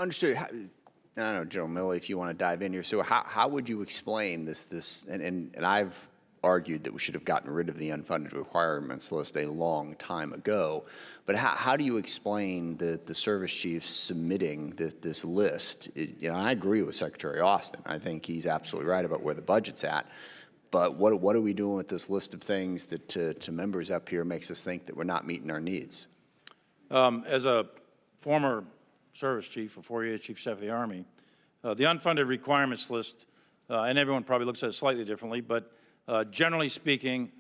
Understood. I don't know, General Milley, if you want to dive in here. So how would you explain this, and I've argued that we should have gotten rid of the unfunded requirements list a long time ago, but how do you explain the service chiefs submitting this list? I agree with Secretary Austin. I think he's absolutely right about where the budget's at. But what are we doing with this list of things that to members up here makes us think that we're not meeting our needs? As a former service chief for 4 years, Chief of Staff of the Army, the unfunded requirements list, and everyone probably looks at it slightly differently, but generally speaking,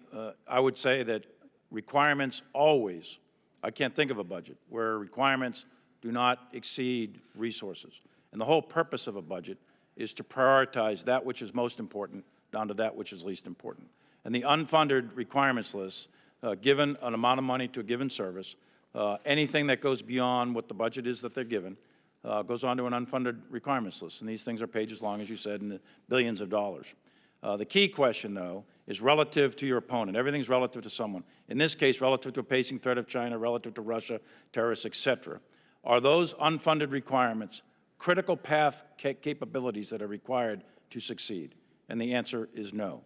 I would say that requirements always, I can't think of a budget where requirements do not exceed resources. And the whole purpose of a budget is to prioritize that which is most important down to that which is least important. And the unfunded requirements list, given an amount of money to a given service, anything that goes beyond what the budget is that they're given goes on to an unfunded requirements list. And these things are pages long, as you said, in the billions of dollars. The key question, though, is relative to your opponent. Everything's relative to someone. In this case, relative to a pacing threat of China, relative to Russia, terrorists, et cetera. Are those unfunded requirements critical path capabilities that are required to succeed? And the answer is no,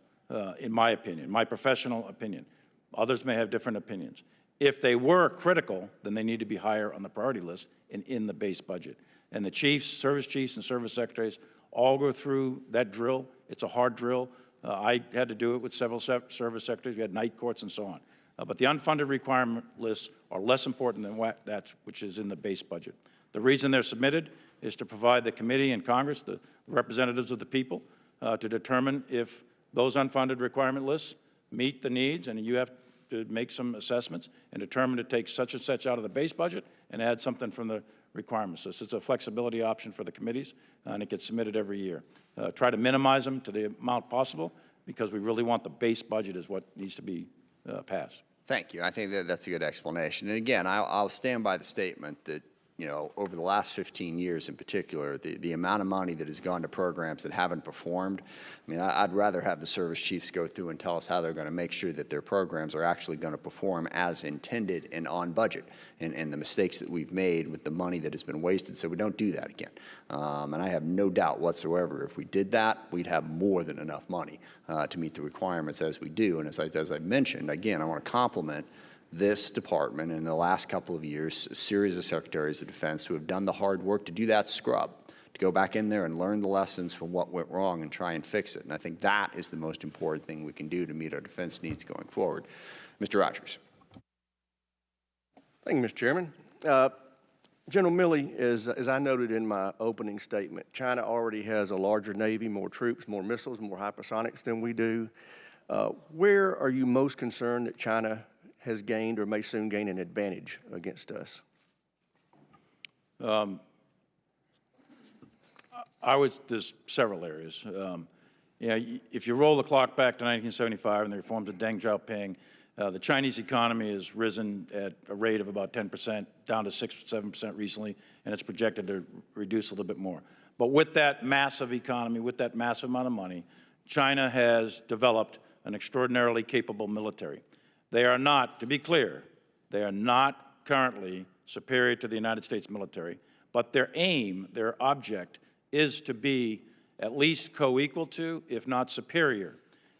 in my opinion, my professional opinion. Others may have different opinions. If they were critical, then they need to be higher on the priority list and in the base budget. And the chiefs, service chiefs, and service secretaries all go through that drill. It's a hard drill. I had to do it with several service secretaries. We had night courts and so on. But the unfunded requirement lists are less important than which is in the base budget. The reason they're submitted is to provide the committee and Congress, the representatives of the people, to determine if those unfunded requirement lists meet the needs, and you have to make some assessments and determine to take such and such out of the base budget and add something from the requirements list. It's a flexibility option for the committees, and it gets submitted every year. Try to minimize them to the amount possible, because we really want the base budget is what needs to be passed. Thank you. I think that's a good explanation. And again, I'll stand by the statement that, over the last 15 years in particular, the amount of money that has gone to programs that haven't performed, I mean, I'd rather have the service chiefs go through and tell us how they're going to make sure that their programs are actually going to perform as intended and on budget, and the mistakes that we've made with the money that has been wasted, so we don't do that again. And I have no doubt whatsoever if we did that, we'd have more than enough money to meet the requirements as we do. And as I mentioned, again, I want to compliment this department in the last couple of years, a series of secretaries of defense who have done the hard work to do that scrub, to go back in there and learn the lessons from what went wrong and try and fix it. And I think that is the most important thing we can do to meet our defense needs going forward. Mr. Rogers. Thank you, Mr. Chairman. General Milley, as I noted in my opening statement, China already has a larger Navy, more troops, more missiles, more hypersonics than we do. Where are you most concerned that China has gained or may soon gain an advantage against us? There's several areas. If you roll the clock back to 1975 and the reforms of Deng Xiaoping, the Chinese economy has risen at a rate of about 10%, down to 6 or 7% recently, and it's projected to reduce a little bit more. But with that massive economy, with that massive amount of money, China has developed an extraordinarily capable military. They are not, to be clear, they are not currently superior to the United States military, but their aim, their object, is to be at least co-equal to, if not superior.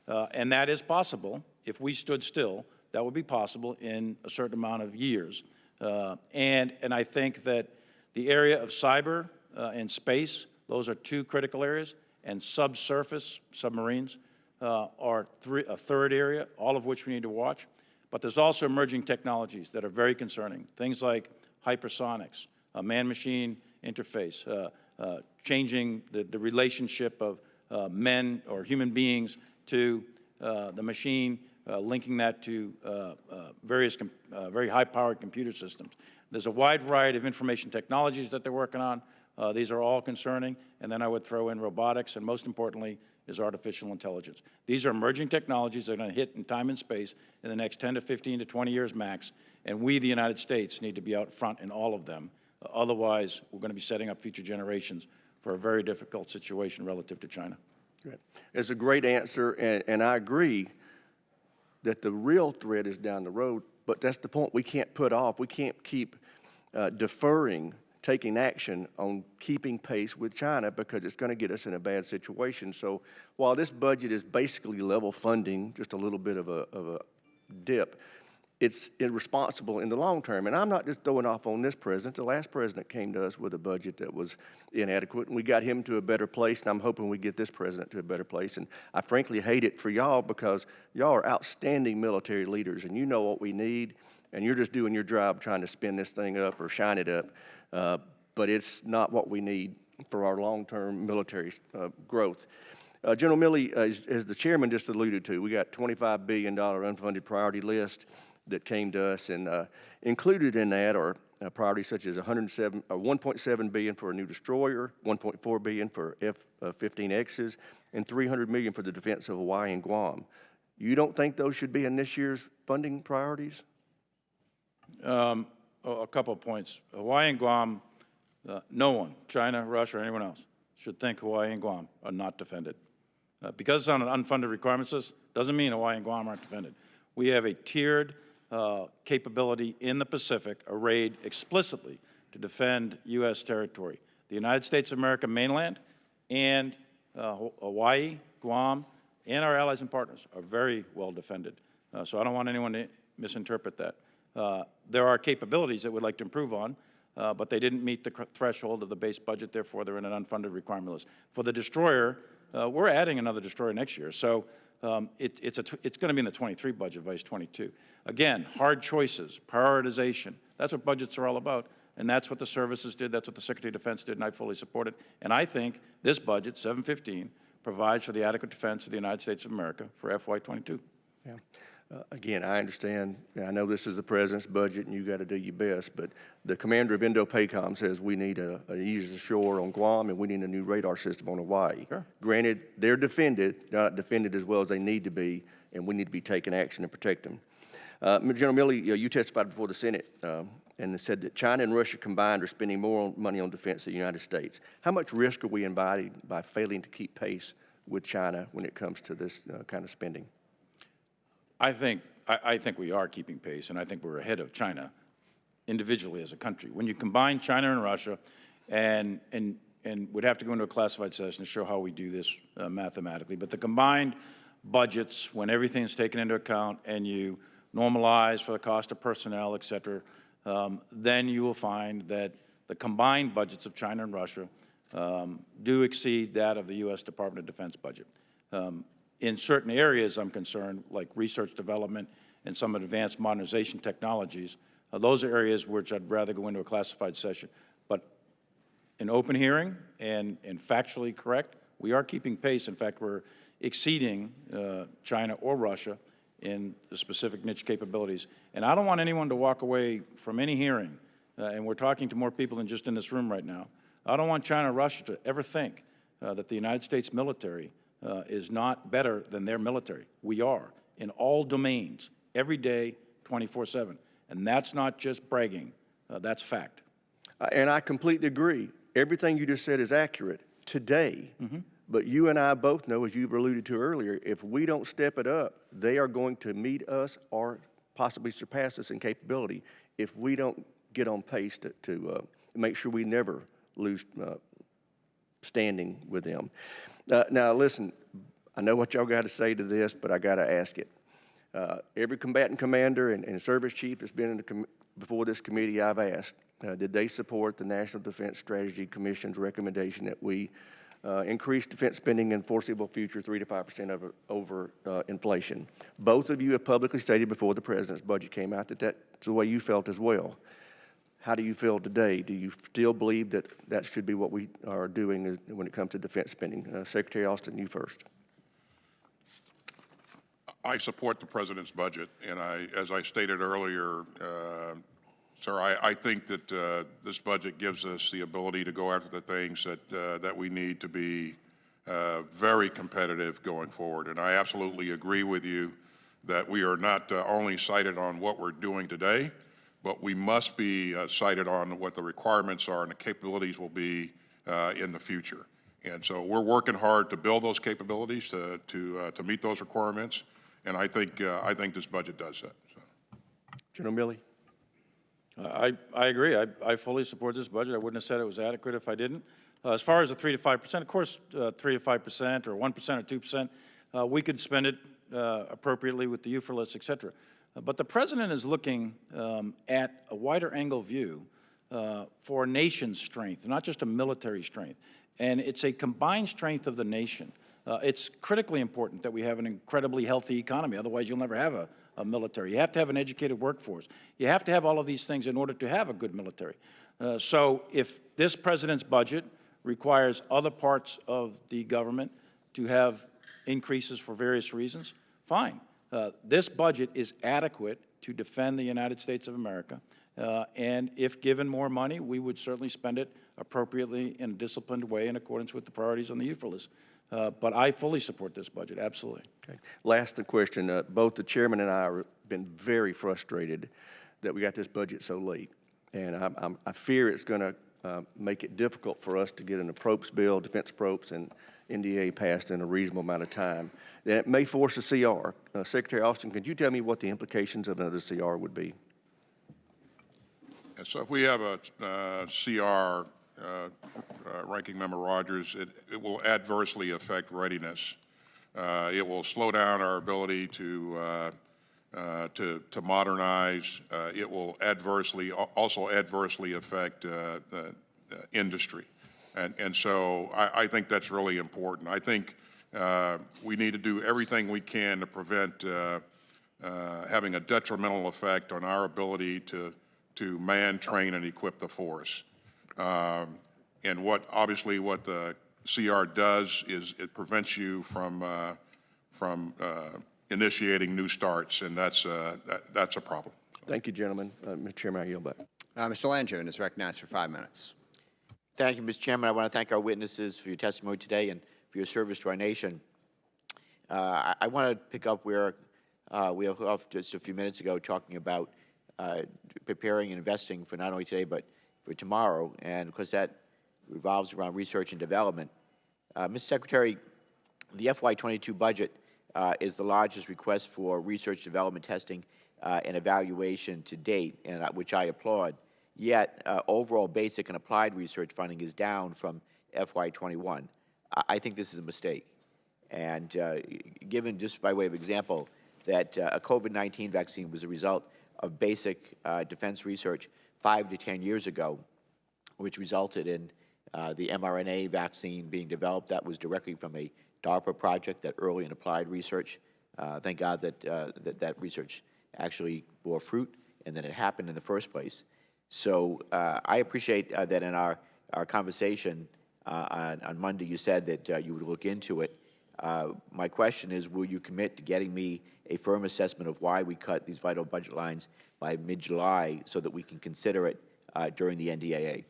And that is possible. If we stood still, that would be possible in a certain amount of years. And I think that the area of cyber and space, those are two critical areas, and subsurface submarines are a third area, all of which we need to watch. But there's also emerging technologies that are very concerning, things like hypersonics, man-machine interface, changing the relationship of men or human beings to the machine, linking that to various very high-powered computer systems. There's a wide variety of information technologies that they're working on. These are all concerning. And then I would throw in robotics, and most importantly is artificial intelligence. These are emerging technologies that are going to hit in time and space in the next 10 to 15 to 20 years max, and we, the United States, need to be out front in all of them. Otherwise, we're going to be setting up future generations for a very difficult situation relative to China. Great. It's a great answer, and I agree that the real threat is down the road, but that's the point we can't put off. We can't keep deferring taking action on keeping pace with China because it's going to get us in a bad situation. So while this budget is basically level funding, just a little bit of a dip, it's irresponsible in the long term. And I'm not just throwing off on this president. The last president came to us with a budget that was inadequate, and we got him to a better place, and I'm hoping we get this president to a better place. And I frankly hate it for y'all because y'all are outstanding military leaders, and you know what we need, and you're just doing your job trying to spin this thing up or shine it up. But it's not what we need for our long-term military growth. General Milley, as the chairman just alluded to, we got $25 billion unfunded priority list that came to us, and included in that are priorities such as $1.7 billion for a new destroyer, $1.4 billion for F-15Xs, and $300 million for the defense of Hawaii and Guam. You don't think those should be in this year's funding priorities? A couple of points. Hawaii and Guam, no one, China, Russia, or anyone else, should think Hawaii and Guam are not defended. Because it's on an unfunded requirements list, doesn't mean Hawaii and Guam aren't defended. We have a tiered capability in the Pacific arrayed explicitly to defend U.S. territory. The United States of America mainland and Hawaii, Guam, and our allies and partners are very well defended. So I don't want anyone to misinterpret that. There are capabilities that we'd like to improve on, but they didn't meet the threshold of the base budget, therefore they're in an unfunded requirement list. For the destroyer, we're adding another destroyer next year, so it's going to be in the 23 budget, vice 22. Again, hard choices, prioritization, that's what budgets are all about, and that's what the services did, that's what the Secretary of Defense did, and I fully support it. And I think this budget, 715, provides for the adequate defense of the United States of America for FY22. Yeah. Again, I understand, I know this is the president's budget and you got to do your best, but the commander of Indo-PACOM says we need a easy shore on Guam and we need a new radar system on Hawaii. Sure. Granted, they're not defended as well as they need to be, and we need to be taking action to protect them. General Milley, you testified before the Senate and said that China and Russia combined are spending more money on defense than the United States. How much risk are we inviting by failing to keep pace with China when it comes to this kind of spending? I think we are keeping pace, and I think we're ahead of China individually as a country. When you combine China and Russia, and we'd have to go into a classified session to show how we do this mathematically, but the combined budgets, when everything's taken into account and you normalize for the cost of personnel, et cetera, then you will find that the combined budgets of China and Russia do exceed that of the U.S. Department of Defense budget. In certain areas, I'm concerned, like research development and some advanced modernization technologies, those are areas which I'd rather go into a classified session. But in open hearing and factually correct, we are keeping pace. In fact, we're exceeding China or Russia in the specific niche capabilities. And I don't want anyone to walk away from any hearing, and we're talking to more people than just in this room right now. I don't want China or Russia to ever think that the United States military is not better than their military. We are, in all domains, every day, 24/7. And that's not just bragging, that's fact. And I completely agree. Everything you just said is accurate today. Mm-hmm. But you and I both know, as you've alluded to earlier, if we don't step it up, they are going to meet us or possibly surpass us in capability if we don't get on pace to make sure we never lose standing with them. Now, listen, I know what y'all got to say to this, but I got to ask it. Every combatant commander and service chief that's been in before this committee, I've asked, did they support the National Defense Strategy Commission's recommendation that we increase defense spending in foreseeable future 3 to 5% over inflation? Both of you have publicly stated before the president's budget came out that that's the way you felt as well. How do you feel today? Do you still believe that that should be what we are doing when it comes to defense spending? Secretary Austin, you first. I support the president's budget, and as I stated earlier, sir, I think that this budget gives us the ability to go after the things that we need to be very competitive going forward. And I absolutely agree with you that we are not only cited on what we're doing today, but we must be cited on what the requirements are and the capabilities will be in the future. And so we're working hard to build those capabilities to meet those requirements, and I think this budget does that. So. General Milley. I agree. I fully support this budget. I wouldn't have said it was adequate if I didn't. As far as the 3 to 5%, of course, 3 to 5% or 1% or 2%, we could spend it appropriately with the UFR list, et cetera. But the president is looking at a wider angle view for a nation's strength, not just a military strength. And it's a combined strength of the nation. It's critically important that we have an incredibly healthy economy. Otherwise, you'll never have a military. You have to have an educated workforce. You have to have all of these things in order to have a good military. So if this president's budget requires other parts of the government to have increases for various reasons, fine. This budget is adequate to defend the United States of America. And if given more money, we would certainly spend it appropriately in a disciplined way in accordance with the priorities on the UFR list. But I fully support this budget, absolutely. Okay. Last question, both the chairman and I have been very frustrated that we got this budget so late. And I fear it's going to make it difficult for us to get an appropriates bill, defense appropriates, and NDA passed in a reasonable amount of time. Then it may force a CR. Secretary Austin, could you tell me what the implications of another CR would be? So if we have a CR, Ranking Member Rogers, it will adversely affect readiness. It will slow down our ability to modernize. It will also adversely affect the industry. And so I think that's really important. I think we need to do everything we can to prevent having a detrimental effect on our ability to man, train, and equip the force. And obviously what the CR does is it prevents you from initiating new starts, and that's a problem. Thank you, gentlemen. Mr. Chairman, I yield back. Mr. Langevin is recognized for 5 minutes. Thank you, Mr. Chairman. I want to thank our witnesses for your testimony today and for your service to our nation. I want to pick up where we left off just a few minutes ago, talking about preparing and investing for not only today but for tomorrow, and because that revolves around research and development. Mr. Secretary, the FY22 budget is the largest request for research, development, testing, and evaluation to date, and which I applaud. Yet, overall basic and applied research funding is down from FY21. I think this is a mistake. And given, just by way of example, that a COVID-19 vaccine was a result of basic defense research 5 to 10 years ago, which resulted in the mRNA vaccine being developed. That was directly from a DARPA project, that early and applied research. Thank God that that research actually bore fruit and that it happened in the first place. So I appreciate that in our conversation on Monday you said that you would look into it. My question is, will you commit to getting me a firm assessment of why we cut these vital budget lines by mid-July so that we can consider it during the NDAA?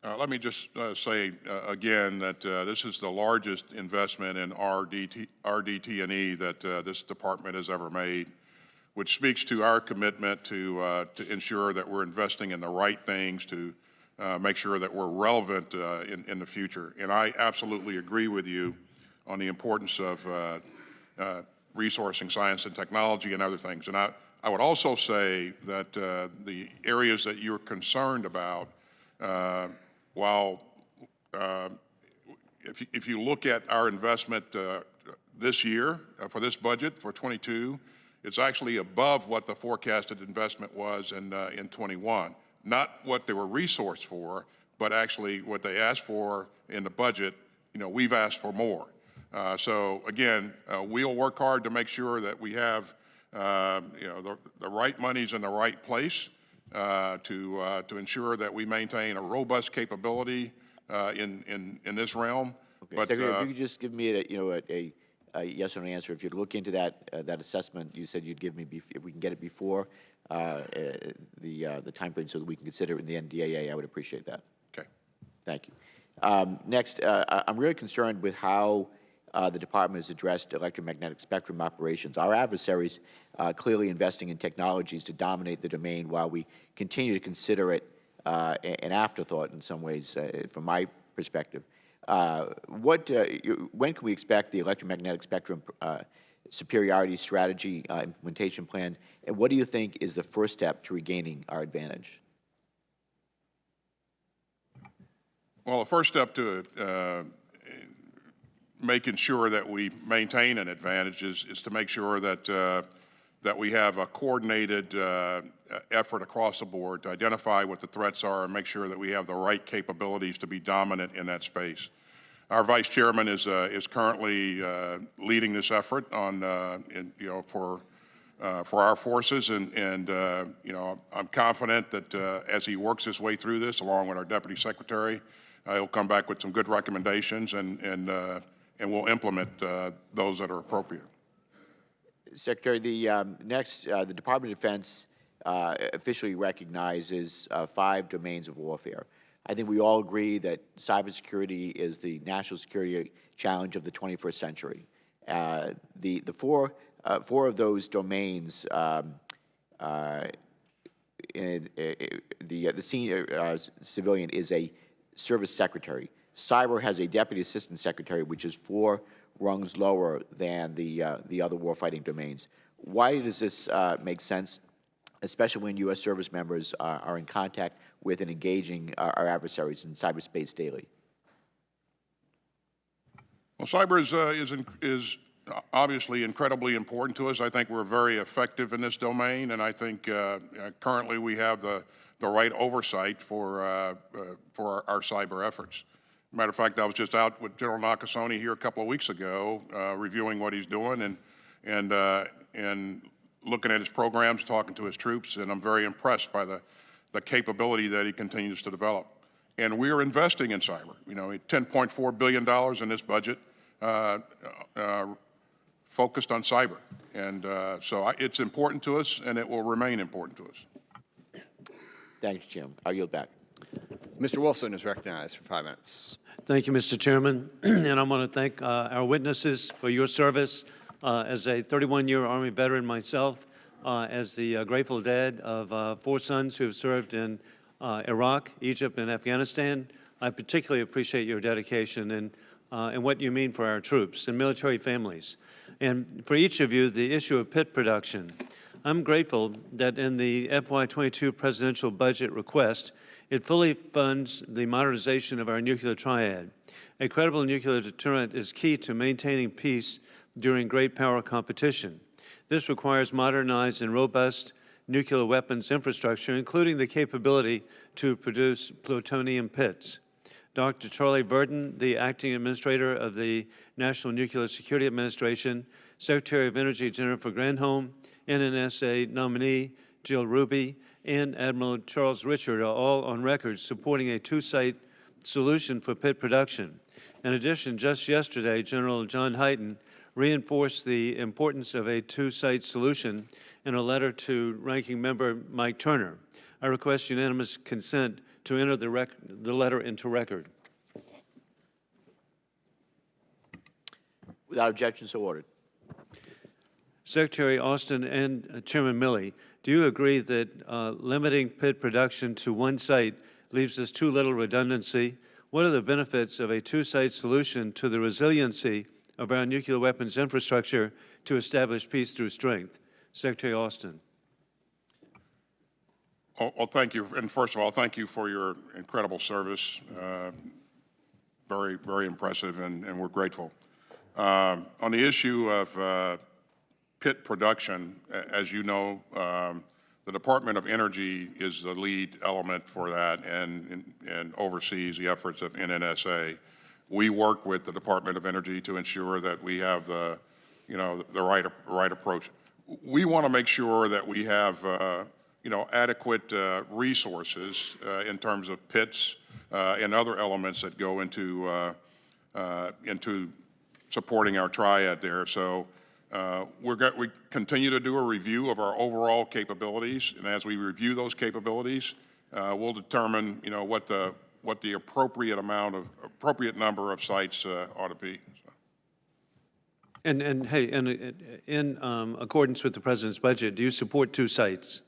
Let me just say again that this is the largest investment in RDT&E that this department has ever made, which speaks to our commitment to ensure that we're investing in the right things to make sure that we're relevant in the future. And I absolutely agree with you on the importance of resourcing science and technology and other things. And I would also say that the areas that you're concerned about, while if you look at our investment this year for this budget for 22, it's actually above what the forecasted investment was in 21. Not what they were resourced for, but actually what they asked for in the budget. You know, we've asked for more. So again, we'll work hard to make sure that we have the right monies in the right place to ensure that we maintain a robust capability in this realm. Okay. But Secretary, if you could just give me a yes or no answer. If you'd look into that assessment, you said you'd give me if we can get it before the time frame so that we can consider it in the NDAA. I would appreciate that. Okay. Thank you. Next, I'm really concerned with how the department has addressed electromagnetic spectrum operations. Our adversaries clearly investing in technologies to dominate the domain while we continue to consider it an afterthought in some ways, from my perspective. When can we expect the electromagnetic spectrum superiority strategy implementation plan? And what do you think is the first step to regaining our advantage? Well, the first step to making sure that we maintain an advantage is to make sure that that we have a coordinated effort across the board to identify what the threats are and make sure that we have the right capabilities to be dominant in that space. Our vice chairman is currently leading this effort on, for our forces, and I'm confident that as he works his way through this, along with our deputy secretary, he'll come back with some good recommendations, and we'll implement those that are appropriate. Secretary, the the Department of Defense officially recognizes 5 domains of warfare. I think we all agree that cybersecurity is the national security challenge of the 21st century. The four of those domains, the senior civilian is a service secretary. Cyber has a deputy assistant secretary, which is 4 rungs lower than the other warfighting domains. Why does this make sense, especially when U.S. service members are in contact with and engaging our adversaries in cyberspace daily? Well, cyber is obviously incredibly important to us. I think we're very effective in this domain, and I think currently we have the right oversight for our cyber efforts. Matter of fact, I was just out with General Nakasone here a couple of weeks ago, reviewing what he's doing and looking at his programs, talking to his troops, and I'm very impressed by the capability that he continues to develop. And we are investing in cyber. You know, $10.4 billion in this budget focused on cyber. And so it's important to us, and it will remain important to us. Thank you, Chairman. I'll yield back. Mr. Wilson is recognized for 5 minutes. Thank you, Mr. Chairman. And I want to thank our witnesses for your service. As a 31-year Army veteran myself, as the grateful dad of 4 sons who have served in Iraq, Egypt, and Afghanistan, I particularly appreciate your dedication and what you mean for our troops and military families. And for each of you, the issue of pit production. I'm grateful that in the FY22 presidential budget request, it fully funds the modernization of our nuclear triad. A credible nuclear deterrent is key to maintaining peace during great power competition. This requires modernized and robust nuclear weapons infrastructure, including the capability to produce plutonium pits. Dr. Charlie Burton, the acting administrator of the National Nuclear Security Administration, Secretary of Energy Jennifer Granholm, NNSA nominee Jill Ruby, and Admiral Charles Richard are all on record supporting a 2-site solution for pit production. In addition, just yesterday, General John Hyten reinforced the importance of a 2-site solution in a letter to Ranking Member Mike Turner. I request unanimous consent to enter the letter into record. Without objection, so ordered. Secretary Austin and Chairman Milley, do you agree that limiting pit production to 1 site leaves us too little redundancy? What are the benefits of a 2-site solution to the resiliency of our nuclear weapons infrastructure to establish peace through strength? Secretary Austin. Well, thank you. And first of all, thank you for your incredible service. Very, very impressive, and we're grateful. On the issue of pit production, as you know, the Department of Energy is the lead element for that and oversees the efforts of NNSA. We work with the Department of Energy to ensure that we have the right approach. We want to make sure that we have adequate resources in terms of pits and other elements that go into supporting our triad there. So we continue to do a review of our overall capabilities, and as we review those capabilities, we'll determine what the appropriate number of sites ought to be. And hey, in accordance with the President's budget, do you support 2 sites?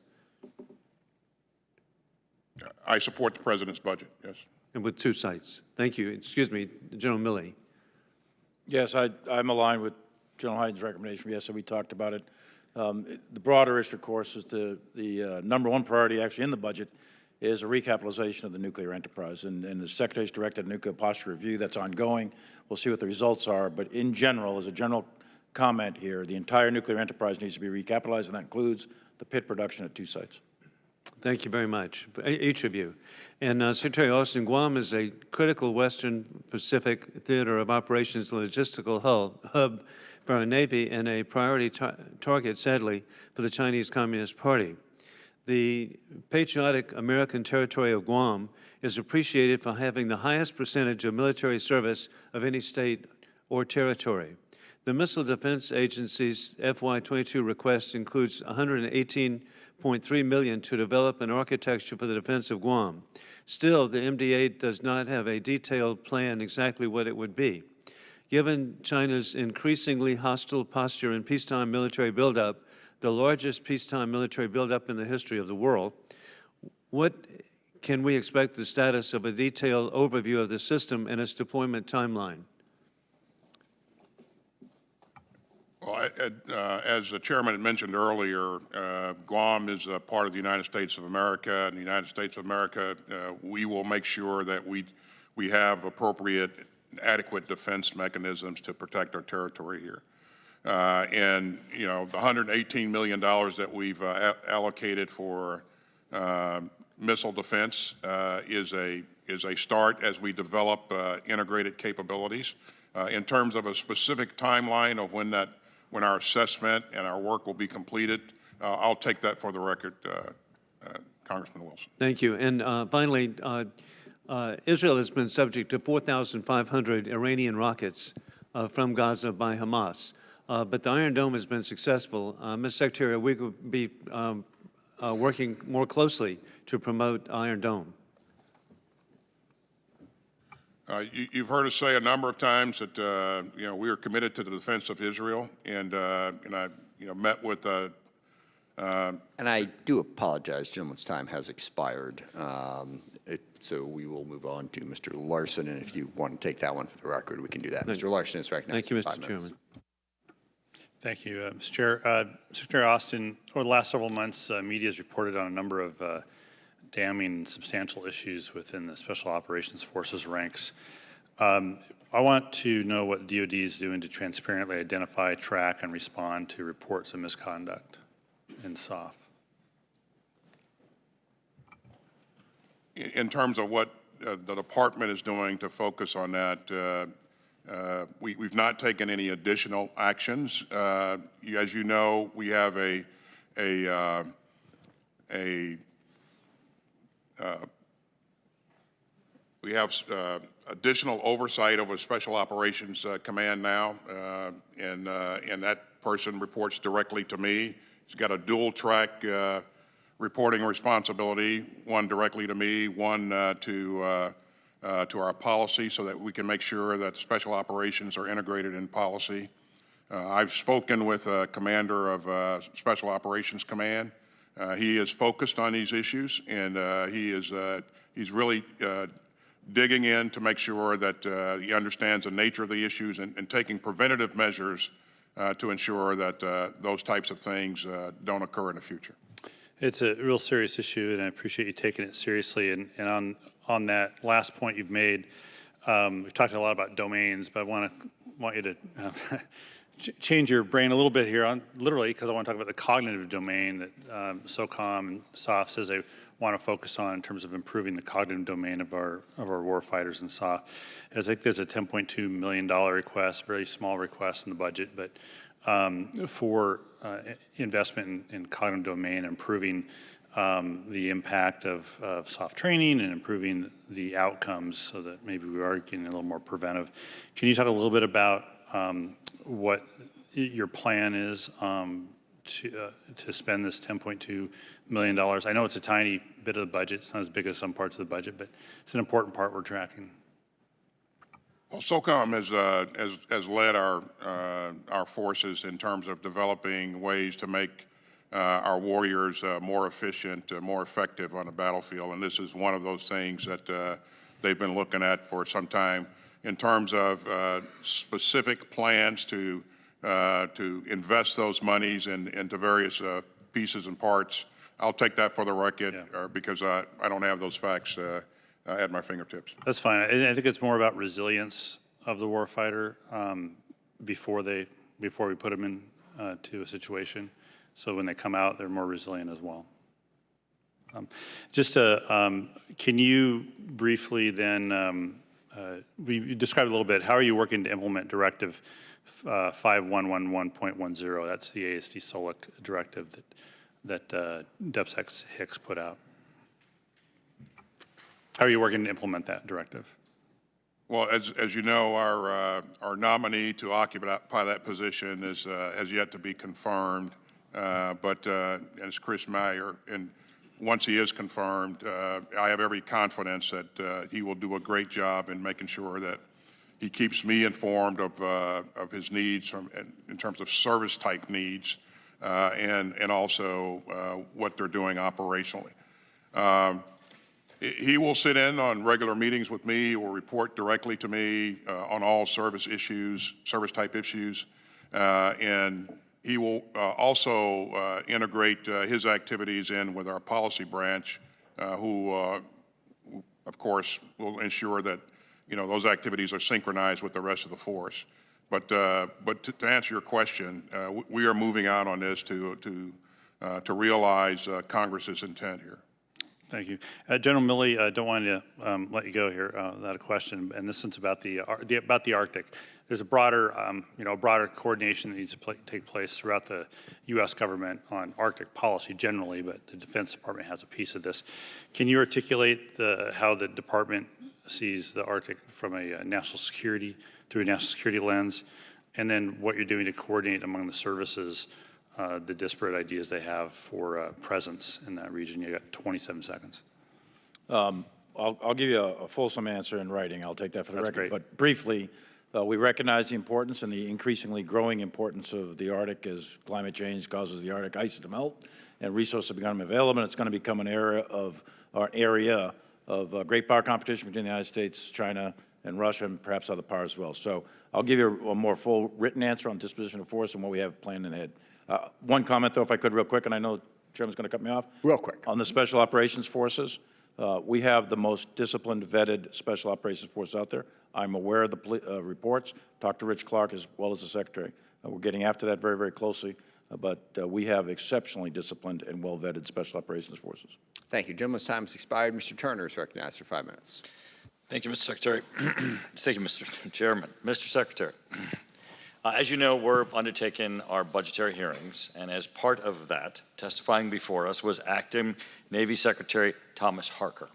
I support the President's budget, yes. And with 2 sites. Thank you. Excuse me, General Milley. Yes, I'm aligned with General Hyden's recommendation from yesterday. We talked about it. The broader issue, of course, is the number one priority actually in the budget is a recapitalization of the nuclear enterprise. And the Secretary's directed a nuclear posture review that's ongoing. We'll see what the results are. But in general, as a general comment here, the entire nuclear enterprise needs to be recapitalized, and that includes the pit production at 2 sites. Thank you very much, each of you. And Secretary Austin, Guam is a critical Western Pacific theater of operations logistical hub for our Navy and a priority target, sadly, for the Chinese Communist Party. The patriotic American territory of Guam is appreciated for having the highest percentage of military service of any state or territory. The Missile Defense Agency's FY22 request includes $118.3 million to develop an architecture for the defense of Guam. Still, the MDA does not have a detailed plan exactly what it would be. Given China's increasingly hostile posture in peacetime military buildup, the largest peacetime military buildup in the history of the world, what can we expect the status of a detailed overview of the system and its deployment timeline? Well, as the chairman had mentioned earlier, Guam is a part of the United States of America. And the United States of America, we will make sure that we have appropriate, adequate defense mechanisms to protect our territory here. And you know, the $118 million that we've allocated for missile defense is a start as we develop integrated capabilities. In terms of a specific timeline of when our assessment and our work will be completed, I'll take that for the record, Congressman Wilson. Thank you. And finally, Israel has been subject to 4,500 Iranian rockets from Gaza by Hamas. But the Iron Dome has been successful. Ms. Secretary, we could be working more closely to promote Iron Dome. You've heard us say a number of times that you know, we are committed to the defense of Israel, and I met with. And I do apologize, gentleman's time has expired, so we will move on to Mr. Larson, and if you want to take that one for the record, we can do that. Mr. Larson is recognized. Thank you, for 5 Mr. minutes. Chairman. Thank you, Mr. Chair. Secretary Austin, over the last several months, media has reported on a number of damning and substantial issues within the Special Operations Forces ranks. I want to know what DoD is doing to transparently identify, track, and respond to reports of misconduct in SOF. In terms of what the department is doing to focus on that, we've not taken any additional actions. As you know, we have additional oversight over Special Operations Command now, and that person reports directly to me. He's got a dual track reporting responsibility, one directly to me, one to our policy, so that we can make sure that special operations are integrated in policy. I've spoken with a commander of Special Operations Command. He is focused on these issues, and he's really digging in to make sure that he understands the nature of the issues and taking preventative measures to ensure that those types of things don't occur in the future. It's a real serious issue, and I appreciate you taking it seriously. And on that last point you've made, we've talked a lot about domains, but I want you to change your brain a little bit here, literally, because I want to talk about the cognitive domain that SOCOM and SOF says they want to focus on in terms of improving the cognitive domain of our war fighters and SOF. I think there's a $10.2 million request, very small request in the budget, but for investment in cognitive domain, improving the impact of SOF training and improving the outcomes so that maybe we are getting a little more preventive. Can you talk a little bit about what your plan is to spend this $10.2 million? I know it's a tiny bit of the budget. It's not as big as some parts of the budget, but it's an important part we're tracking. Well, SOCOM has led our forces in terms of developing ways to make our warriors more efficient, more effective on the battlefield, and this is one of those things that they've been looking at for some time in terms of specific plans to to invest those monies into various pieces and parts. I'll take that for the record because I don't have those facts at my fingertips. That's fine. I think it's more about resilience of the warfighter before we put them in to a situation. So when they come out, they're more resilient as well. Can you briefly then, we described a little bit, how are you working to implement Directive 5111.10? That's the ASD SOLIC directive that Dept Hicks put out. How are you working to implement that directive? Well, as you know, our nominee to occupy that position has yet to be confirmed, but it's Chris Mayer, and once he is confirmed, I have every confidence that he will do a great job in making sure that he keeps me informed of his needs in terms of service type needs and also what they're doing operationally. He will sit in on regular meetings with me. He will report directly to me on all service type issues, and he will also integrate his activities in with our policy branch, who, of course, will ensure that those activities are synchronized with the rest of the force. But to answer your question, we are moving out on this to realize Congress's intent here. Thank you. General Milley, I don't want to let you go here without a question, and this one's about the Arctic. There's a broader, broader coordination that needs to take place throughout the U.S. government on Arctic policy generally, but the Defense Department has a piece of this. Can you articulate how the department sees the Arctic from a through a national security lens, and then what you're doing to coordinate among the services the disparate ideas they have for presence in that region? You got 27 seconds. I'll give you a fulsome answer in writing. I'll take that for the record. Great. But briefly, we recognize the importance and the increasingly growing importance of the Arctic as climate change causes the Arctic ice to melt and resources become available, and it's going to become an area of great power competition between the United States, China, and Russia, and perhaps other powers as well. So I'll give you a more full written answer on disposition of force and what we have planned ahead. One comment, though, if I could, real quick, and I know the Chairman's going to cut me off. Real quick. On the Special Operations Forces, we have the most disciplined, vetted Special Operations Force out there. I'm aware of the reports. Talked to Rich Clark as well as the Secretary. We're getting after that very, very closely, but we have exceptionally disciplined and well-vetted Special Operations Forces. Thank you. Gentleman's time has expired. Mr. Turner is recognized for 5 minutes. Thank you, Mr. Secretary. Thank you, Mr. Chairman. Mr. Secretary, as you know, we're undertaking our budgetary hearings, and as part of that, testifying before us was Acting Navy Secretary Thomas Harker.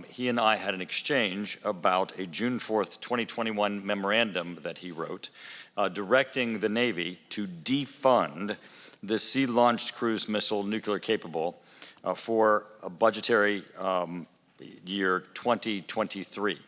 He and I had an exchange about a June 4th, 2021 memorandum that he wrote directing the Navy to defund the Sea-Launched Cruise Missile nuclear capable for a budgetary year 2023.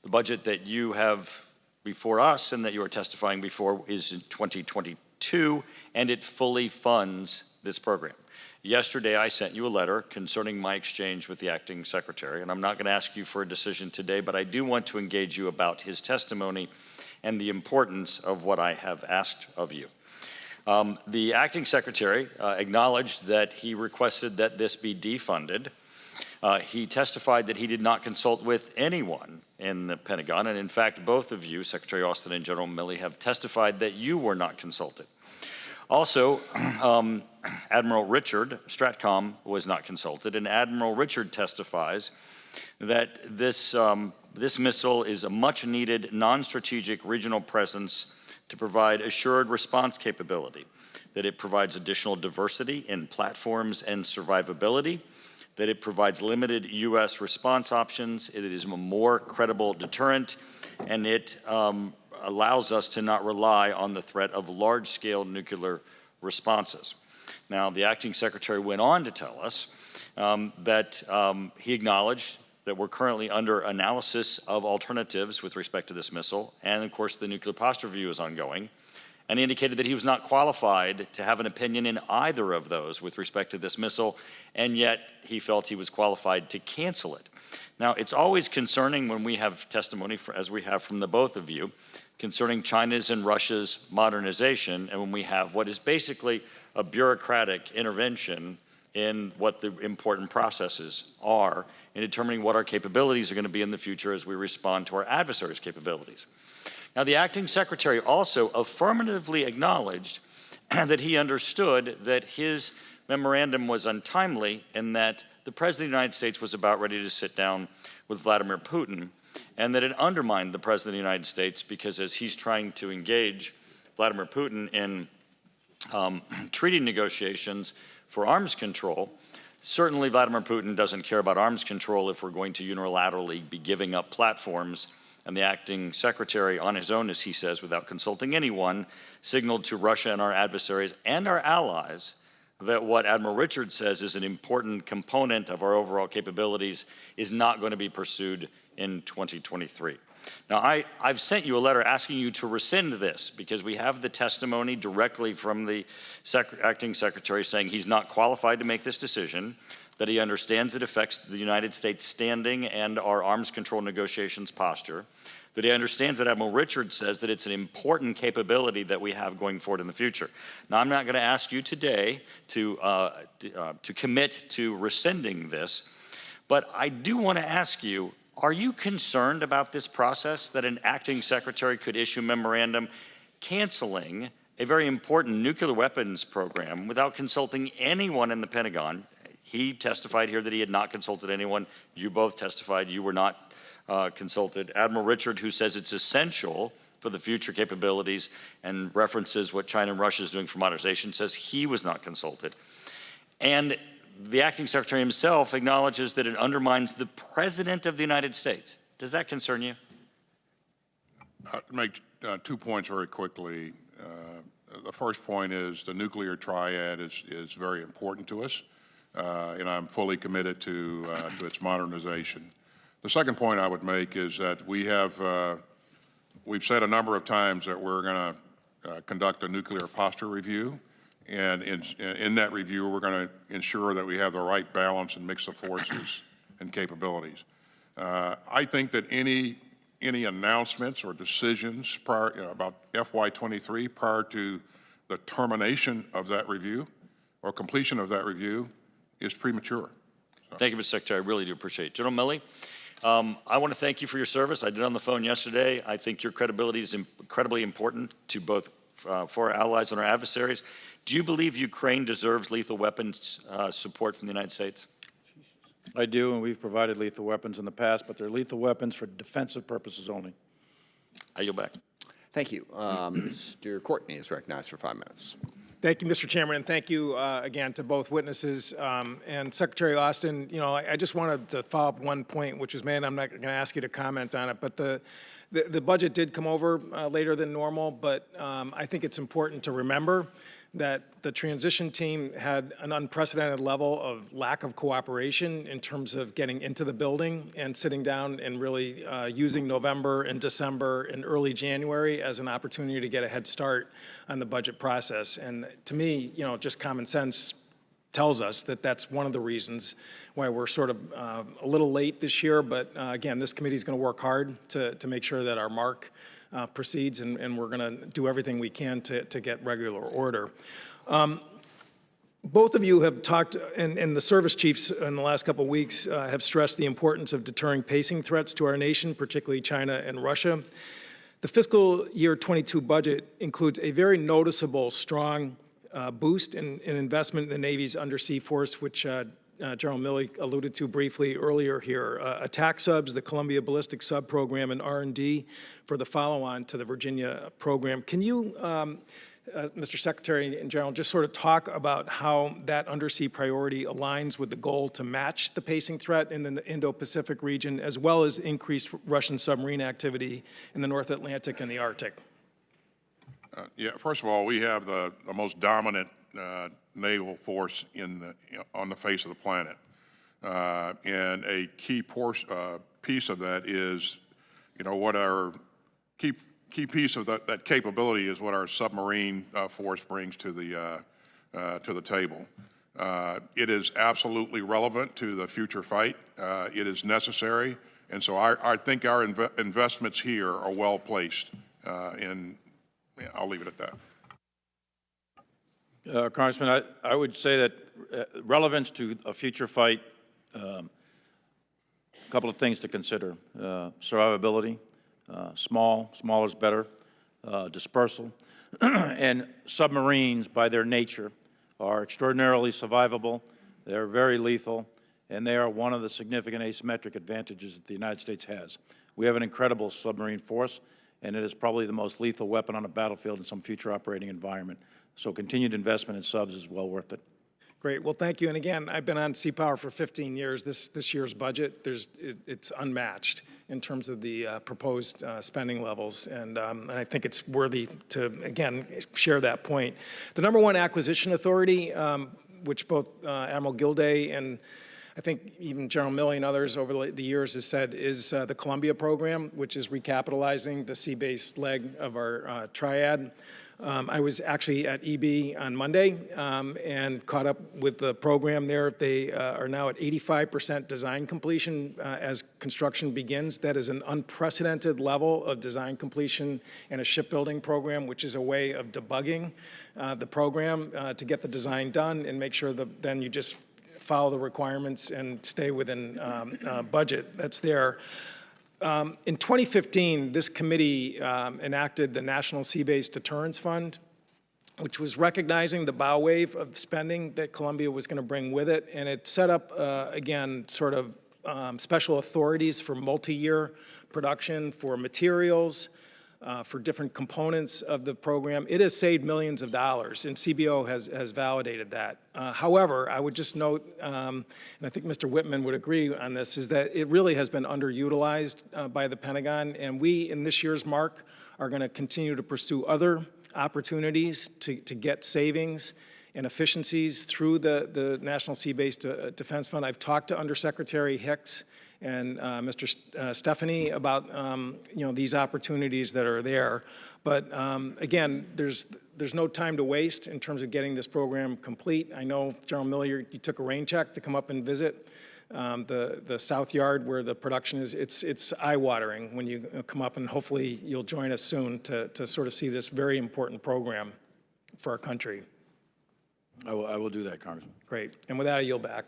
The budget that you have before us and that you are testifying before is in 2022, and it fully funds this program. Yesterday, I sent you a letter concerning my exchange with the acting secretary, and I'm not going to ask you for a decision today, but I do want to engage you about his testimony and the importance of what I have asked of you. The acting secretary acknowledged that he requested that this be defunded. He testified that he did not consult with anyone in the Pentagon, and in fact, both of you, Secretary Austin and General Milley, have testified that you were not consulted. Also, Admiral Richard, Stratcom, was not consulted, and Admiral Richard testifies that this missile is a much-needed, non-strategic regional presence to provide assured response capability, that it provides additional diversity in platforms and survivability, that it provides limited U.S. response options, it is a more credible deterrent, and it allows us to not rely on the threat of large-scale nuclear responses. Now, the acting secretary went on to tell us that he acknowledged that we're currently under analysis of alternatives with respect to this missile, and of course the nuclear posture review is ongoing, and he indicated that he was not qualified to have an opinion in either of those with respect to this missile, and yet he felt he was qualified to cancel it. Now, it's always concerning when we have testimony, as we have from the both of you, concerning China's and Russia's modernization, and when we have what is basically a bureaucratic intervention in what the important processes are in determining what our capabilities are going to be in the future as we respond to our adversaries' capabilities. Now, the acting secretary also affirmatively acknowledged that he understood that his memorandum was untimely and that the President of the United States was about ready to sit down with Vladimir Putin, and that it undermined the President of the United States because as he's trying to engage Vladimir Putin in treaty negotiations for arms control, certainly Vladimir Putin doesn't care about arms control if we're going to unilaterally be giving up platforms. And the acting secretary, on his own, as he says, without consulting anyone, signaled to Russia and our adversaries and our allies that what Admiral Richards says is an important component of our overall capabilities is not going to be pursued in 2023. Now, I've sent you a letter asking you to rescind this because we have the testimony directly from the acting secretary saying he's not qualified to make this decision, that he understands it affects the United States standing and our arms control negotiations posture, that he understands that Admiral Richards says that it's an important capability that we have going forward in the future. Now, I'm not going to ask you today to commit to rescinding this, but I do want to ask you, are you concerned about this process that an acting secretary could issue a memorandum canceling a very important nuclear weapons program without consulting anyone in the Pentagon? He testified here that he had not consulted anyone. You both testified you were not consulted. Admiral Richard, who says it's essential for the future capabilities and references what China and Russia is doing for modernization, says he was not consulted. And the acting secretary himself acknowledges that it undermines the President of the United States. Does that concern you? Make 2 points very quickly. The first point is the nuclear triad is very important to us. And I'm fully committed to its modernization. The second point I would make is that we've said a number of times that we're going to conduct a nuclear posture review, and in that review we're going to ensure that we have the right balance and mix of forces and capabilities. I think that any announcements or decisions about FY23 prior to the termination of that review or completion of that review is premature. So. Thank you, Mr. Secretary. I really do appreciate it. General Milley, I want to thank you for your service. I did on the phone yesterday. I think your credibility is incredibly important to both for our allies and our adversaries. Do you believe Ukraine deserves lethal weapons support from the United States? I do, and we've provided lethal weapons in the past, but they're lethal weapons for defensive purposes only. I yield back. Thank you. Mr. Courtney is recognized for 5 minutes. Thank you, Mr. Chairman, and thank you again to both witnesses. And Secretary Austin, you know, I just wanted to follow up one point which was made. I'm not going to ask you to comment on it, but the budget did come over later than normal, but I think it's important to remember that the transition team had an unprecedented level of lack of cooperation in terms of getting into the building and sitting down and really using November and December and early January as an opportunity to get a head start on the budget process. And to me, you know, just common sense tells us that that's one of the reasons why we're sort of a little late this year. But again, this committee is going to work hard to make sure that our mark proceeds, and we're going to do everything we can to get regular order. Both of you have talked, and the service chiefs in the last couple of weeks have stressed the importance of deterring pacing threats to our nation, particularly China and Russia. The fiscal year 22 budget includes a very noticeable, strong boost in investment in the Navy's undersea force, which General Milley alluded to briefly earlier here. Attack subs, the Columbia Ballistic Sub Program, and R&D for the follow-on to the Virginia program. Can you, Mr. Secretary in General, just sort of talk about how that undersea priority aligns with the goal to match the pacing threat in the Indo-Pacific region, as well as increased Russian submarine activity in the North Atlantic and the Arctic? Yeah, first of all, we have the most dominant naval force on the face of the planet. And a key piece of that is, you know, what our key piece of that capability is what our submarine force brings to the table. It is absolutely relevant to the future fight. It is necessary. And so I think our investments here are well placed And yeah, I'll leave it at that. Congressman, I would say that relevance to a future fight, a couple of things to consider. Survivability, smaller is better, dispersal, and submarines by their nature are extraordinarily survivable, they're very lethal, and they are one of the significant asymmetric advantages that the United States has. We have an incredible submarine force, and it is probably the most lethal weapon on a battlefield in some future operating environment. So continued investment in subs is well worth it. Great. Well, thank you. And again, I've been on Sea Power for 15 years. This year's budget, it's unmatched in terms of the proposed spending levels. And I think it's worthy to, again, share that point. The number one acquisition authority, which both Admiral Gilday and I think even General Milley and others over the years has said, is the Columbia program, which is recapitalizing the sea-based leg of our triad. I was actually at EB on Monday and caught up with the program there. They are now at 85% design completion as construction begins. That is an unprecedented level of design completion in a shipbuilding program, which is a way of debugging the program to get the design done and make sure that then you just follow the requirements and stay within budget that's there. In 2015, this committee enacted the National Sea-Based Deterrence Fund, which was recognizing the bow wave of spending that Columbia was going to bring with it. And it set up, again, sort of special authorities for multi-year production, for materials, for different components of the program. It has saved millions of dollars, and CBO has validated that. However, I would just note, and I think Mr. Whitman would agree on this, is that it really has been underutilized by the Pentagon, and we, in this year's mark, are going to continue to pursue other opportunities to get savings and efficiencies through the National Sea-Based Defense Fund. I've talked to Undersecretary Hicks and Mr. Stephanie about these opportunities that are there. But again, there's no time to waste in terms of getting this program complete. I know, General Milley, you took a rain check to come up and visit the South Yard where the production is. It's eye-watering when you come up, and hopefully you'll join us soon to sort of see this very important program for our country. I will do that, Congressman. Great. And with that, I yield back.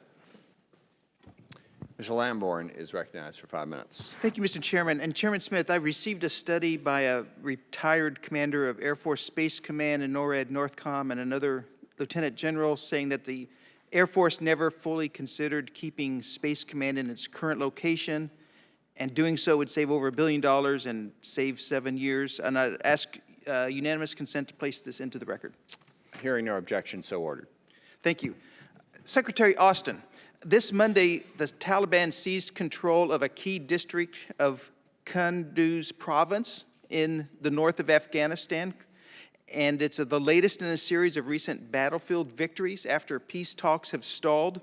Mr. Lamborn is recognized for 5 minutes. Thank you, Mr. Chairman. And Chairman Smith, I've received a study by a retired commander of Air Force Space Command and NORAD Northcom and another lieutenant general saying that the Air Force never fully considered keeping Space Command in its current location, and doing so would save over $1 billion and save 7 years. And I'd ask unanimous consent to place this into the record. Hearing no objection, so ordered. Thank you. Secretary Austin, this Monday, the Taliban seized control of a key district of Kunduz province in the north of Afghanistan, and it's the latest in a series of recent battlefield victories after peace talks have stalled.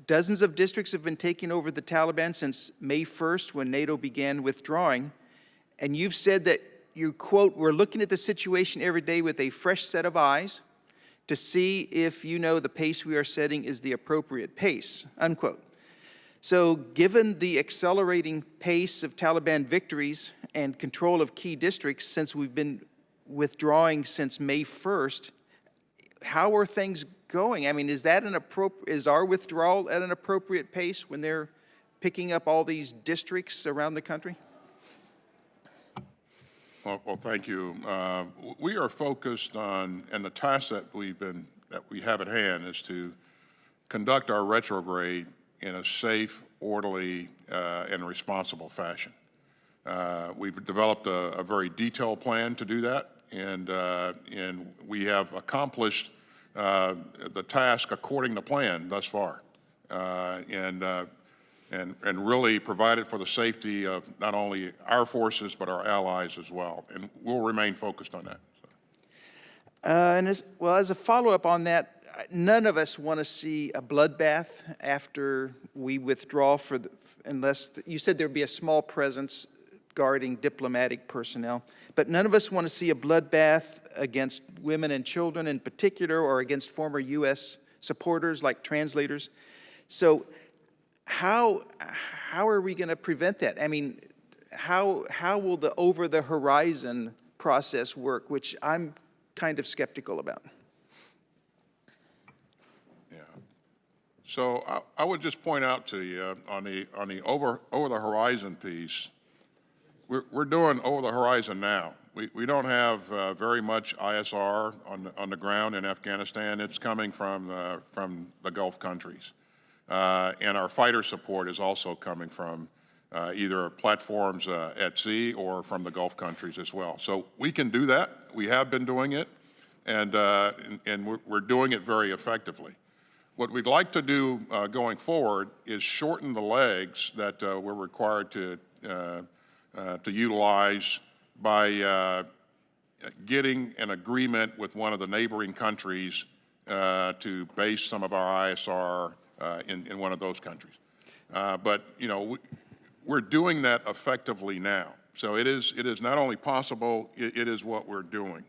Dozens of districts have been taken over the Taliban since May 1st, when NATO began withdrawing, and you've said that you, quote, "We're looking at the situation every day with a fresh set of eyes to see if you know the pace we are setting is the appropriate pace," unquote. So given the accelerating pace of Taliban victories and control of key districts since we've been withdrawing since May 1st, how are things going? I mean, is our withdrawal at an appropriate pace when they're picking up all these districts around the country? Well, thank you. We are focused on, and the task that we have at hand is to conduct our retrograde in a safe, orderly, and responsible fashion. We've developed a very detailed plan to do that, and we have accomplished the task according to plan thus far, and really provided for the safety of not only our forces but our allies as well, and we'll remain focused on that. And as a follow-up on that, none of us want to see a bloodbath after we withdraw unless you said there'd be a small presence guarding diplomatic personnel, but none of us want to see a bloodbath against women and children in particular, or against former U.S. supporters like translators. So how are we going to prevent that? I mean, how will the over-the-horizon process work, which I'm kind of skeptical about. Yeah. So I would just point out to you on the over the horizon piece, we're doing over the horizon now. We don't have very much ISR on the ground in Afghanistan. It's coming from the Gulf countries. And our fighter support is also coming from either platforms at sea or from the Gulf countries as well. So we can do that. We have been doing it, and we're doing it very effectively. What we'd like to do going forward is shorten the legs that we're required to utilize by getting an agreement with one of the neighboring countries to base some of our ISR in one of those countries. But, you know, we're doing that effectively now. So it is not only possible, it is what we're doing.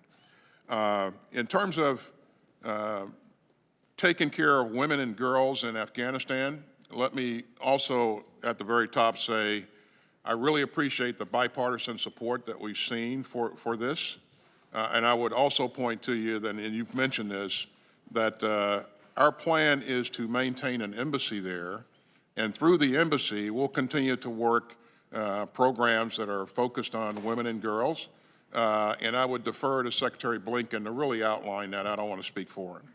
In terms of taking care of women and girls in Afghanistan, let me also at the very top say, I really appreciate the bipartisan support that we've seen for this. And I would also point to you, that, and you've mentioned this, that our plan is to maintain an embassy there. And through the embassy, we'll continue to work programs that are focused on women and girls. And I would defer to Secretary Blinken to really outline that. I don't want to speak for him.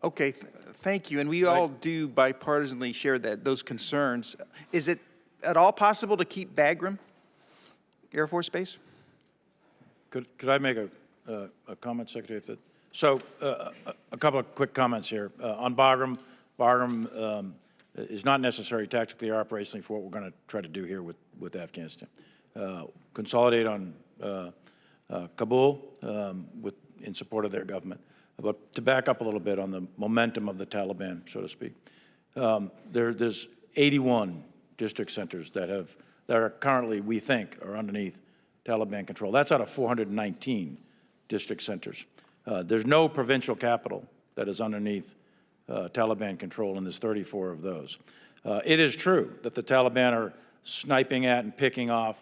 Okay, thank you. And we all do bipartisanly share those concerns. Is it at all possible to keep Bagram Air Force Base? Could I make a comment, Secretary? So a couple of quick comments here. On Bagram, is not necessary tactically or operationally for what we're going to try to do here with Afghanistan. Consolidate on Kabul in support of their government. But to back up a little bit on the momentum of the Taliban, so to speak, there's 81 district centers that are currently, we think, are underneath Taliban control. That's out of 419 district centers. There's no provincial capital that is underneath Taliban control, and there's 34 of those. It is true that the Taliban are sniping at and picking off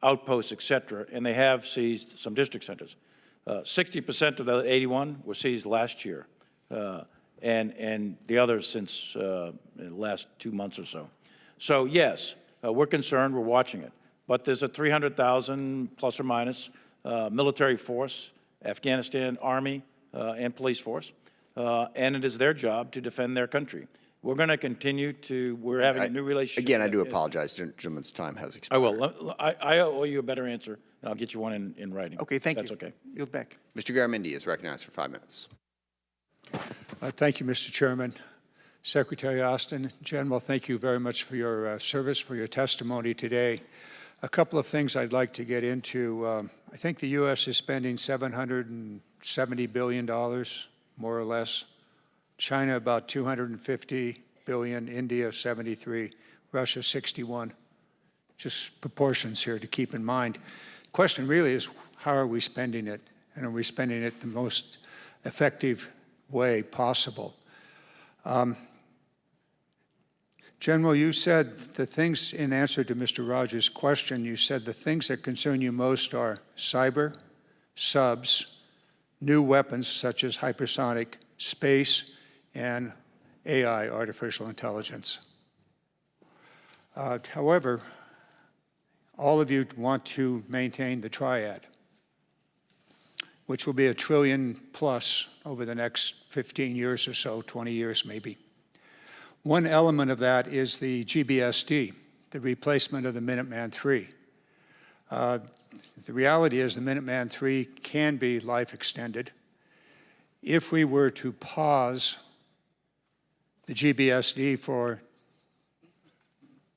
outposts, et cetera, and they have seized some district centers. 60% of the 81 were seized last year, and the others since the last 2 months or so. So yes, we're concerned, we're watching it, but there's a 300,000 plus or minus military force, Afghanistan Army and police force, and it is their job to defend their country. We're going to continue to, we're having a new relationship. Again, I do apologize. Gentleman's time has expired. I will. I owe you a better answer, and I'll get you one in writing. Okay, thank you. That's okay. Yield back. Mr. Garamendi is recognized for 5 minutes. Thank you, Mr. Chairman. Secretary Austin, General, thank you very much for your service, for your testimony today. A couple of things I'd like to get into. I think the U.S. is spending $770 billion, more or less. China about $250 billion, India 73, Russia 61. Just proportions here to keep in mind. The question really is, how are we spending it? And are we spending it the most effective way possible? General, you said the things, in answer to Mr. Rogers' question, you said the things that concern you most are cyber, subs, new weapons such as hypersonic, space, and AI, artificial intelligence. However, all of you want to maintain the triad, which will be $1 trillion plus over the next 15 years or so, 20 years maybe. One element of that is the GBSD, the replacement of the Minuteman III. The reality is the Minuteman III can be life extended. If we were to pause the GBSD for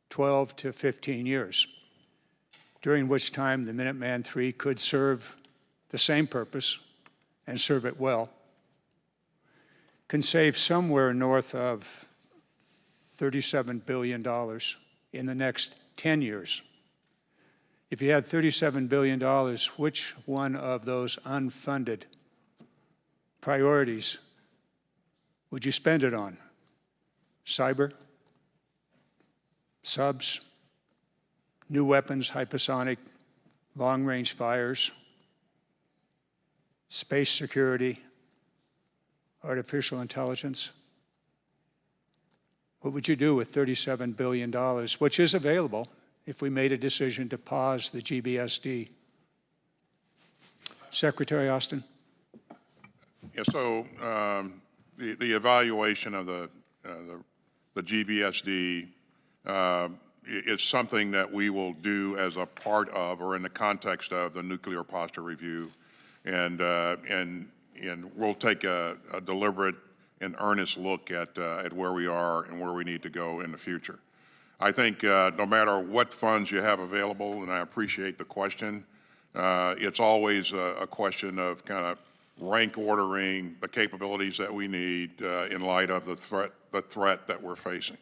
12 to 15 years, during which time the Minuteman III could serve the same purpose and serve it well, can save somewhere north of $37 billion in the next 10 years. If you had $37 billion, which one of those unfunded priorities would you spend it on? Cyber, subs, new weapons, hypersonic, long-range fires, space security, artificial intelligence? What would you do with $37 billion, which is available if we made a decision to pause the GBSD? Secretary Austin? Yeah, so the evaluation of the GBSD is something that we will do as a part of or in the context of the nuclear posture review, and we'll take a deliberate and earnest look at where we are and where we need to go in the future. I think no matter what funds you have available, and I appreciate the question, it's always a question of kind of rank ordering the capabilities that we need in light of the threat that we're facing.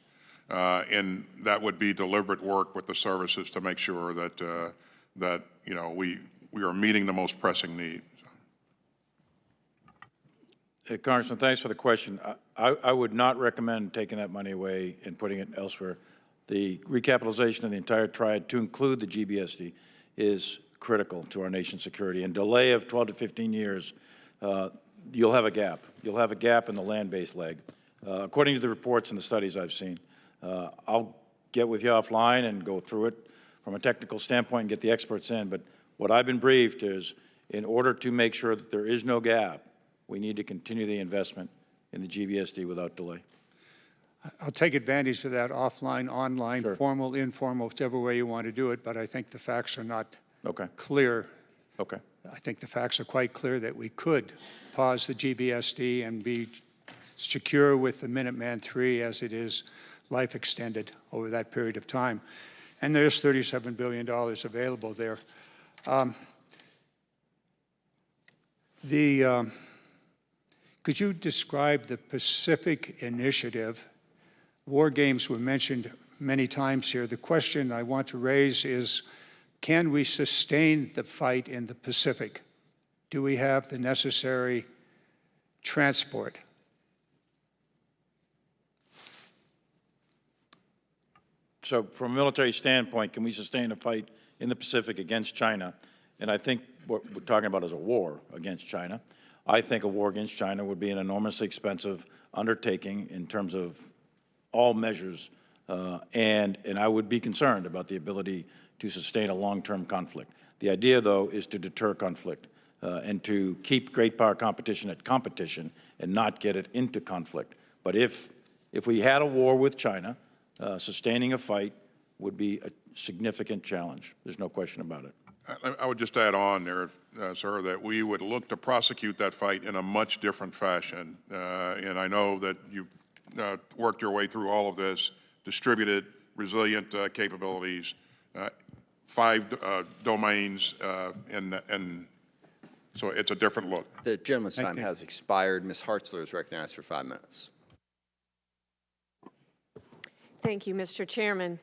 And that would be deliberate work with the services to make sure that, you know, we are meeting the most pressing need. Congressman, thanks for the question. I would not recommend taking that money away and putting it elsewhere. The recapitalization of the entire triad, to include the GBSD, is critical to our nation's security. And delay of 12 to 15 years, you'll have a gap. You'll have a gap in the land-based leg. According to the reports and the studies I've seen, I'll get with you offline and go through it from a technical standpoint and get the experts in. But what I've been briefed is, in order to make sure that there is no gap, we need to continue the investment in the GBSD without delay. I'll take advantage of that offline, online, Sure. formal, informal, whichever way you want to do it, but I think the facts are not clear. Okay. I think the facts are quite clear that we could pause the GBSD and be secure with the Minuteman III as it is life extended over that period of time. And there's $37 billion available there. Could you describe the Pacific Initiative? War games were mentioned many times here. The question I want to raise is, can we sustain the fight in the Pacific? Do we have the necessary transport? So from a military standpoint, can we sustain a fight in the Pacific against China? And I think what we're talking about is a war against China. I think a war against China would be an enormously expensive undertaking in terms of all measures, and I would be concerned about the ability to sustain a long-term conflict. The idea, though, is to deter conflict and to keep great power competition at competition and not get it into conflict. But if we had a war with China, sustaining a fight would be a significant challenge. There's no question about it. I would just add on there, sir, that we would look to prosecute that fight in a much different fashion. And I know that you've worked your way through all of this, distributed, resilient capabilities, 5 domains, and so it's a different look. The gentleman's time has expired. Ms. Hartzler is recognized for 5 minutes. Thank you, Mr. Chairman.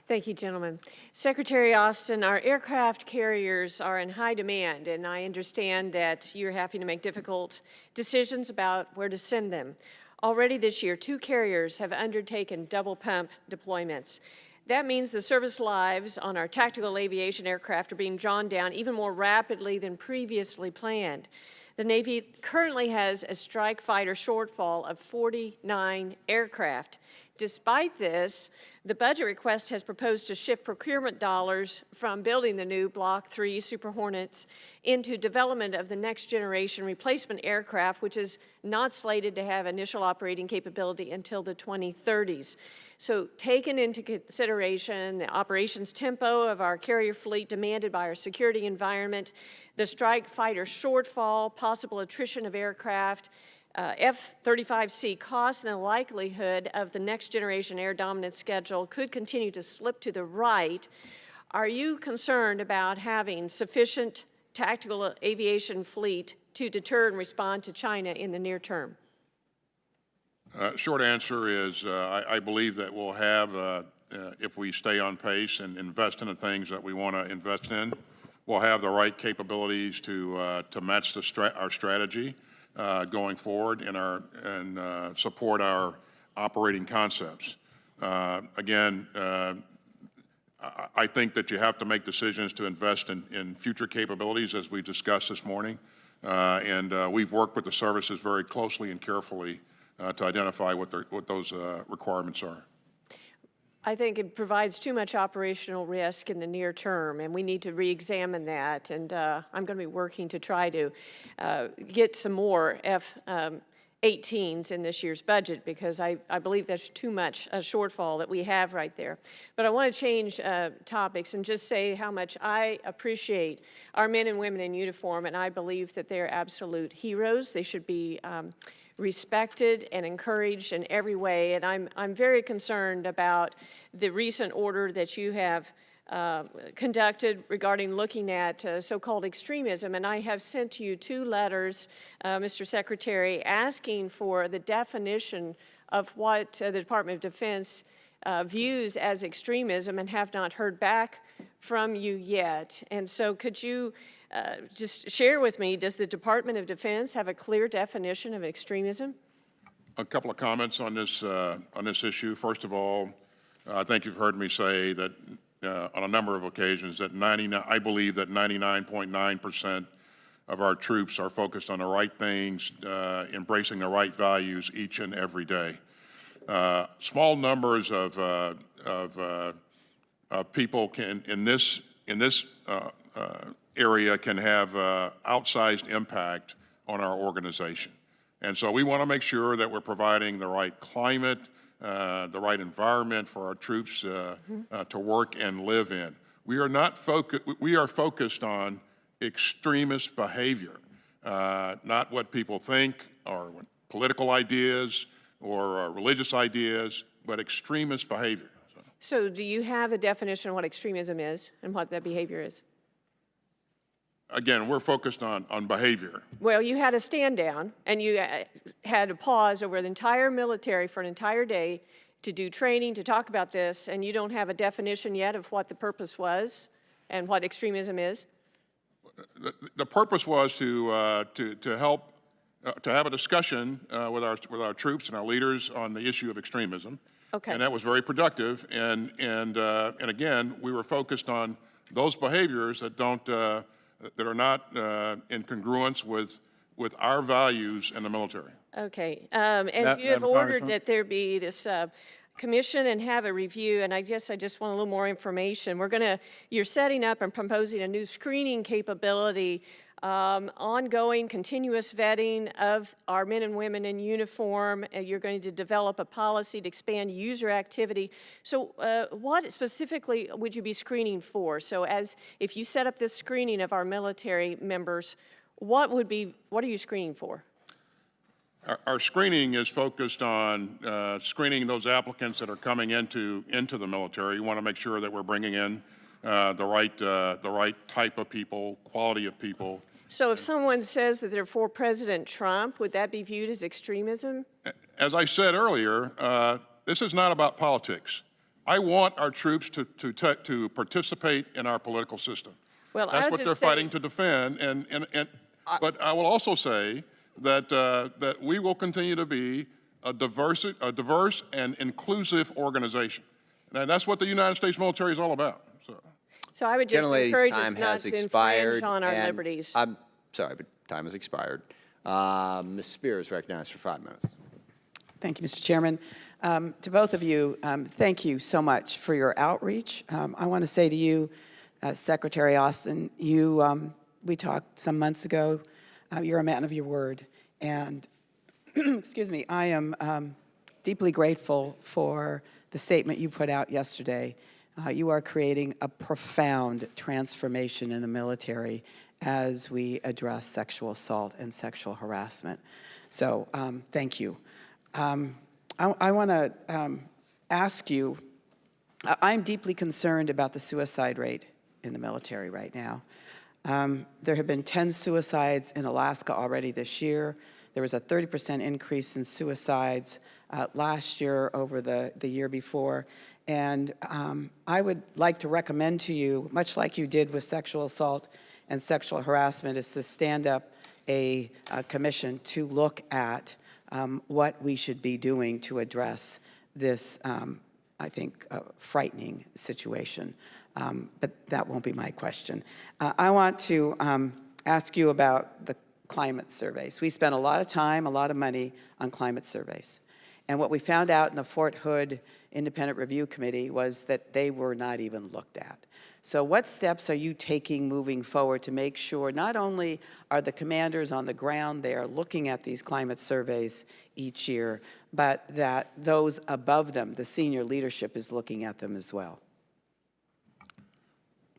Thank you, gentlemen. Secretary Austin, our aircraft carriers are in high demand, and I understand that you're having to make difficult decisions about where to send them. Already this year, 2 carriers have undertaken double pump deployments. That means the service lives on our tactical aviation aircraft are being drawn down even more rapidly than previously planned. The Navy currently has a strike fighter shortfall of 49 aircraft. Despite this, the budget request has proposed to shift procurement dollars from building the new Block 3 Super Hornets into development of the next generation replacement aircraft, which is not slated to have initial operating capability until the 2030s. So taken into consideration the operations tempo of our carrier fleet demanded by our security environment, the strike fighter shortfall, possible attrition of aircraft, F-35C costs, and the likelihood of the next generation air dominance schedule could continue to slip to the right, are you concerned about having sufficient tactical aviation fleet to deter and respond to China in the near term? Short answer is I believe that we'll have, if we stay on pace and invest in the things that we want to invest in, we'll have the right capabilities to match our strategy going forward and support our operating concepts. Again, I think that you have to make decisions to invest in future capabilities, as we discussed this morning. We've worked with the services very closely and carefully to identify what those requirements are. I think it provides too much operational risk in the near term, and we need to re-examine that. And I'm going to be working to try to get some more F-18s in this year's budget, because I believe there's too much a shortfall that we have right there. But I want to change topics and just say how much I appreciate our men and women in uniform, and I believe that they're absolute heroes. They should be respected and encouraged in every way. And I'm very concerned about the recent order that you have conducted regarding looking at so-called extremism. And I have sent you 2 letters, Mr. Secretary, asking for the definition of what the Department of Defense views as extremism, and have not heard back from you yet. And so could you just share with me, does the Department of Defense have a clear definition of extremism? A couple of comments on this issue. First of all, I think you've heard me say that on a number of occasions that I believe that 99.9% of our troops are focused on the right things, embracing the right values each and every day. Small numbers of people in this area can have outsized impact on our organization. And so we want to make sure that we're providing the right climate, the right environment for our troops to work and live in. We are focused on extremist behavior, not what people think or political ideas or religious ideas, but extremist behavior. So do you have a definition of what extremism is and what that behavior is? Again, we're focused on behavior. Well, you had a stand down, and you had a pause over the entire military for an entire day to do training, to talk about this, and you don't have a definition yet of what the purpose was and what extremism is? The purpose was to help to have a discussion with our troops and our leaders on the issue of extremism. Okay. And that was very productive. And again, we were focused on those behaviors that that are not in congruence with our values in the military. Okay. And you have ordered that there be this commission and have a review, and I guess I just want a little more information. You're setting up and proposing a new screening capability, ongoing continuous vetting of our men and women in uniform. You're going to develop a policy to expand user activity. So what specifically would you be screening for? So if you set up this screening of our military members, what are you screening for? Our screening is focused on screening those applicants that are coming into the military. We want to make sure that we're bringing in the right type of people, quality of people. So if someone says that they're for President Trump, would that be viewed as extremism? As I said earlier, this is not about politics. I want our troops to participate in our political system. Well, that's what they're fighting to defend. But I will also say that we will continue to be a diverse and inclusive organization. And that's what the United States military is all about. So I would just encourage us not to infringe on our liberties. I'm sorry, but time has expired. Ms. Spears recognized for 5 minutes. Thank you, Mr. Chairman. To both of you, thank you so much for your outreach. I want to say to you, Secretary Austin, we talked some months ago. You're a man of your word. And, excuse me, I am deeply grateful for the statement you put out yesterday. You are creating a profound transformation in the military as we address sexual assault and sexual harassment. So thank you. I want to ask you, I'm deeply concerned about the suicide rate in the military right now. There have been 10 suicides in Alaska already this year. There was a 30% increase in suicides last year over the year before. And I would like to recommend to you, much like you did with sexual assault and sexual harassment, is to stand up a commission to look at what we should be doing to address this, I think, frightening situation. But that won't be my question. I want to ask you about the climate surveys. We spent a lot of time, a lot of money on climate surveys. And what we found out in the Fort Hood Independent Review Committee was that they were not even looked at. So what steps are you taking moving forward to make sure not only are the commanders on the ground there looking at these climate surveys each year, but that those above them, the senior leadership, is looking at them as well?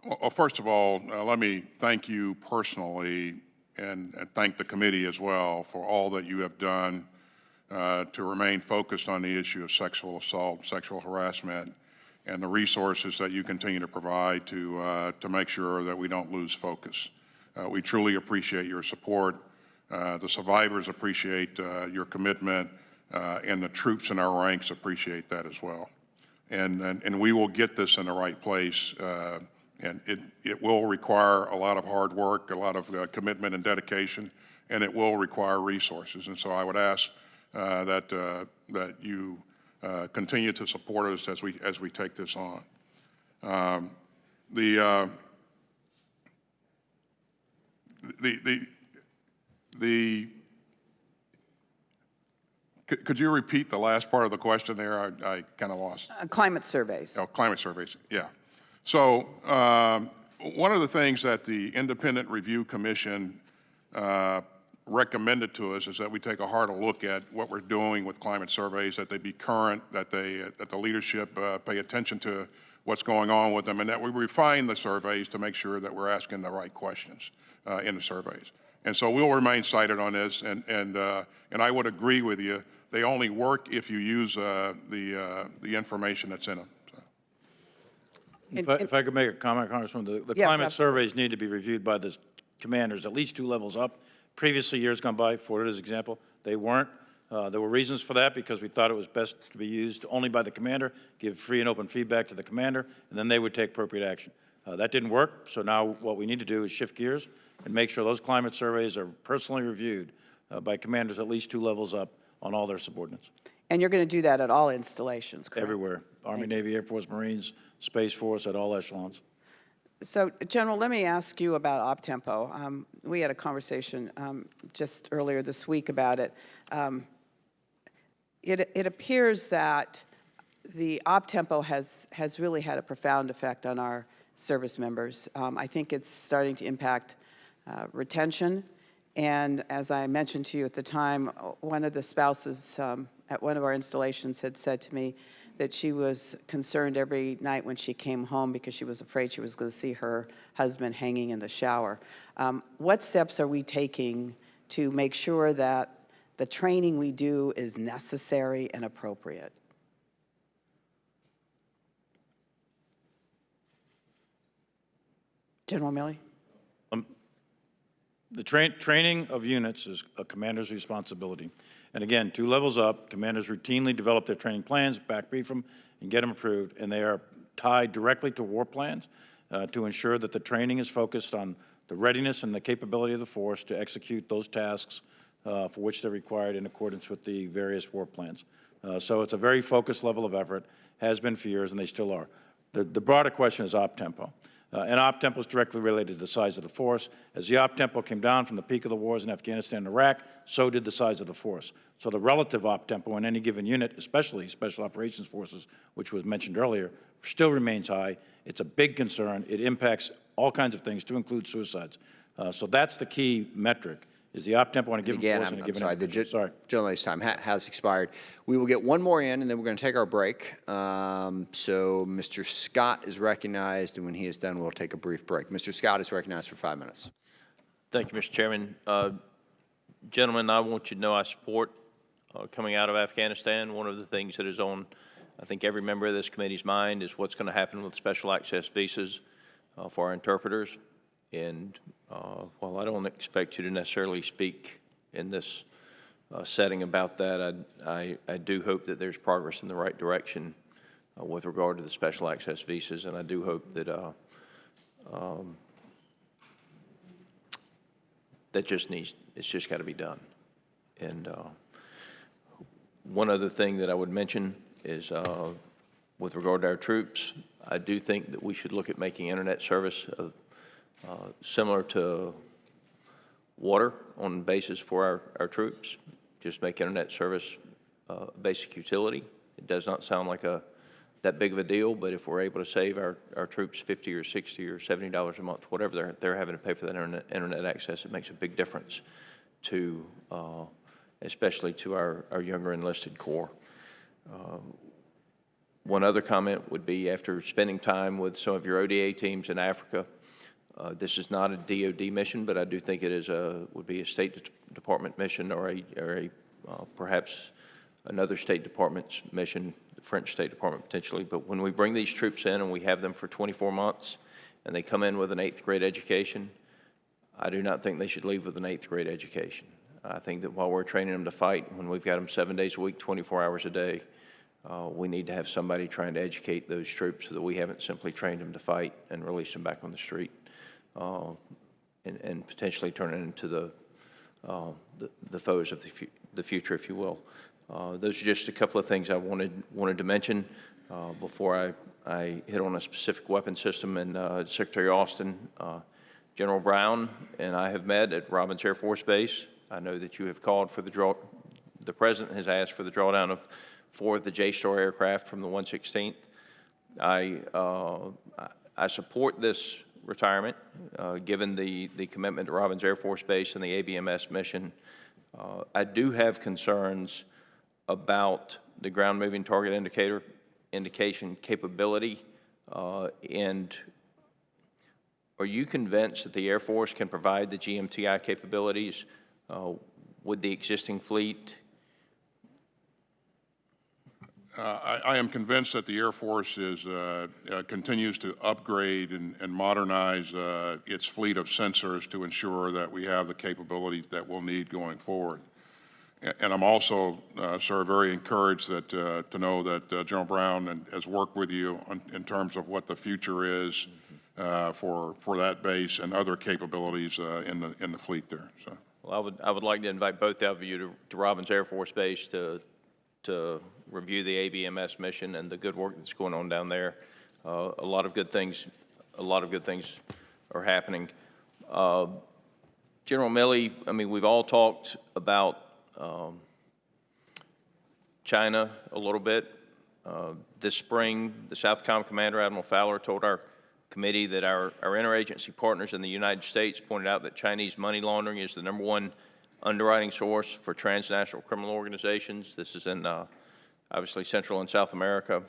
Well, first of all, let me thank you personally and thank the committee as well for all that you have done to remain focused on the issue of sexual assault, sexual harassment, and the resources that you continue to provide to make sure that we don't lose focus. We truly appreciate your support. The survivors appreciate your commitment, and the troops in our ranks appreciate that as well. And we will get this in the right place. And it will require a lot of hard work, a lot of commitment and dedication, and it will require resources. And so I would ask that you continue to support us as we take this on. Could you repeat the last part of the question there? I kind of lost. Climate surveys. Oh, climate surveys, yeah. So one of the things that the Independent Review Commission recommended to us is that we take a harder look at what we're doing with climate surveys, that they be current, that the leadership pay attention to what's going on with them, and that we refine the surveys to make sure that we're asking the right questions in the surveys. And so we'll remain cited on this, and I would agree with you. They only work if you use the information that's in them. If I could make a comment, Congressman, the Yes, climate absolutely. surveys need to be reviewed by the commanders at least 2 levels up. Previously, years gone by, Fort Hood as example, they weren't. There were reasons for that because we thought it was best to be used only by the commander, give free and open feedback to the commander, and then they would take appropriate action. That didn't work, so now what we need to do is shift gears and make sure those climate surveys are personally reviewed by commanders at least 2 levels up on all their subordinates. And you're going to do that at all installations, correct? Everywhere, Army, Navy, Air Force, Marines, Space Force, at all echelons. So, General, let me ask you about op-tempo. We had a conversation just earlier this week about it. It appears that the op-tempo has really had a profound effect on our service members. I think it's starting to impact retention. And as I mentioned to you at the time, one of the spouses at one of our installations had said to me that she was concerned every night when she came home because she was afraid she was going to see her husband hanging in the shower. What steps are we taking to make sure that the training we do is necessary and appropriate? General Milley? The training of units is a commander's responsibility. And again, 2 levels up, commanders routinely develop their training plans, back brief them, and get them approved. And they are tied directly to war plans to ensure that the training is focused on the readiness and the capability of the force to execute those tasks for which they're required in accordance with the various war plans. So it's a very focused level of effort, has been for years, and they still are. The broader question is op-tempo. And op-tempo is directly related to the size of the force. As the op-tempo came down from the peak of the wars in Afghanistan and Iraq, so did the size of the force. So the relative op-tempo in any given unit, especially Special Operations Forces, which was mentioned earlier, still remains high. It's a big concern. It impacts all kinds of things, to include suicides. So that's the key metric, is the op-tempo on a given force in a given I'm sorry, the general's time has expired. We will get one more in, and then we're going to take our break. So Mr. Scott is recognized, and when he is done, we'll take a brief break. Mr. Scott is recognized for 5 minutes. Thank you, Mr. Chairman. Gentlemen, I want you to know I support coming out of Afghanistan. One of the things that is on, I think, every member of this committee's mind is what's going to happen with special access visas for our interpreters. And while I don't expect you to necessarily speak in this setting about that, I do hope that there's progress in the right direction with regard to the special access visas, and I do hope that it's just got to be done. And one other thing that I would mention is with regard to our troops, I do think that we should look at making internet service similar to water on bases for our troops, just make internet service basic utility. It does not sound like that big of a deal, but if we're able to save our troops $50 or $60 or $70 a month, whatever they're having to pay for that internet access, it makes a big difference to, especially to our younger enlisted corps. One other comment would be, after spending time with some of your ODA teams in Africa, this is not a DoD mission, but I do think it is would be a State Department mission or perhaps another State Department's mission, the French State Department potentially. But when we bring these troops in and we have them for 24 months and they come in with an 8th grade education, I do not think they should leave with an 8th grade education. I think that while we're training them to fight, when we've got them 7 days a week, 24 hours a day, we need to have somebody trying to educate those troops so that we haven't simply trained them to fight and release them back on the street, and potentially turn it into the foes of the future, if you will. Those are just a couple of things I wanted to mention before I hit on a specific weapon system. And Secretary Austin, General Brown and I have met at Robins Air Force Base. I know that you have called for the President has asked for the drawdown of 4 of the JSTAR aircraft from the 116th. I support this retirement, given the commitment to Robins Air Force Base and the ABMS mission. I do have concerns about the ground moving target indication capability, and are you convinced that the Air Force can provide the GMTI capabilities with the existing fleet? I am convinced that the Air Force continues to upgrade and modernize its fleet of sensors to ensure that we have the capability that we'll need going forward. And I'm also, sir, very encouraged to know that General Brown has worked with you in terms of what the future is for that base and other capabilities in the fleet there. So. Well, I would like to invite both of you to Robins Air Force Base to review the ABMS mission and the good work that's going on down there. A lot of good things are happening. General Milley, I mean, we've all talked about China a little bit. This spring, the SOCOM Commander, Admiral Fowler, told our committee that our interagency partners in the United States pointed out that Chinese money laundering is the #1 underwriting source for transnational criminal organizations. This is in obviously Central and South America.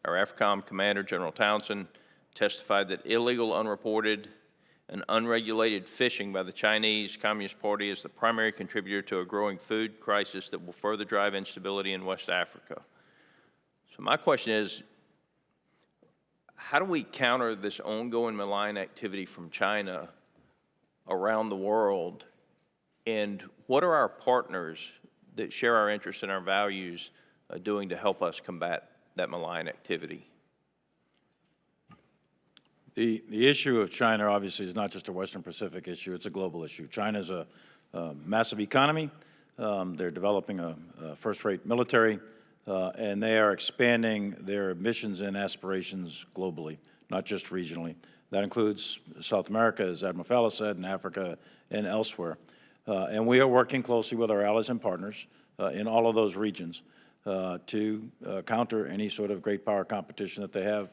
Our AFRICOM Commander, General Townsend, testified that illegal, unreported, and unregulated fishing by the Chinese Communist Party is the primary contributor to a growing food crisis that will further drive instability in West Africa. So my question is, how do we counter this ongoing malign activity from China around the world? And what are our partners that share our interests and our values doing to help us combat that malign activity? The issue of China obviously is not just a Western Pacific issue, it's a global issue. China's a massive economy. They're developing a first-rate military, and they are expanding their missions and aspirations globally, not just regionally. That includes South America, as Admiral Fowler said, and Africa and elsewhere. And we are working closely with our allies and partners in all of those regions to counter any sort of great power competition that they have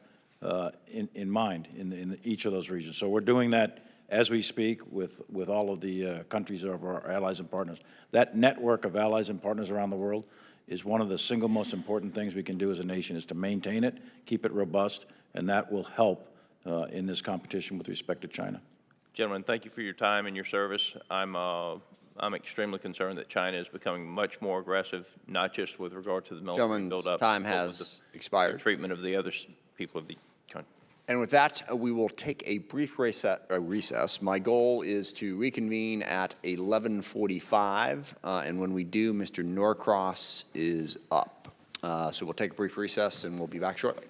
in mind in each of those regions. So we're doing that as we speak with all of the countries of our allies and partners. That network of allies and partners around the world is one of the single most important things we can do as a nation, is to maintain it, keep it robust, and that will help in this competition with respect to China. Gentlemen, thank you for your time and your service. I'm extremely concerned that China is becoming much more aggressive, not just with regard to the military buildup. Time has expired. The treatment of the other people of the country. And with that, we will take a brief recess. My goal is to reconvene at 11:45, and when we do, Mr. Norcross is up. So we'll take a brief recess, and we'll be back shortly.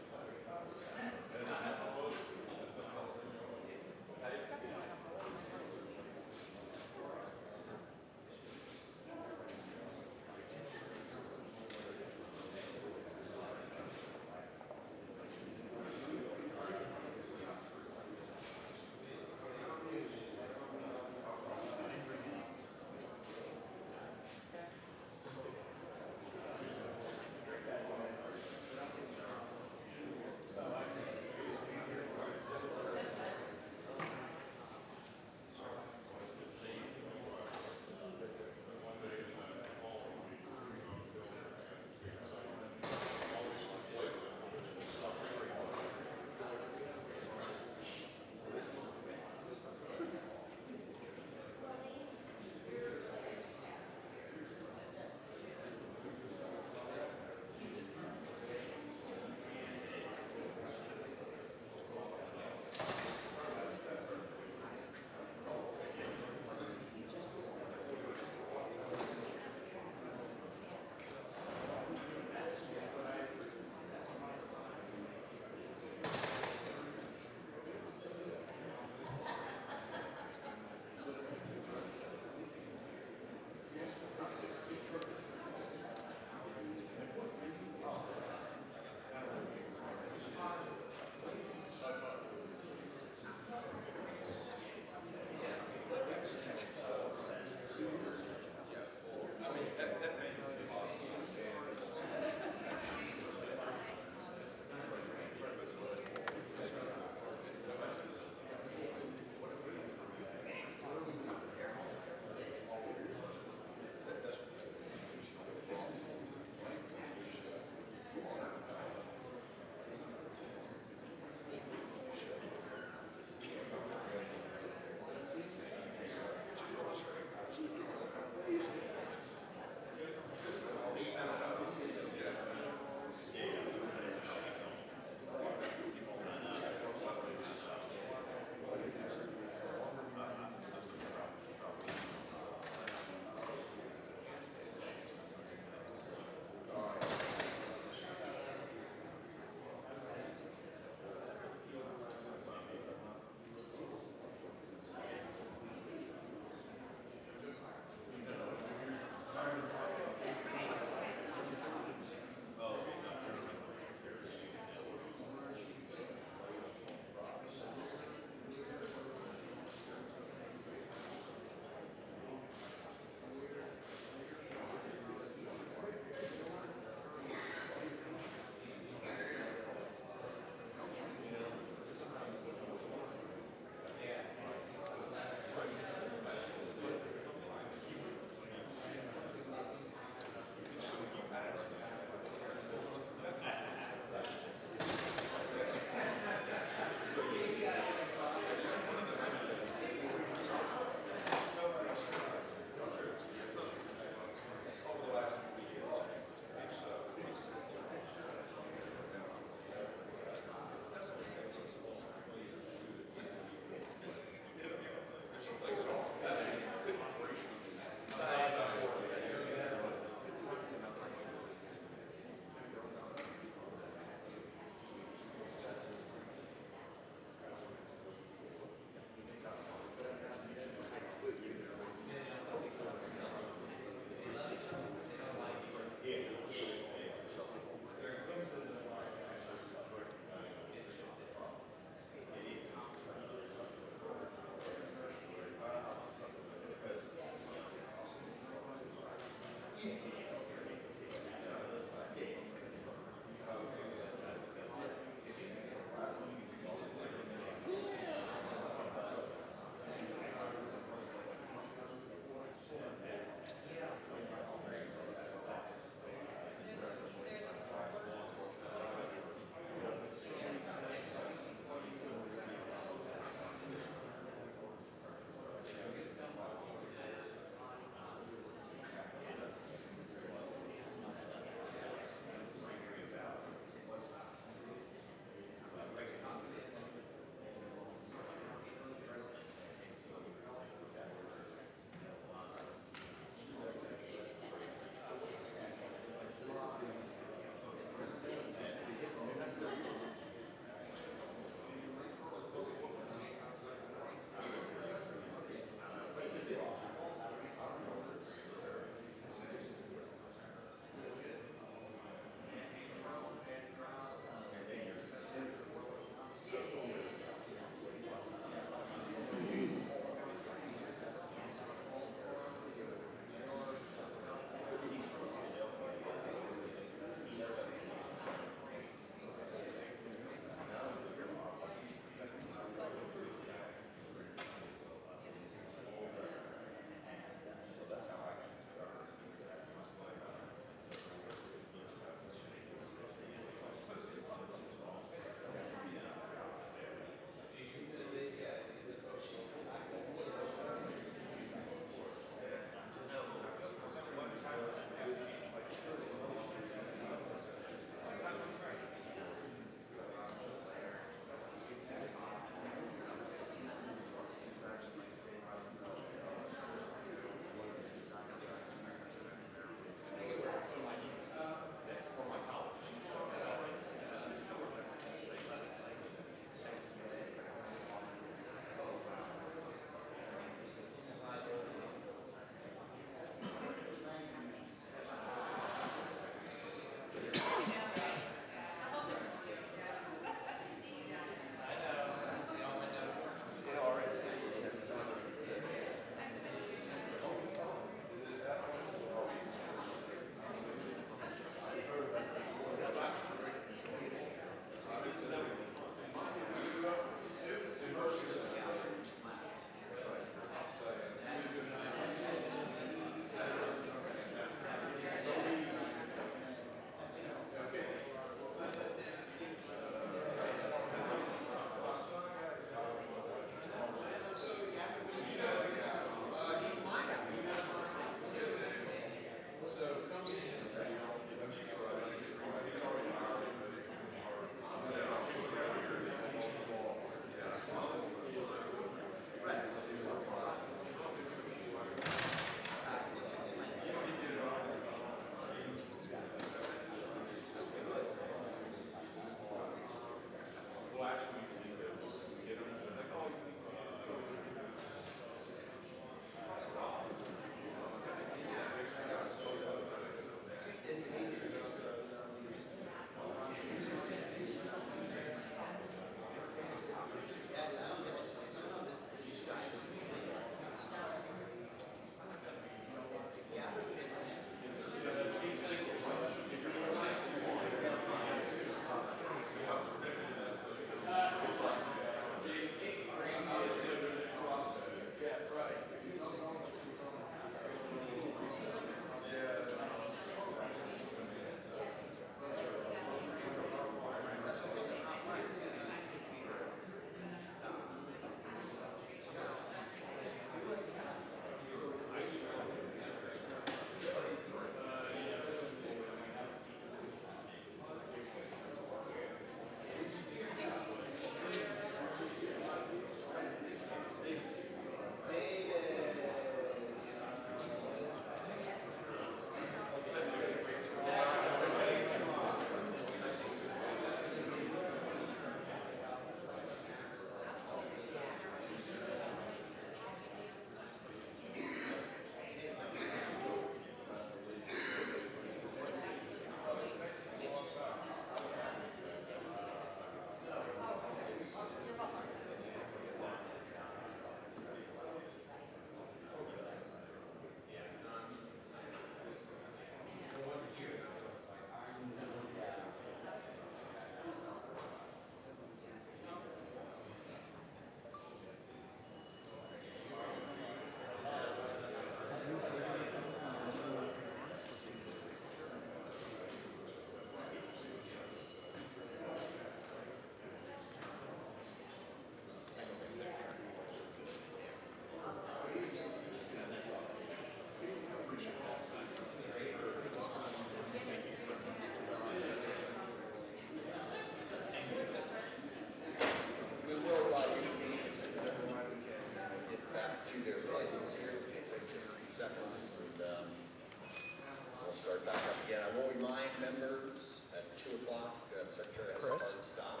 remind members at 2 o'clock, Secretary has a hard stop.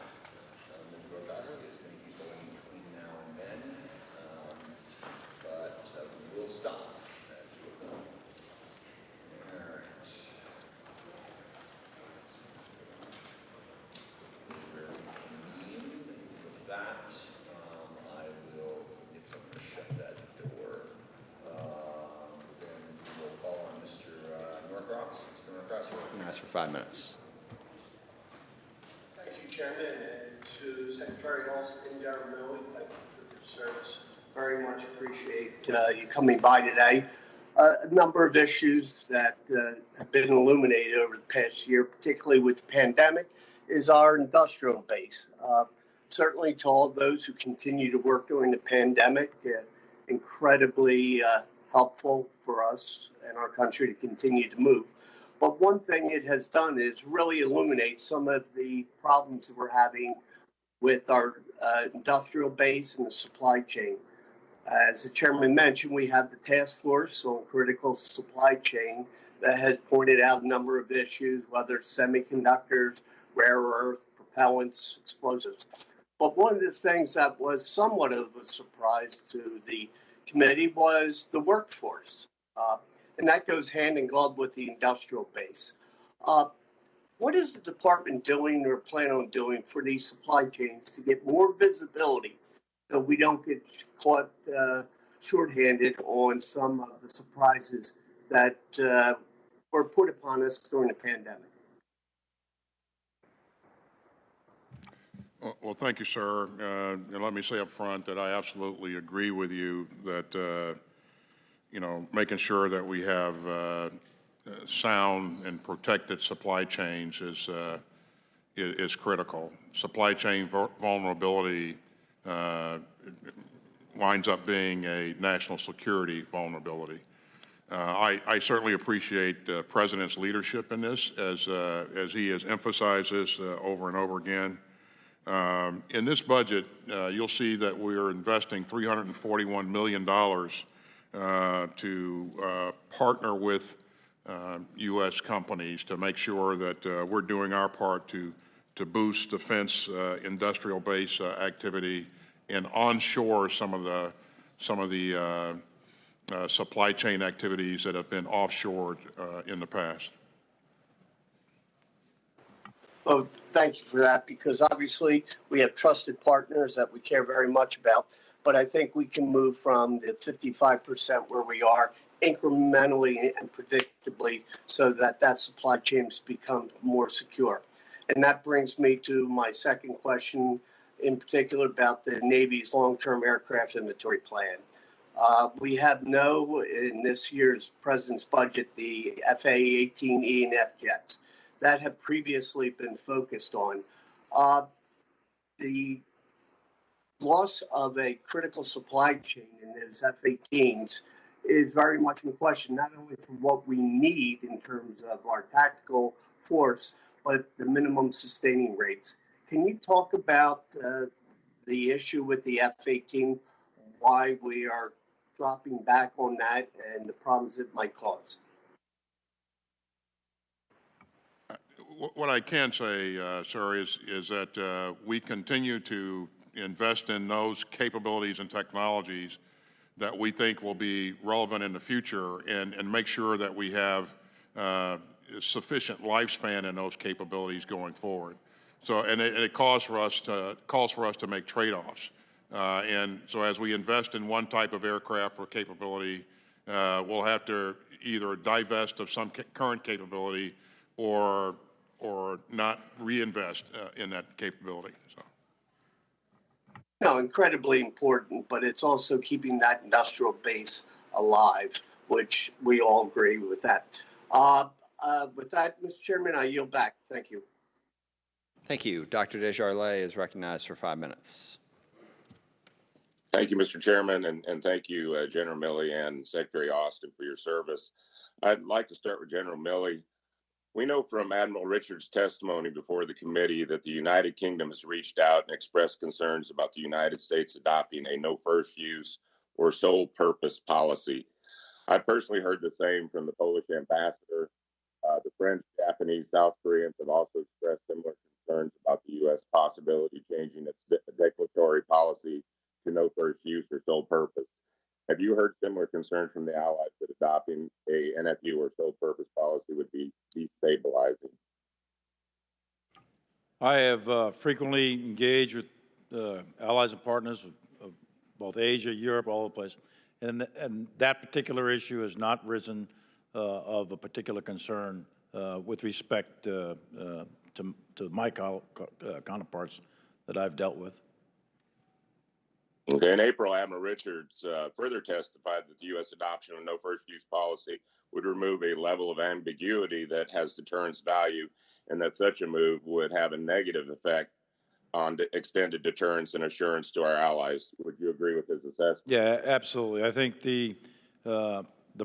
The best is going to be going between now and then, but we will stop at 2 o'clock. All right. With that, I will get someone to shut that door. Then we'll call on Mr. Norcross. Mr. Norcross, you're recognized for 5 minutes. Thank you, Chairman, and to Secretary Austin, Darren Milley, thank you for your service. Very much appreciate you coming by today. A number of issues that have been illuminated over the past year, particularly with the pandemic, is our industrial base. Certainly to all those who continue to work during the pandemic, incredibly helpful for us and our country to continue to move. But one thing it has done is really illuminate some of the problems that we're having with our industrial base and the supply chain. As the chairman mentioned, we have the task force on critical supply chain that has pointed out a number of issues, whether it's semiconductors, rare earth, propellants, explosives. But one of the things that was somewhat of a surprise to the committee was the workforce. And that goes hand in glove with the industrial base. What is the department doing or plan on doing for these supply chains to get more visibility so we don't get caught shorthanded on some of the surprises that were put upon us during the pandemic? Well, thank you, sir. And let me say up front that I absolutely agree with you that, making sure that we have sound and protected supply chains is critical. Supply chain vulnerability winds up being a national security vulnerability. I certainly appreciate the President's leadership in this as he has emphasized this over and over again. In this budget, you'll see that we're investing $341 million to partner with U.S. companies to make sure that we're doing our part to boost defense industrial base activity and onshore some of the supply chain activities that have been offshored in the past. Well, thank you for that, because obviously we have trusted partners that we care very much about, but I think we can move from the 55% where we are incrementally and predictably so that that supply chain has become more secure. And that brings me to my second question, in particular about the Navy's long-term aircraft inventory plan. We have in this year's President's budget, the FA-18E and F jets that have previously been focused on. The loss of a critical supply chain in those F-18s is very much in question, not only from what we need in terms of our tactical force, but the minimum sustaining rates. Can you talk about the issue with the F-18, why we are dropping back on that and the problems it might cause? What I can say, sir, is that we continue to invest in those capabilities and technologies that we think will be relevant in the future and make sure that we have sufficient lifespan in those capabilities going forward. So, and it calls for us to make trade-offs. And so as we invest in one type of aircraft or capability, we'll have to either divest of some current capability or not reinvest in that capability. So. No, incredibly important, but it's also keeping that industrial base alive, which we all agree with that. With that, Mr. Chairman, I yield back. Thank you. Thank you. Dr. Desjardins is recognized for 5 minutes. Thank you, Mr. Chairman, and thank you, General Milley and Secretary Austin, for your service. I'd like to start with General Milley. We know from Admiral Richards' testimony before the committee that the United Kingdom has reached out and expressed concerns about the United States adopting a no first use or sole purpose policy. I personally heard the same from the Polish ambassador The French, Japanese, South Koreans have also expressed similar concerns about the U.S. possibility changing its declaratory policy to no first use or sole purpose. Have you heard similar concerns from the allies that adopting a NFU or sole purpose policy would be destabilizing? I have frequently engaged with allies and partners of both Asia, Europe, all over the place, and that particular issue has not risen of a particular concern with respect to my counterparts that I've dealt with. Okay. In April, Admiral Richards further testified that the U.S. adoption of no first use policy would remove a level of ambiguity that has deterrence value, and that such a move would have a negative effect on extended deterrence and assurance to our allies. Would you agree with his assessment? Yeah, absolutely. I think the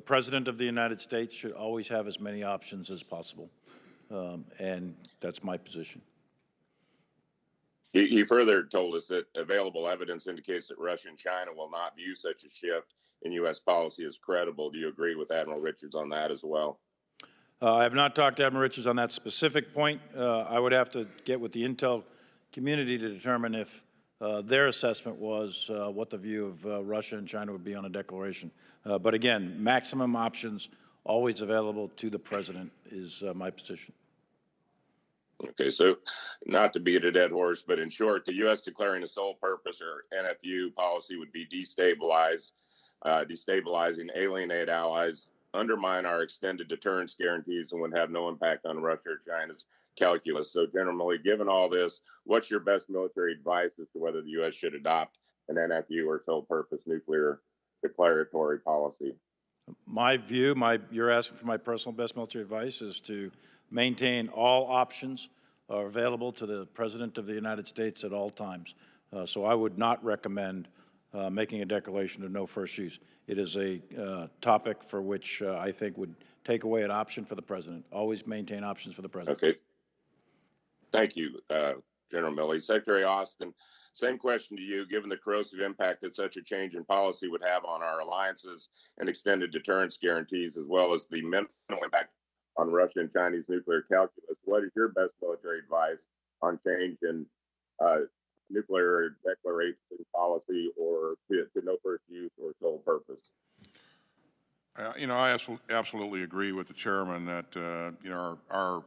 President of the United States should always have as many options as possible, and that's my position. He further told us that available evidence indicates that Russia and China will not view such a shift in U.S. policy as credible. Do you agree with Admiral Richards on that as well? I have not talked to Admiral Richards on that specific point. I would have to get with the intel community to determine if their assessment was what the view of Russia and China would be on a declaration. But again, maximum options always available to the President is my position. Okay, so not to beat a dead horse, but in short, the U.S. declaring a sole purpose or NFU policy would be destabilizing, alienate allies, undermine our extended deterrence guarantees, and would have no impact on Russia or China's calculus. So, General Milley, given all this, what's your best military advice as to whether the U.S. should adopt an NFU or sole purpose nuclear declaratory policy? My view, you're asking for my personal best military advice, is to maintain all options are available to the President of the United States at all times. So I would not recommend making a declaration of no first use. It is a topic for which I think would take away an option for the President. Always maintain options for the President. Okay. Thank you, General Milley. Secretary Austin, same question to you. Given the corrosive impact that such a change in policy would have on our alliances and extended deterrence guarantees, as well as the minimal impact on Russia and Chinese nuclear calculus, what is your best military advice on change in nuclear declaration policy or to no first use or sole purpose? I absolutely agree with the chairman that our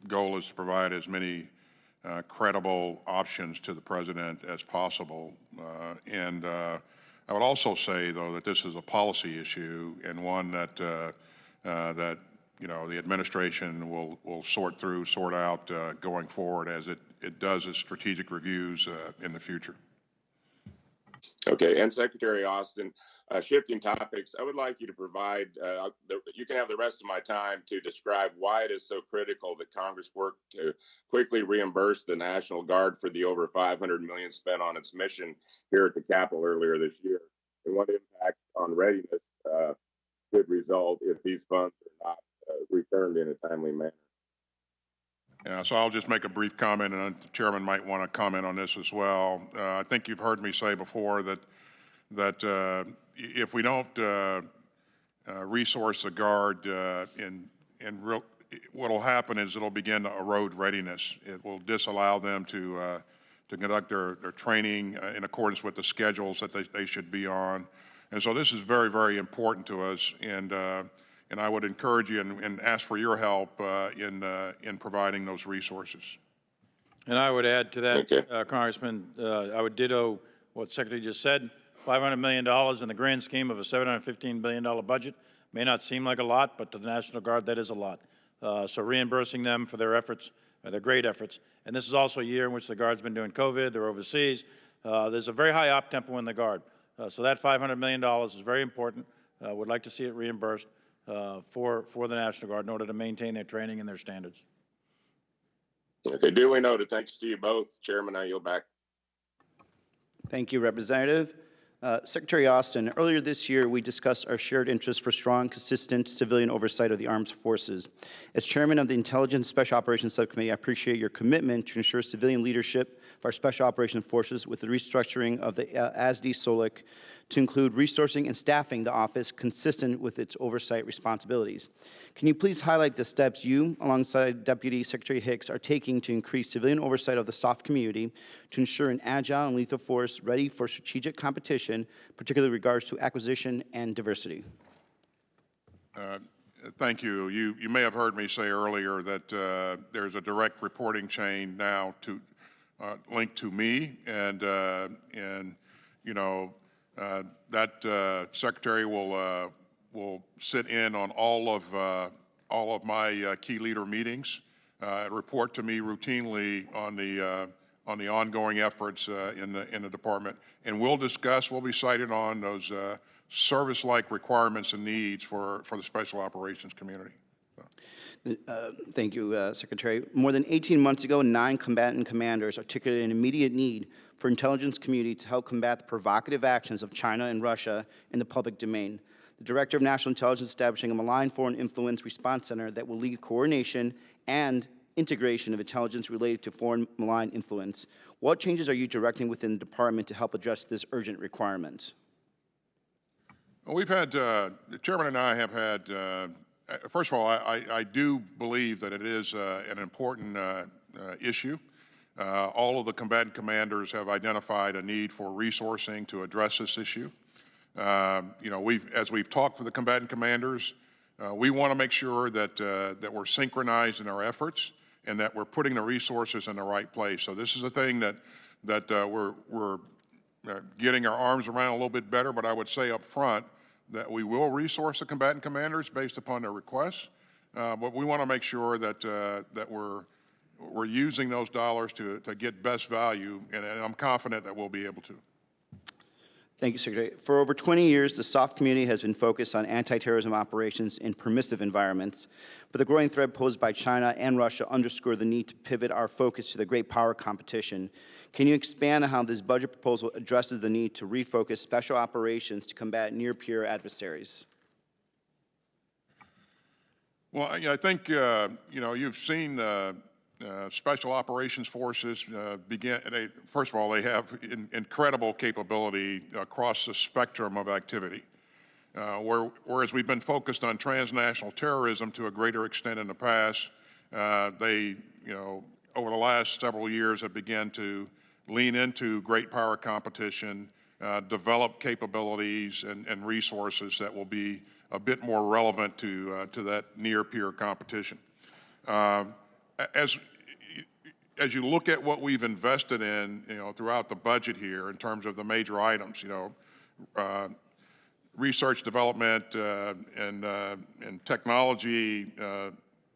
goal is to provide as many credible options to the President as possible. And I would also say, though, that this is a policy issue and one that the administration will sort out going forward as it does its strategic reviews in the future. Okay, and Secretary Austin, shifting topics, I would like you to provide, you can have the rest of my time to describe why it is so critical that Congress work to quickly reimburse the National Guard for the over $500 million spent on its mission here at the Capitol earlier this year, and what impact on readiness could result if these funds are not returned in a timely manner. Yeah, so I'll just make a brief comment, and the chairman might want to comment on this as well. I think you've heard me say before that if we don't resource the Guard, what will happen is it'll begin to erode readiness. It will disallow them to conduct their training in accordance with the schedules that they should be on. And so this is very, very important to us, and I would encourage you and ask for your help in providing those resources. And I would add to that, Congressman, I would ditto what the Secretary just said. $500 million in the grand scheme of a $715 billion budget may not seem like a lot, but to the National Guard, that is a lot. So reimbursing them for their efforts, their great efforts. And this is also a year in which the Guard's been doing COVID, they're overseas. There's a very high op tempo in the Guard. So that $500 million is very important. Would like to see it reimbursed for the National Guard in order to maintain their training and their standards. Okay, duly noted. Thanks to you both. Chairman, I yield back. Thank you, Representative. Secretary Austin, earlier this year, we discussed our shared interest for strong, consistent civilian oversight of the armed forces. As chairman of the Intelligence Special Operations Subcommittee, I appreciate your commitment to ensure civilian leadership of our Special Operations Forces with the restructuring of the ASD-SOLIC to include resourcing and staffing the office consistent with its oversight responsibilities. Can you please highlight the steps you, alongside Deputy Secretary Hicks, are taking to increase civilian oversight of the SOF community to ensure an agile and lethal force ready for strategic competition, particularly in regards to acquisition and diversity? Thank you. You may have heard me say earlier that there's a direct reporting chain now to linked to me, and you know that secretary will sit in on all of my key leader meetings, report to me routinely on the ongoing efforts in the department, and we'll be cited on those service-like requirements and needs for the special operations community. Thank you, Secretary. More than 18 months ago, 9 combatant commanders articulated an immediate need for intelligence community to help combat the provocative actions of China and Russia in the public domain. The Director of National Intelligence is establishing a malign foreign influence response center that will lead coordination and integration of intelligence related to foreign malign influence. What changes are you directing within the department to help address this urgent requirement? Well, we've had, the Chairman and I have had, first of all, I do believe that it is an important issue. All of the combatant commanders have identified a need for resourcing to address this issue. You know, as we've talked with the combatant commanders, we want to make sure that that we're synchronized in our efforts and that we're putting the resources in the right place. So this is a thing that we're getting our arms around a little bit better, but I would say up front that we will resource the combatant commanders based upon their requests, but we want to make sure that that we're using those dollars to get best value, and I'm confident that we'll be able to. Thank you, Secretary. For over 20 years, the SOF community has been focused on anti-terrorism operations in permissive environments, but the growing threat posed by China and Russia underscore the need to pivot our focus to the great power competition. Can you expand on how this budget proposal addresses the need to refocus special operations to combat near-peer adversaries? Well, I think, you know, you've seen special operations forces first of all, they have incredible capability across the spectrum of activity. Whereas we've been focused on transnational terrorism to a greater extent in the past, they, you know, over the last several years have begun to lean into great power competition, develop capabilities and resources that will be a bit more relevant to that near-peer competition. As you look at what we've invested in, you know, throughout the budget here in terms of the major items, you know, research, development, and technology,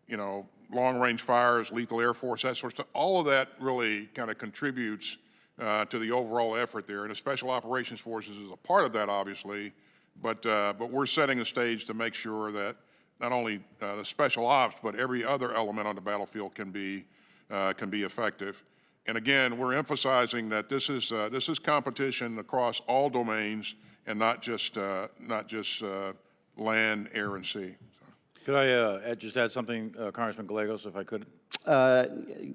you know, long-range fires, lethal air force, that sort of stuff, all of that really kind of contributes to the overall effort there. And the Special Operations Forces is a part of that, obviously, but we're setting the stage to make sure that not only the special ops, but every other element on the battlefield can be effective. And again, we're emphasizing that this is competition across all domains and not just land, air, and sea. Could I just add something, Congressman Gallegos, if I could? Go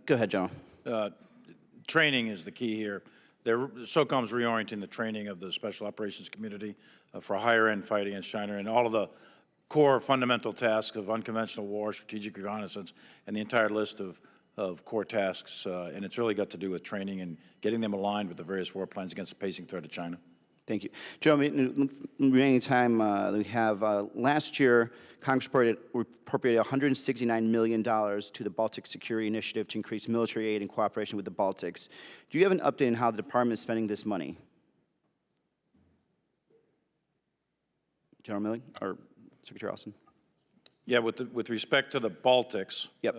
ahead, General. Training is the key here. SOCOM's reorienting the training of the special operations community for higher-end fight against China and all of the core fundamental tasks of unconventional war, strategic reconnaissance, and the entire list of core tasks. And it's really got to do with training and getting them aligned with the various war plans against the pacing threat of China. Thank you. General, in the remaining time we have, last year, Congress appropriated $169 million to the Baltic Security Initiative to increase military aid and cooperation with the Baltics. Do you have an update on how the department is spending this money? General Milley or Secretary Austin? Yeah, with respect to the Baltics, yep.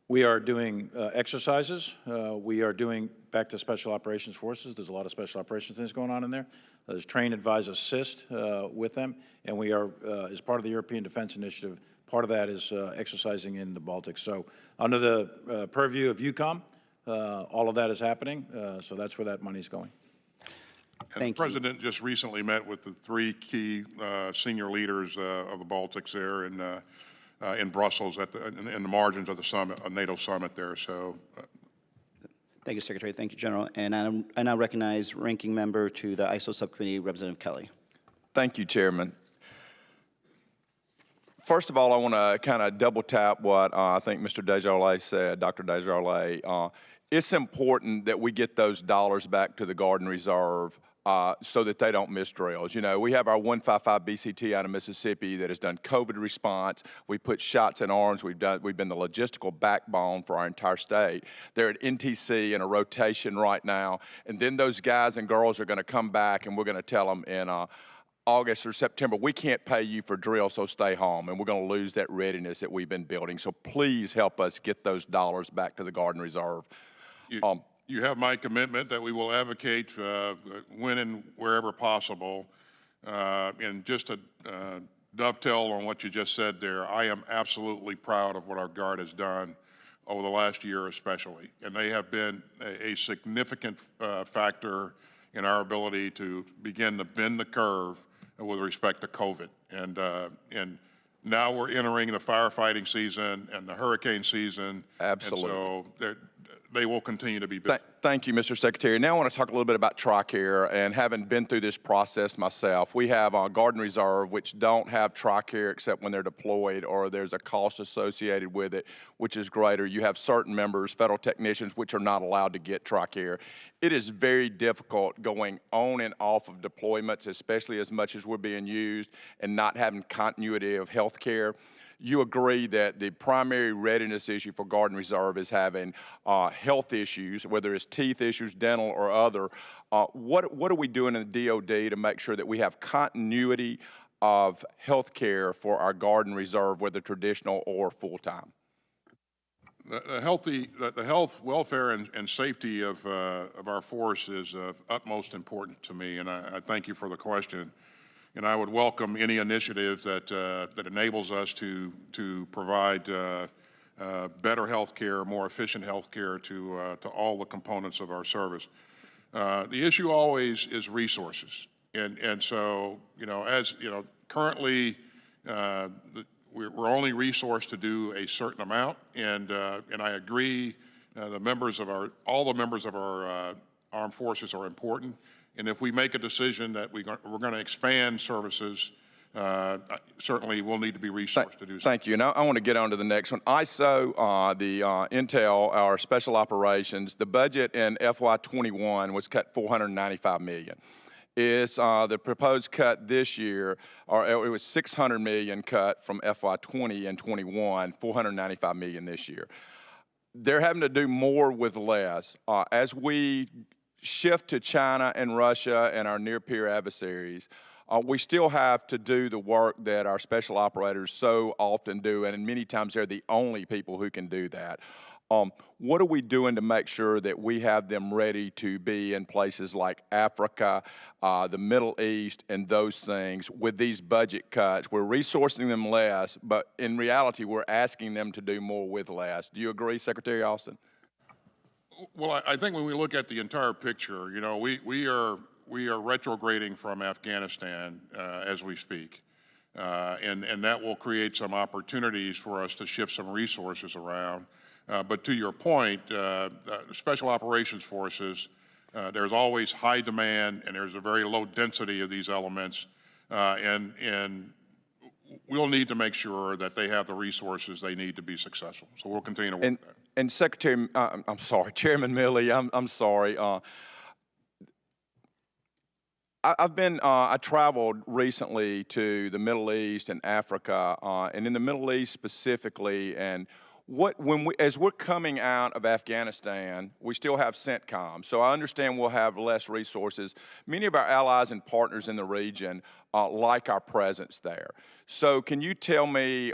We are doing exercises. We are doing, back to Special Operations Forces, there's a lot of Special Operations things going on in there. There's train, advise, assist with them, and we are, as part of the European Defense Initiative, part of that is exercising in the Baltics. So under the purview of UCOM, all of that is happening, so that's where that money's going. And the President just recently met with the 3 key senior leaders of the Baltics there in Brussels in the margins of the summit, a NATO summit there. So Thank you, Secretary. Thank you, General. And I now recognize Ranking Member to the ISO Subcommittee, Representative Kelly. Thank you, Chairman. First of all, I want to kind of double tap what I think Mr. Desjardins said, Dr. Desjardins. It's important that we get those dollars back to the Guard and Reserve so that they don't miss drills. You know, we have our 155 BCT out of Mississippi that has done COVID response. We put shots in arms. We've been the logistical backbone for our entire state. They're at NTC in a rotation right now, and then those guys and girls are going to come back, and we're going to tell them in August or September, we can't pay you for drill, so stay home, and we're going to lose that readiness that we've been building. So please help us get those dollars back to the Guard and Reserve. You have my commitment that we will advocate when and wherever possible. And just to dovetail on what you just said there, I am absolutely proud of what our Guard has done over the last year especially. And they have been a significant factor in our ability to begin to bend the curve with respect to COVID. And now we're entering the firefighting season and the hurricane season. Absolutely. And so they will continue to be busy. Thank you, Mr. Secretary. Now I want to talk a little bit about TRICARE, and having been through this process myself, we have Guard and Reserve, which don't have TRICARE except when they're deployed or there's a cost associated with it, which is greater. You have certain members, federal technicians, which are not allowed to get TRICARE. It is very difficult going on and off of deployments, especially as much as we're being used and not having continuity of health care. You agree that the primary readiness issue for Guard and Reserve is having health issues, whether it's teeth issues, dental, or other. What are we doing in the DOD to make sure that we have continuity of health care for our Guard and Reserve, whether traditional or full-time? The health, welfare, and safety of our force is of utmost importance to me, and I thank you for the question. And I would welcome any initiative that enables us to provide better health care, more efficient health care to all the components of our service. The issue always is resources. And so, you know, as you know, currently we're only resourced to do a certain amount, and I agree all the members of our armed forces are important. And if we make a decision that we're going to expand services, certainly we'll need to be resourced to do so. Thank you. Now I want to get on to the next one. ISO, the Intel, our special operations, the budget in FY21 was cut $495 million. Is the proposed cut this year, or it was $600 million cut from FY20 and 21, $495 million this year. They're having to do more with less. As we shift to China and Russia and our near-peer adversaries, we still have to do the work that our special operators so often do, and many times they're the only people who can do that. What are we doing to make sure that we have them ready to be in places like Africa, the Middle East, and those things with these budget cuts? We're resourcing them less, but in reality, we're asking them to do more with less. Do you agree, Secretary Austin? Well, I think when we look at the entire picture, you know, we are retrograding from Afghanistan as we speak, and that will create some opportunities for us to shift some resources around. But to your point, Special Operations Forces, there's always high demand, and there's a very low density of these elements, and we'll need to make sure that they have the resources they need to be successful. So we'll continue to work that. And Secretary, I'm sorry, Chairman Milley, I'm sorry. I traveled recently to the Middle East and Africa, and in the Middle East specifically, and as we're coming out of Afghanistan, we still have CENTCOM. So I understand we'll have less resources. Many of our allies and partners in the region like our presence there. So can you tell me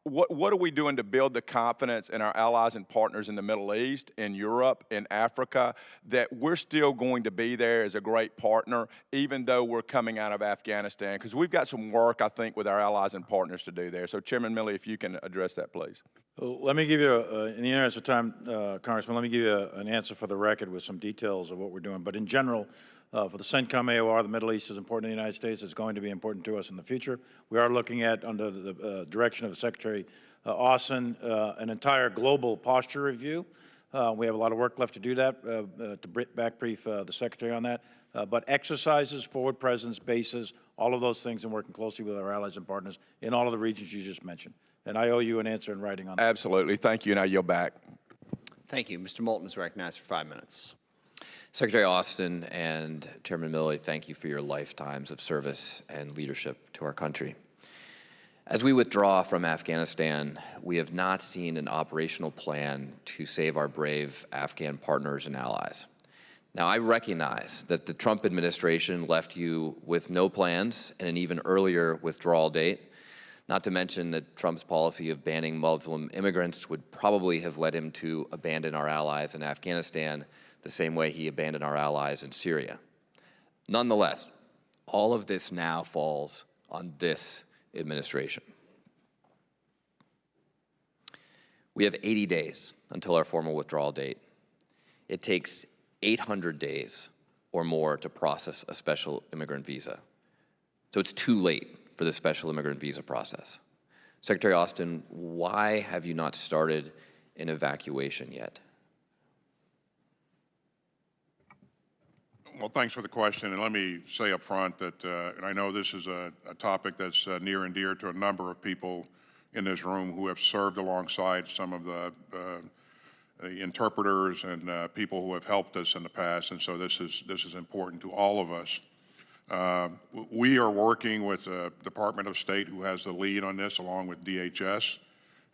what are we doing to build the confidence in our allies and partners in the Middle East, in Europe, in Africa, that we're still going to be there as a great partner, even though we're coming out of Afghanistan? Because we've got some work, I think, with our allies and partners to do there. So Chairman Milley, if you can address that, please. Let me give you, in the interest of time, Congressman, let me give you an answer for the record with some details of what we're doing. But in general, for the CENTCOM AOR, the Middle East is important to the United States. It's going to be important to us in the future. We are looking at, under the direction of Secretary Austin, an entire global posture review We have a lot of work left to do that, to back brief the Secretary on that. But exercises, forward presence, bases, all of those things, and working closely with our allies and partners in all of the regions you just mentioned. And I owe you an answer in writing on that. Absolutely. Thank you, and I yield back. Thank you. Mr. Moulton is recognized for 5 minutes. Secretary Austin and Chairman Milley, thank you for your lifetimes of service and leadership to our country. As we withdraw from Afghanistan, we have not seen an operational plan to save our brave Afghan partners and allies. Now, I recognize that the Trump administration left you with no plans and an even earlier withdrawal date, not to mention that Trump's policy of banning Muslim immigrants would probably have led him to abandon our allies in Afghanistan the same way he abandoned our allies in Syria. Nonetheless, all of this now falls on this administration. We have 80 days until our formal withdrawal date. It takes 800 days or more to process a special immigrant visa. So it's too late for the special immigrant visa process. Secretary Austin, why have you not started an evacuation yet? Well, thanks for the question, and let me say up front that, and I know this is a topic that's near and dear to a number of people in this room who have served alongside some of the interpreters and people who have helped us in the past, and so this is important to all of us. We are working with the Department of State, who has the lead on this, along with DHS,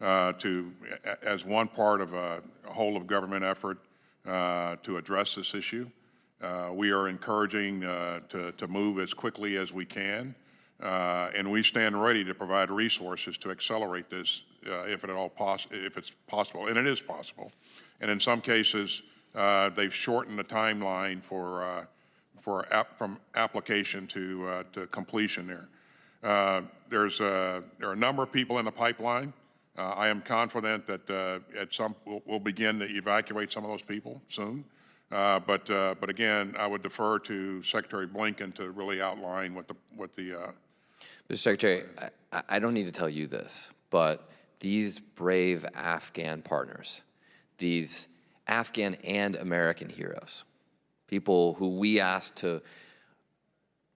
as one part of a whole of government effort to address this issue. We are encouraging to move as quickly as we can, and we stand ready to provide resources to accelerate this if it's possible, and it is possible. And in some cases, they've shortened the timeline from application to completion there. There are a number of people in the pipeline. I am confident that we'll begin to evacuate some of those people soon. But again, I would defer to Secretary Blinken to really outline what the Mr. Secretary, I don't need to tell you this, but these brave Afghan partners, these Afghan and American heroes, people who we asked to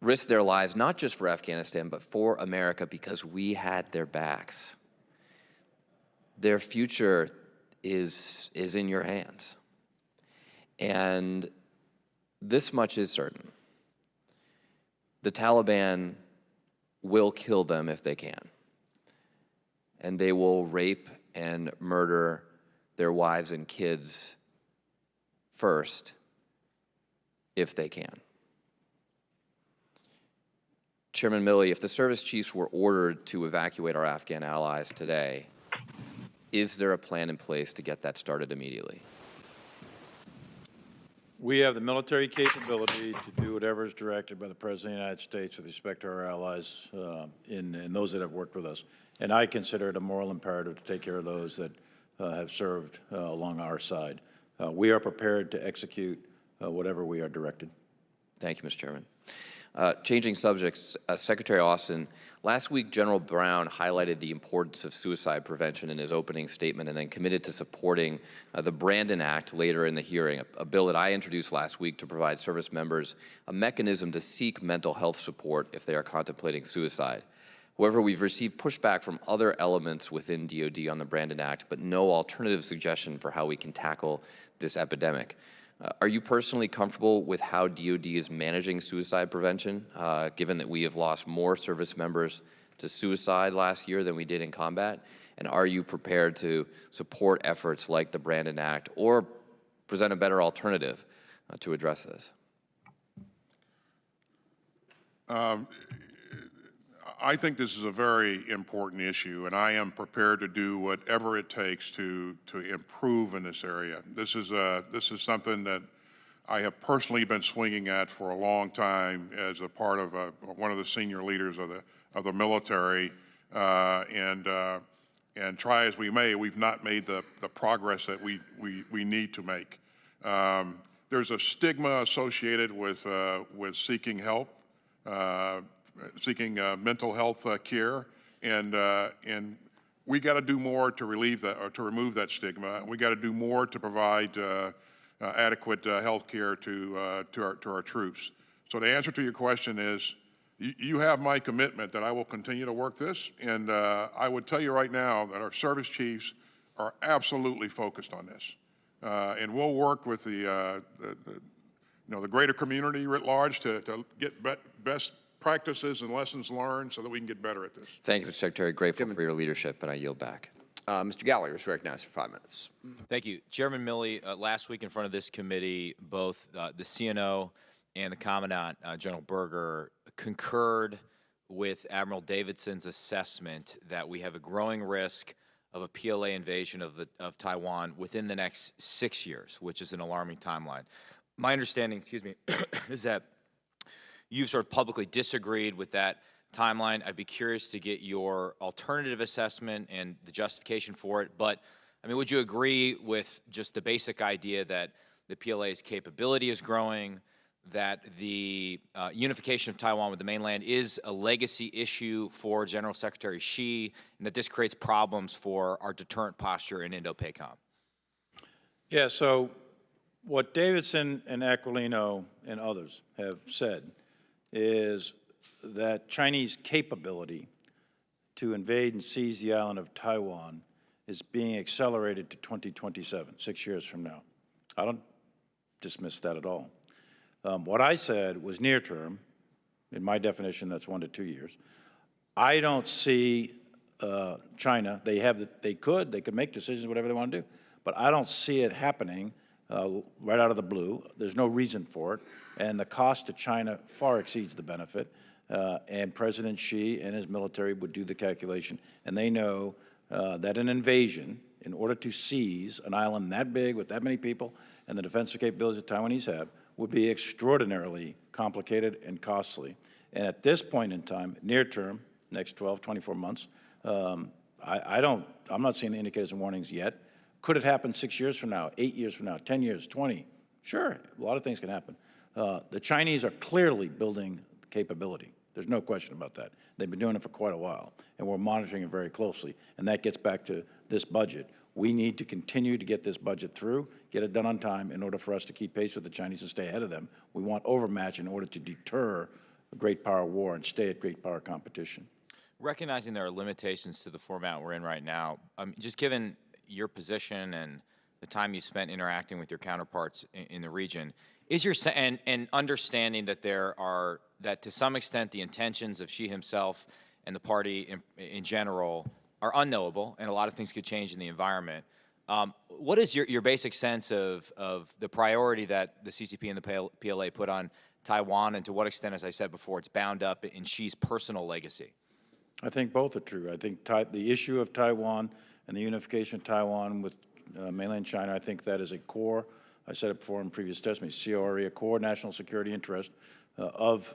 risk their lives, not just for Afghanistan, but for America because we had their backs. Their future is in your hands. And this much is certain. The Taliban will kill them if they can. And they will rape and murder their wives and kids first if they can. Chairman Milley, if the service chiefs were ordered to evacuate our Afghan allies today, is there a plan in place to get that started immediately? We have the military capability to do whatever is directed by the President of the United States with respect to our allies and those that have worked with us. And I consider it a moral imperative to take care of those that have served along our side. We are prepared to execute whatever we are directed. Thank you, Mr. Chairman. Changing subjects, Secretary Austin, last week General Brown highlighted the importance of suicide prevention in his opening statement and then committed to supporting the Brandon Act later in the hearing, a bill that I introduced last week to provide service members a mechanism to seek mental health support if they are contemplating suicide. However, we've received pushback from other elements within DoD on the Brandon Act, but no alternative suggestion for how we can tackle this epidemic. Are you personally comfortable with how DoD is managing suicide prevention, given that we have lost more service members to suicide last year than we did in combat? And are you prepared to support efforts like the Brandon Act or present a better alternative to address this? I think this is a very important issue, and I am prepared to do whatever it takes to improve in this area. This is something that I have personally been swinging at for a long time as a part of one of the senior leaders of the military, and try as we may, we've not made the progress that we need to make. There's a stigma associated with seeking help. Seeking mental health care, and we got to do more to relieve that, or to remove that stigma. We got to do more to provide adequate health care to our troops. So the answer to your question is, you have my commitment that I will continue to work this, and I would tell you right now that our service chiefs are absolutely focused on this, and we'll work with the greater community writ large to get best practices and lessons learned so that we can get better at this. Thank you, Mr. Secretary. Grateful for your leadership, and I yield back. Mr. Gallagher is recognized for 5 minutes. Thank you. Chairman Milley, last week in front of this committee, both the CNO and the Commandant, General Berger, concurred with Admiral Davidson's assessment that we have a growing risk of a PLA invasion of Taiwan within the next 6 years, which is an alarming timeline. My understanding, is that you've sort of publicly disagreed with that timeline. I'd be curious to get your alternative assessment and the justification for it. But, I mean, would you agree with just the basic idea that the PLA's capability is growing, that the unification of Taiwan with the mainland is a legacy issue for General Secretary Xi, and that this creates problems for our deterrent posture in Indo-PACOM? Yeah, so what Davidson and Aquilino and others have said is that Chinese capability to invade and seize the island of Taiwan is being accelerated to 2027, 6 years from now. I don't dismiss that at all. What I said was near term. In my definition, that's 1 to 2 years. I don't see China. They could make decisions, whatever they want to do, but I don't see it happening right out of the blue. There's no reason for it, and the cost to China far exceeds the benefit. And President Xi and his military would do the calculation, and they know that an invasion, in order to seize an island that big with that many people and the defensive capabilities that Taiwanese have, would be extraordinarily complicated and costly. And at this point in time, near term, next 12, 24 months, I'm not seeing the indicators and warnings yet. Could it happen 6 years from now, 8 years from now, 10 years, 20? Sure, a lot of things can happen. The Chinese are clearly building capability. There's no question about that. They've been doing it for quite a while, and we're monitoring it very closely. And that gets back to this budget. We need to continue to get this budget through, get it done on time in order for us to keep pace with the Chinese and stay ahead of them. We want overmatch in order to deter a great power war and stay at great power competition. Recognizing there are limitations to the format we're in right now, just given your position and the time you spent interacting with your counterparts in the region, is your and understanding that that to some extent the intentions of Xi himself and the party in general are unknowable, and a lot of things could change in the environment. What is your basic sense of the priority that the CCP and the PLA put on Taiwan, and to what extent, as I said before, it's bound up in Xi's personal legacy? I think both are true. I think the issue of Taiwan and the unification of Taiwan with mainland China, I think that is a core, I said it before in previous testimony, CORE, a core national security interest of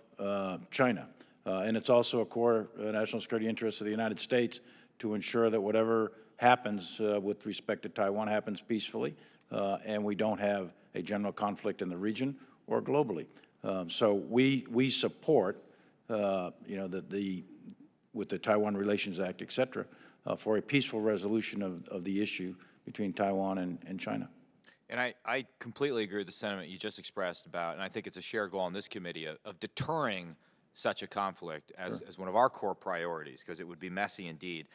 China. And it's also a core national security interest of the United States to ensure that whatever happens with respect to Taiwan happens peacefully, and we don't have a general conflict in the region or globally. So we support, with the Taiwan Relations Act, et cetera, for a peaceful resolution of the issue between Taiwan and China. And I completely agree with the sentiment you just expressed about, and I think it's a shared goal on this committee of deterring such a conflict as one of our core priorities, because it would be messy indeed.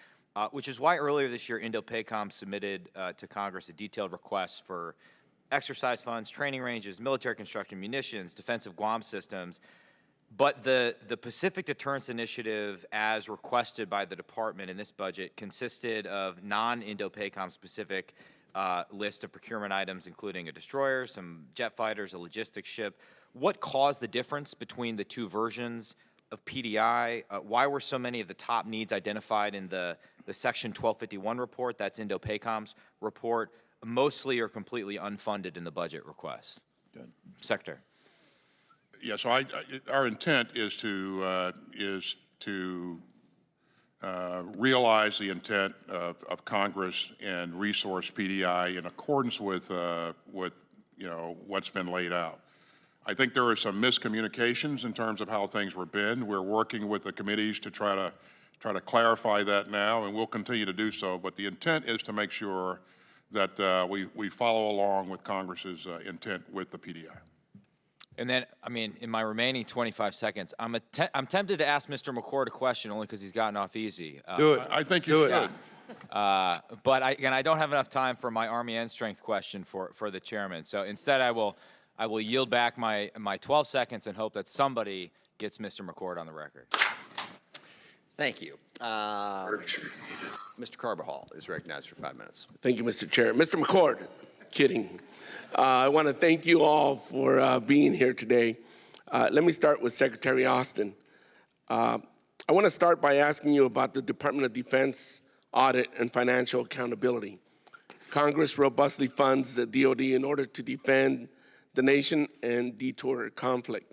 Which is why earlier this year, Indo-PACOM submitted to Congress a detailed request for exercise funds, training ranges, military construction, munitions, defensive Guam systems. But the Pacific Deterrence Initiative, as requested by the department in this budget, consisted of non-Indo-PACOM specific list of procurement items, including a destroyer, some jet fighters, a logistics ship. What caused the difference between the two versions of PDI? Why were so many of the top needs identified in the Section 1251 report, that's Indo-PACOM's report, mostly or completely unfunded in the budget request? Good. Secretary. Yeah, so our intent is to realize the intent of Congress and resource PDI in accordance with what's been laid out. I think there are some miscommunications in terms of how things were been. We're working with the committees to try to try to clarify that now, and we'll continue to do so. But the intent is to make sure that we follow along with Congress's intent with the PDI. And then, I mean, in my remaining 25 seconds, I'm tempted to ask Mr. McCord a question only because he's gotten off easy. Do it. I think you should. But I don't have enough time for my Army end strength question for the chairman. So instead, I will yield back my 12 seconds and hope that somebody gets Mr. McCord on the record. Thank you. Mr. Carbajal is recognized for 5 minutes. Thank you, Mr. Chair. Mr. McCord, kidding. I want to thank you all for being here today. Let me start with Secretary Austin. I want to start by asking you about the Department of Defense audit and financial accountability. Congress robustly funds the DoD in order to defend the nation and deter conflict.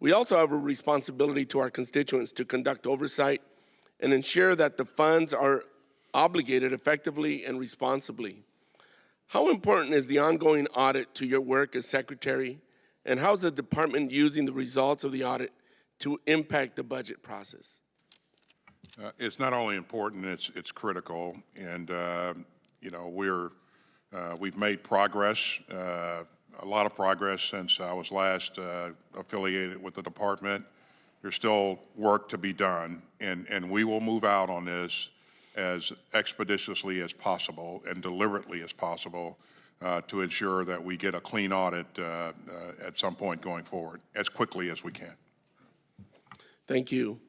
We also have a responsibility to our constituents to conduct oversight and ensure that the funds are obligated effectively and responsibly. How important is the ongoing audit to your work as Secretary, and how is the department using the results of the audit to impact the budget process? It's not only important; it's critical, and you know we've made progress, a lot of progress since I was last affiliated with the department. There's still work to be done, and we will move out on this as expeditiously as possible and deliberately as possible to ensure that we get a clean audit at some point going forward, as quickly as we can. Thank you.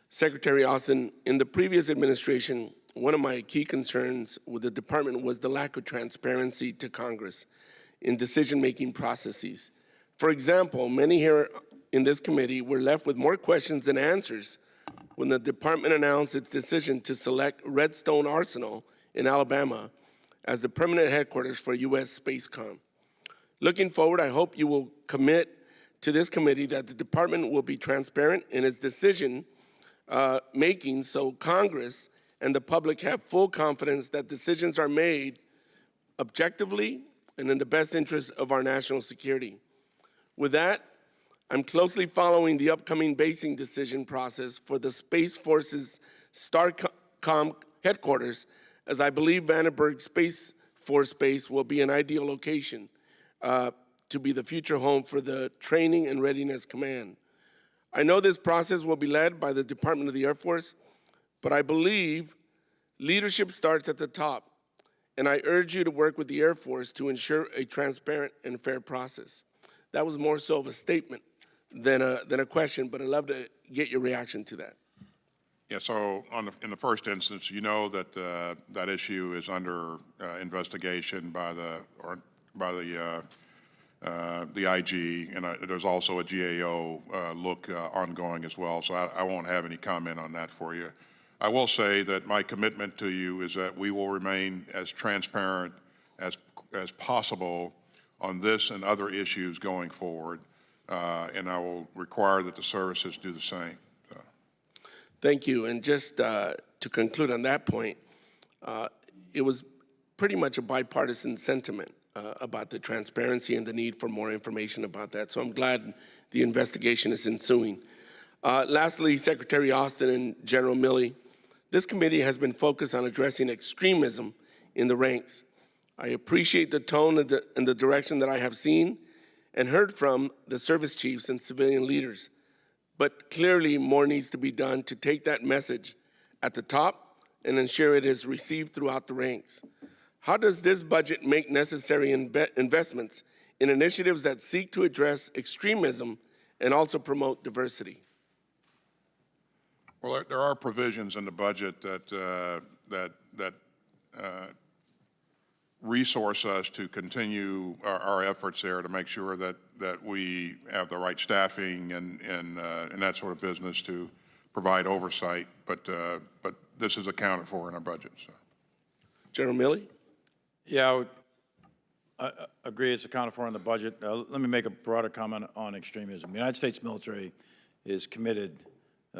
Secretary Austin, in the previous administration, one of my key concerns with the department was the lack of transparency to Congress in decision-making processes. For example, many here in this committee were left with more questions than answers when the department announced its decision to select Redstone Arsenal in Alabama as the permanent headquarters for U.S. SpaceCom. Looking forward, I hope you will commit to this committee that the department will be transparent in its decision making so Congress and the public have full confidence that decisions are made objectively and in the best interest of our national security. With that, I'm closely following the upcoming basing decision process for the Space Force's STARCOM headquarters, as I believe Vandenberg Space Force Base will be an ideal location to be the future home for the Training and Readiness Command. I know this process will be led by the Department of the Air Force, but I believe leadership starts at the top, and I urge you to work with the Air Force to ensure a transparent and fair process. That was more so of a statement than a question, but I'd love to get your reaction to that. Yeah, so in the first instance, you know that that issue is under investigation by the IG, and there's also a GAO look ongoing as well, so I won't have any comment on that for you. I will say that my commitment to you is that we will remain as transparent as possible on this and other issues going forward, and I will require that the services do the same. So. Thank you, and just to conclude on that point, it was pretty much a bipartisan sentiment about the transparency and the need for more information about that. So I'm glad the investigation is ensuing. Lastly, Secretary Austin and General Milley, this committee has been focused on addressing extremism in the ranks. I appreciate the tone and the direction that I have seen and heard from the service chiefs and civilian leaders. But clearly more needs to be done to take that message at the top and ensure it is received throughout the ranks. How does this budget make necessary investments in initiatives that seek to address extremism and also promote diversity? Well, there are provisions in the budget that resource us to continue our efforts there to make sure that we have the right staffing and that sort of business to provide oversight. But this is accounted for in our budget. So. General Milley? Yeah, I agree it's accounted for in the budget. Let me make a broader comment on extremism. The United States military is committed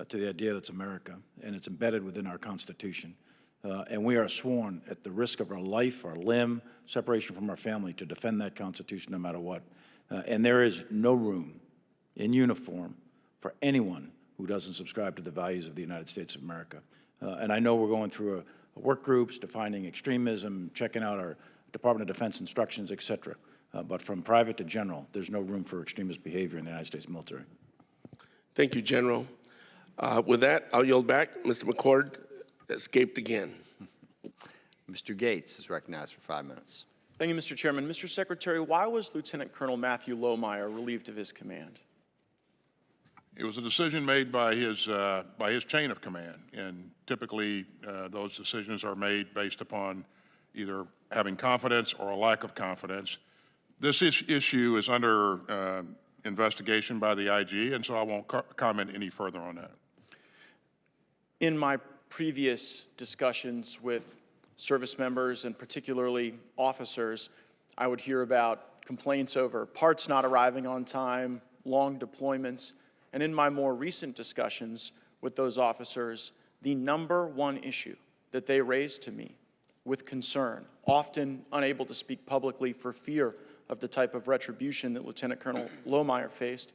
to the idea that's America, and it's embedded within our Constitution. And we are sworn at the risk of our life, our limb, separation from our family to defend that Constitution no matter what. And there is no room in uniform for anyone who doesn't subscribe to the values of the United States of America. And I know we're going through a work groups, defining extremism, checking out our Department of Defense instructions, et cetera. But from private to general, there's no room for extremist behavior in the United States military. Thank you, General. With that, I'll yield back. Mr. McCord escaped again. Mr. Gates is recognized for 5 minutes. Thank you, Mr. Chairman. Mr. Secretary, why was Lieutenant Colonel Matthew Lohmeyer relieved of his command? It was a decision made by his chain of command, and typically those decisions are made based upon either having confidence or a lack of confidence. This issue is under investigation by the IG, and so I won't comment any further on that. In my previous discussions with service members and particularly officers, I would hear about complaints over parts not arriving on time, long deployments, and in my more recent discussions with those officers, the #1 issue that they raised to me with concern, often unable to speak publicly for fear of the type of retribution that Lieutenant Colonel Lohmeyer faced,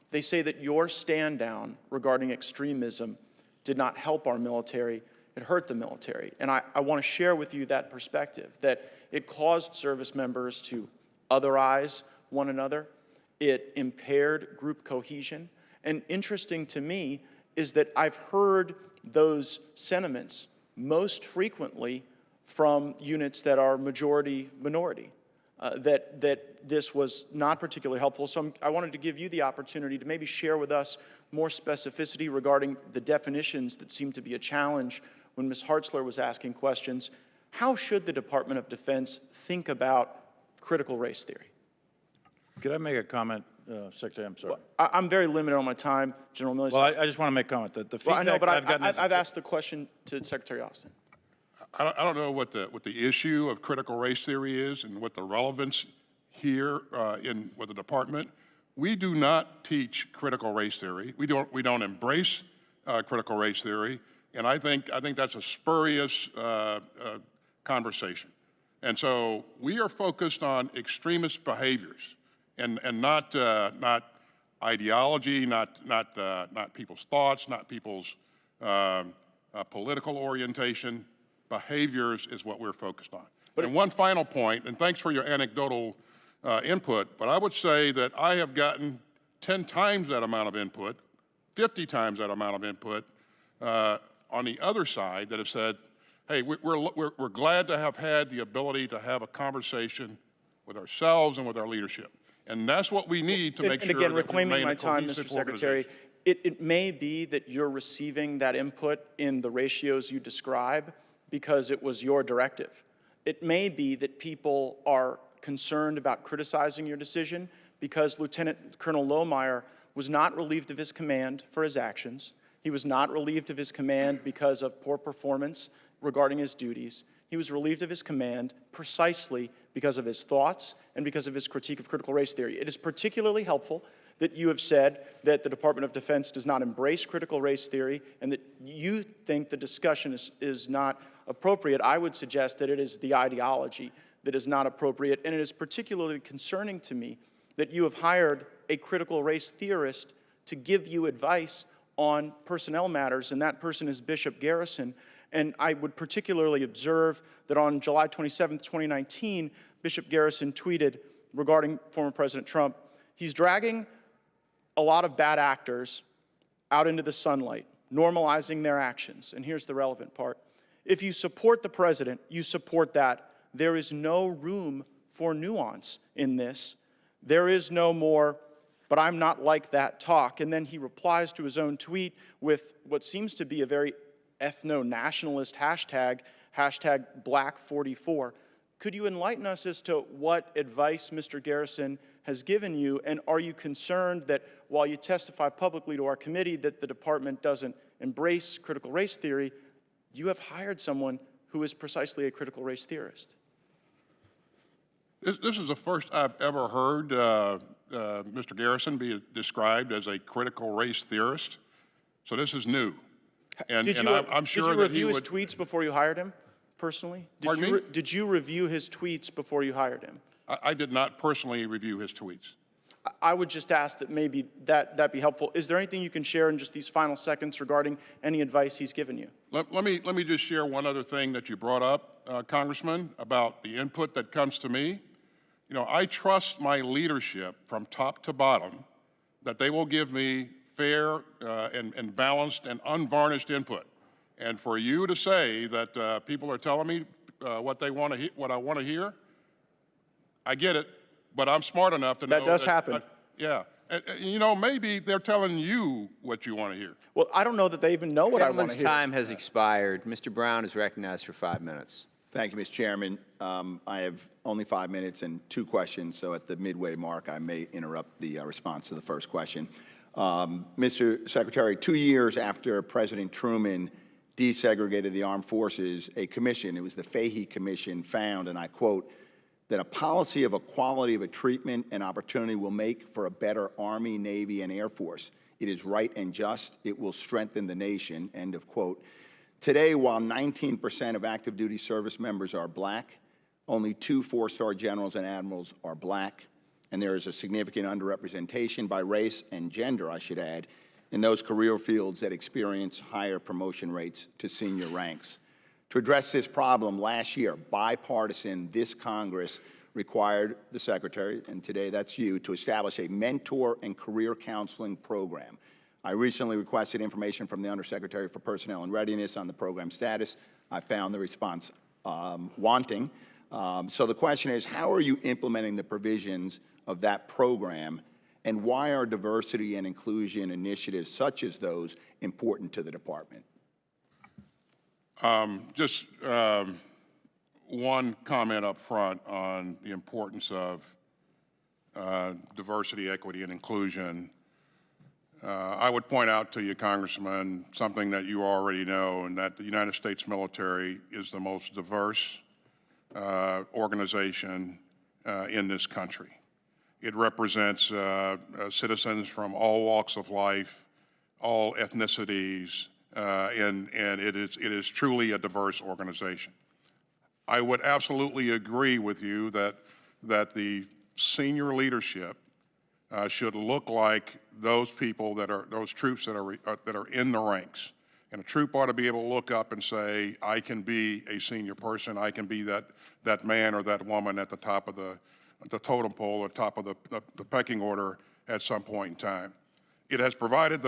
they say that your stand down regarding extremism did not help our military, it hurt the military. And I want to share with you that perspective, that it caused service members to otherize one another, it impaired group cohesion, and interesting to me is that I've heard those sentiments most frequently from units that are majority-minority, that this was not particularly helpful. So I wanted to give you the opportunity to maybe share with us more specificity regarding the definitions that seem to be a challenge when Ms. Hartzler was asking questions. How should the Department of Defense think about critical race theory? Could I make a comment, Secretary? I'm sorry. Well, I'm very limited on my time, General Milley. Well, I just want to make a comment. The feedback I know, but I've gotten I've asked the question to Secretary Austin. I don't know what the issue of critical race theory is and what the relevance here with the department. We do not teach critical race theory. We don't embrace critical race theory, and I think that's a spurious conversation. And so we are focused on extremist behaviors, and not ideology, not people's thoughts, not people's political orientation. Behaviors is what we're focused on. And one final point, and thanks for your anecdotal input, but I would say that I have gotten 10 times that amount of input, 50 times that amount of input on the other side that have said, hey, we're glad to have had the ability to have a conversation with ourselves and with our leadership. And that's what we need to make sure again, that we remain reclaiming my a time, cohesive Mr. Secretary, it may be that you're receiving that input in the ratios you describe because it was your directive. It may be that people are concerned about criticizing your decision because Lieutenant Colonel Lohmeyer was not relieved of his command for his actions. He was not relieved of his command because of poor performance regarding his duties. He was relieved of his command precisely because of his thoughts and because of his critique of critical race theory. It is particularly helpful that you have said that the Department of Defense does not embrace critical race theory and that you think the discussion is not appropriate. I would suggest that it is the ideology that is not appropriate, and it is particularly concerning to me that you have hired a critical race theorist to give you advice on personnel matters, and that person is Bishop Garrison. And I would particularly observe that on July 27, 2019, Bishop Garrison tweeted regarding former President Trump, he's dragging a lot of bad actors out into the sunlight, normalizing their actions. And here's the relevant part. If you support the president, you support that. There is no room for nuance in this. There is no more, but I'm not like that talk. And then he replies to his own tweet with what seems to be a very ethno-nationalist hashtag, hashtag Black44. Could you enlighten us as to what advice Mr. Garrison has given you, and are you concerned that while you testify publicly to our committee that the department doesn't embrace critical race theory, you have hired someone who is precisely a critical race theorist? This is the first I've ever heard Mr. Garrison be described as a critical race theorist, so this is new. And I'm sure did you review his tweets before you hired him, personally? Pardon me? Did you review his tweets before you hired him? I did not personally review his tweets. I would just ask that maybe that be helpful. Is there anything you can share in just these final seconds regarding any advice he's given you? Let me just share one other thing that you brought up, Congressman, about the input that comes to me. You know, I trust my leadership from top to bottom that they will give me fair and balanced and unvarnished input. And for you to say that people are telling me what they want to what I want to hear, I get it, but I'm smart enough to know that does happen. Yeah. You know, maybe they're telling you what you want to hear. Well, I don't know that they even know what I want Gentleman's to hear. time has expired. Mr. Brown is recognized for 5 minutes. Thank you, Mr. Chairman. I have only 5 minutes and 2 questions, so at the midway mark, I may interrupt the response to the first question. Mr. Secretary, 2 years after President Truman desegregated the armed forces, a commission, it was the Fahey Commission, found, and I quote, that a policy of equality of a treatment and opportunity will make for a better Army, Navy, and Air Force. It is right and just. It will strengthen the nation, end of quote. Today, while 19% of active duty service members are black, only 2 4-star generals and admirals are black, and there is a significant underrepresentation by race and gender, I should add, in those career fields that experience higher promotion rates to senior ranks. To address this problem, last year, bipartisan, this Congress required the Secretary, and today that's you, to establish a mentor and career counseling program. I recently requested information from the Undersecretary for Personnel and Readiness on the program status. I found the response wanting. So the question is, how are you implementing the provisions of that program, and why are diversity and inclusion initiatives such as those important to the department? Just one comment up front on the importance of diversity, equity, and inclusion. I would point out to you, Congressman, something that you already know, and that the United States military is the most diverse organization in this country. It represents citizens from all walks of life, all ethnicities, and it is truly a diverse organization. I would absolutely agree with you that the senior leadership should look like those people those troops that are in the ranks. And a troop ought to be able to look up and say, I can be a senior person. I can be that man or that woman at the top of the totem pole or top of the pecking order at some point in time. It has provided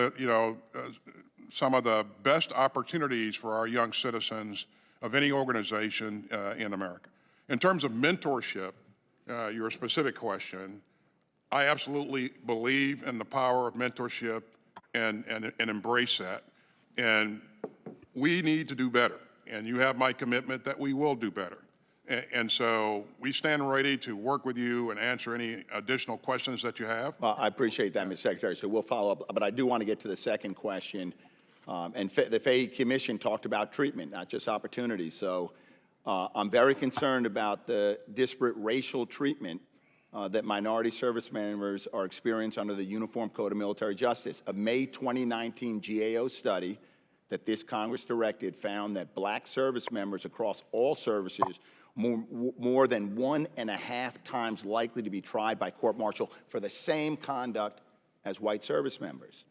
some of the best opportunities for our young citizens of any organization in America. In terms of mentorship, your specific question, I absolutely believe in the power of mentorship and embrace that. And we need to do better. And you have my commitment that we will do better. And so we stand ready to work with you and answer any additional questions that you have. Well, I appreciate that, Mr. Secretary, so we'll follow up. But I do want to get to the second question. The Fahey Commission talked about treatment, not just opportunity. So I'm very concerned about the disparate racial treatment that minority service members are experiencing under the Uniform Code of Military Justice. A May 2019 GAO study that this Congress directed found that black service members across all services more than 1.5 times likely to be tried by court-martial for the same conduct as white service members.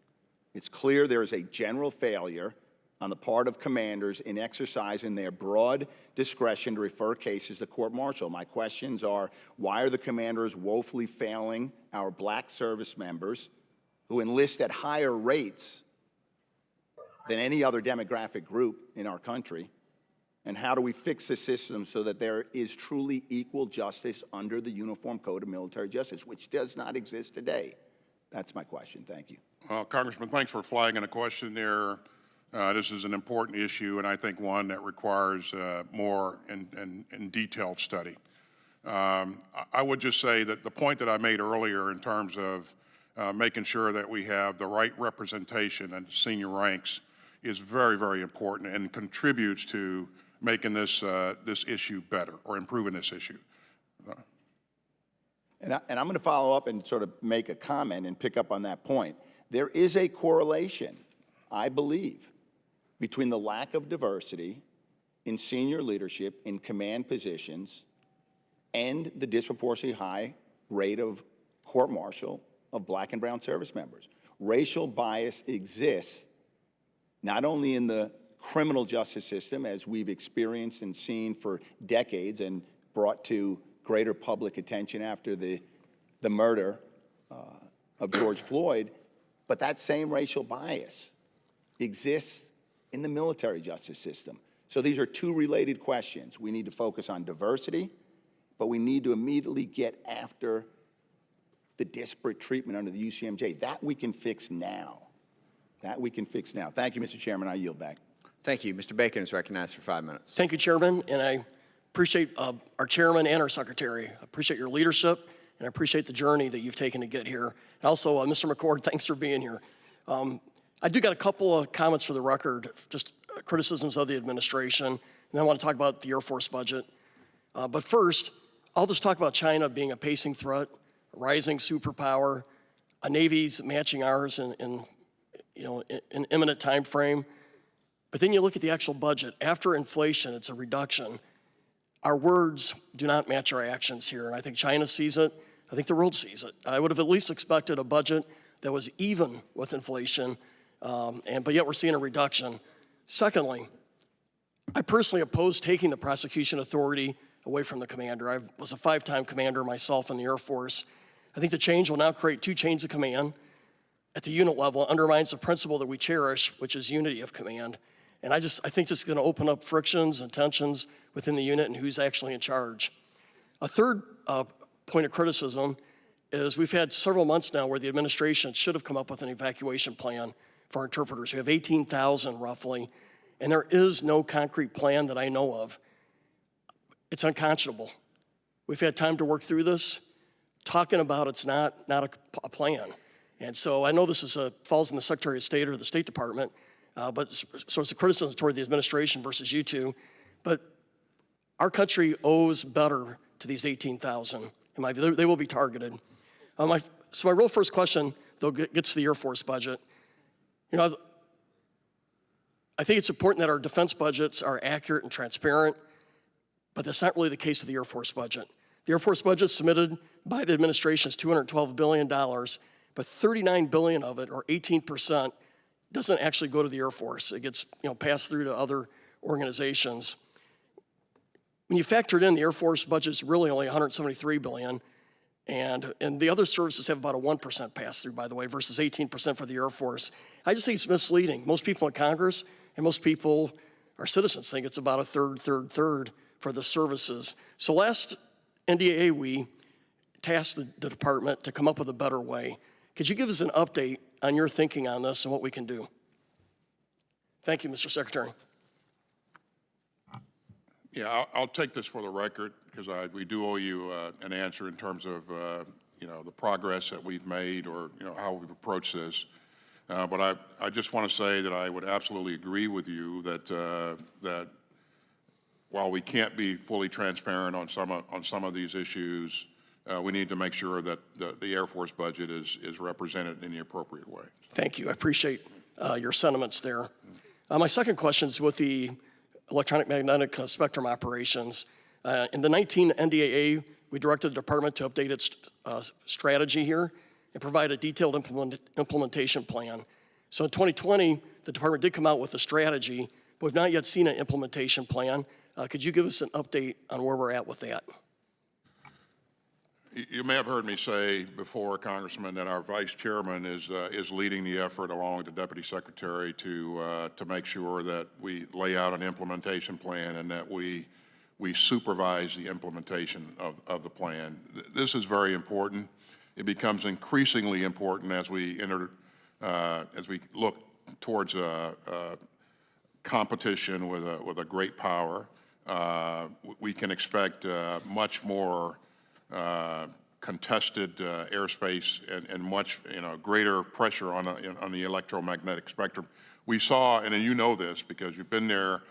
It's clear there is a general failure on the part of commanders in exercising their broad discretion to refer cases to court-martial. My questions are, why are the commanders woefully failing our black service members who enlist at higher rates than any other demographic group in our country? And how do we fix the system so that there is truly equal justice under the Uniform Code of Military Justice, which does not exist today? That's my question. Thank you. Well, Congressman, thanks for flagging a question there. This is an important issue, and I think one that requires more and detailed study. I would just say that the point that I made earlier in terms of making sure that we have the right representation in senior ranks is very, very important and contributes to making this issue better or improving this issue. And I'm going to follow up and sort of make a comment and pick up on that point. There is a correlation, I believe, between the lack of diversity in senior leadership in command positions and the disproportionately high rate of court-martial of black and brown service members. Racial bias exists not only in the criminal justice system, as we've experienced and seen for decades and brought to greater public attention after the murder of George Floyd, but that same racial bias exists in the military justice system. So these are two related questions. We need to focus on diversity, but we need to immediately get after the disparate treatment under the UCMJ. That we can fix now. That we can fix now. Thank you, Mr. Chairman. I yield back. Thank you. Mr. Bacon is recognized for 5 minutes. Thank you, Chairman, and I appreciate our Chairman and our Secretary. I appreciate your leadership, and I appreciate the journey that you've taken to get here. And also, Mr. McCord, thanks for being here. I do got a couple of comments for the record, just criticisms of the administration, and then I want to talk about the Air Force budget. But first, I'll just talk about China being a pacing threat, a rising superpower, a Navy's matching ours in an imminent time frame. But then you look at the actual budget. After inflation, it's a reduction. Our words do not match our actions here, and I think China sees it. I think the world sees it. I would have at least expected a budget that was even with inflation, but yet we're seeing a reduction. Secondly, I personally oppose taking the prosecution authority away from the commander. I was a 5-time commander myself in the Air Force. I think the change will now create 2 chains of command at the unit level. It undermines the principle that we cherish, which is unity of command. And I think this is going to open up frictions and tensions within the unit and who's actually in charge. A third point of criticism is we've had several months now where the administration should have come up with an evacuation plan for our interpreters. We have 18,000 roughly, and there is no concrete plan that I know of. It's unconscionable. We've had time to work through this. Talking about it's not a plan. And so I know this falls in the Secretary of State or the State Department, so it's a criticism toward the administration versus you two. But our country owes better to these 18,000. In my view, they will be targeted. So my real first question, though, gets to the Air Force budget. I think it's important that our defense budgets are accurate and transparent, but that's not really the case with the Air Force budget. The Air Force budget submitted by the administration is $212 billion, but $39 billion of it, or 18%, doesn't actually go to the Air Force. It gets passed through to other organizations. When you factor it in, the Air Force budget is really only $173 billion, and the other services have about a 1% pass-through, by the way, versus 18% for the Air Force. I just think it's misleading. Most people in Congress and most people, our citizens, think it's about a third for the services. So last NDAA, we tasked the department to come up with a better way. Could you give us an update on your thinking on this and what we can do? Thank you, Mr. Secretary. Yeah, I'll take this for the record because we do owe you an answer in terms of the progress that we've made or how we've approached this. But I just want to say that I would absolutely agree with you that while we can't be fully transparent on some of these issues, we need to make sure that the Air Force budget is represented in the appropriate way. Thank you. I appreciate your sentiments there. My second question is with the electronic magnetic spectrum operations. In the 19 NDAA, we directed the department to update its strategy here and provide a detailed implementation plan. So in 2020, the department did come out with a strategy, but we've not yet seen an implementation plan. Could you give us an update on where we're at with that? You may have heard me say before, Congressman, that our Vice Chairman is leading the effort along with the Deputy Secretary to make sure that we lay out an implementation plan and that we supervise the implementation of the plan. This is very important. It becomes increasingly important as we look towards competition with a great power. We can expect much more contested airspace and much greater pressure on the electromagnetic spectrum. We saw, and you know this because you've been there,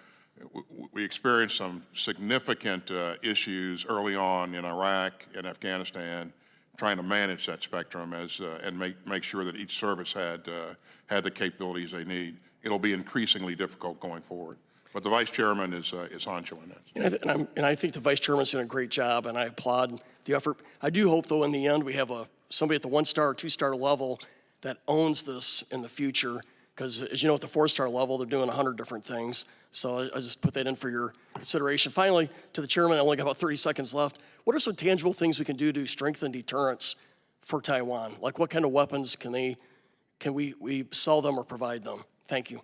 we experienced some significant issues early on in Iraq and Afghanistan trying to manage that spectrum and make sure that each service had the capabilities they need. It'll be increasingly difficult going forward. But the Vice Chairman is honcho in that. And I think the Vice Chairman's doing a great job, and I applaud the effort. I do hope, though, in the end, we have a somebody at the 1-star or 2-star level that owns this in the future, because as you know, at the 4-star level, they're doing 100 different things. So I just put that in for your consideration. Finally, to the chairman, I only got about 30 seconds left. What are some tangible things we can do to strengthen deterrence for Taiwan? Like what kind of weapons can we sell them or provide them? Thank you.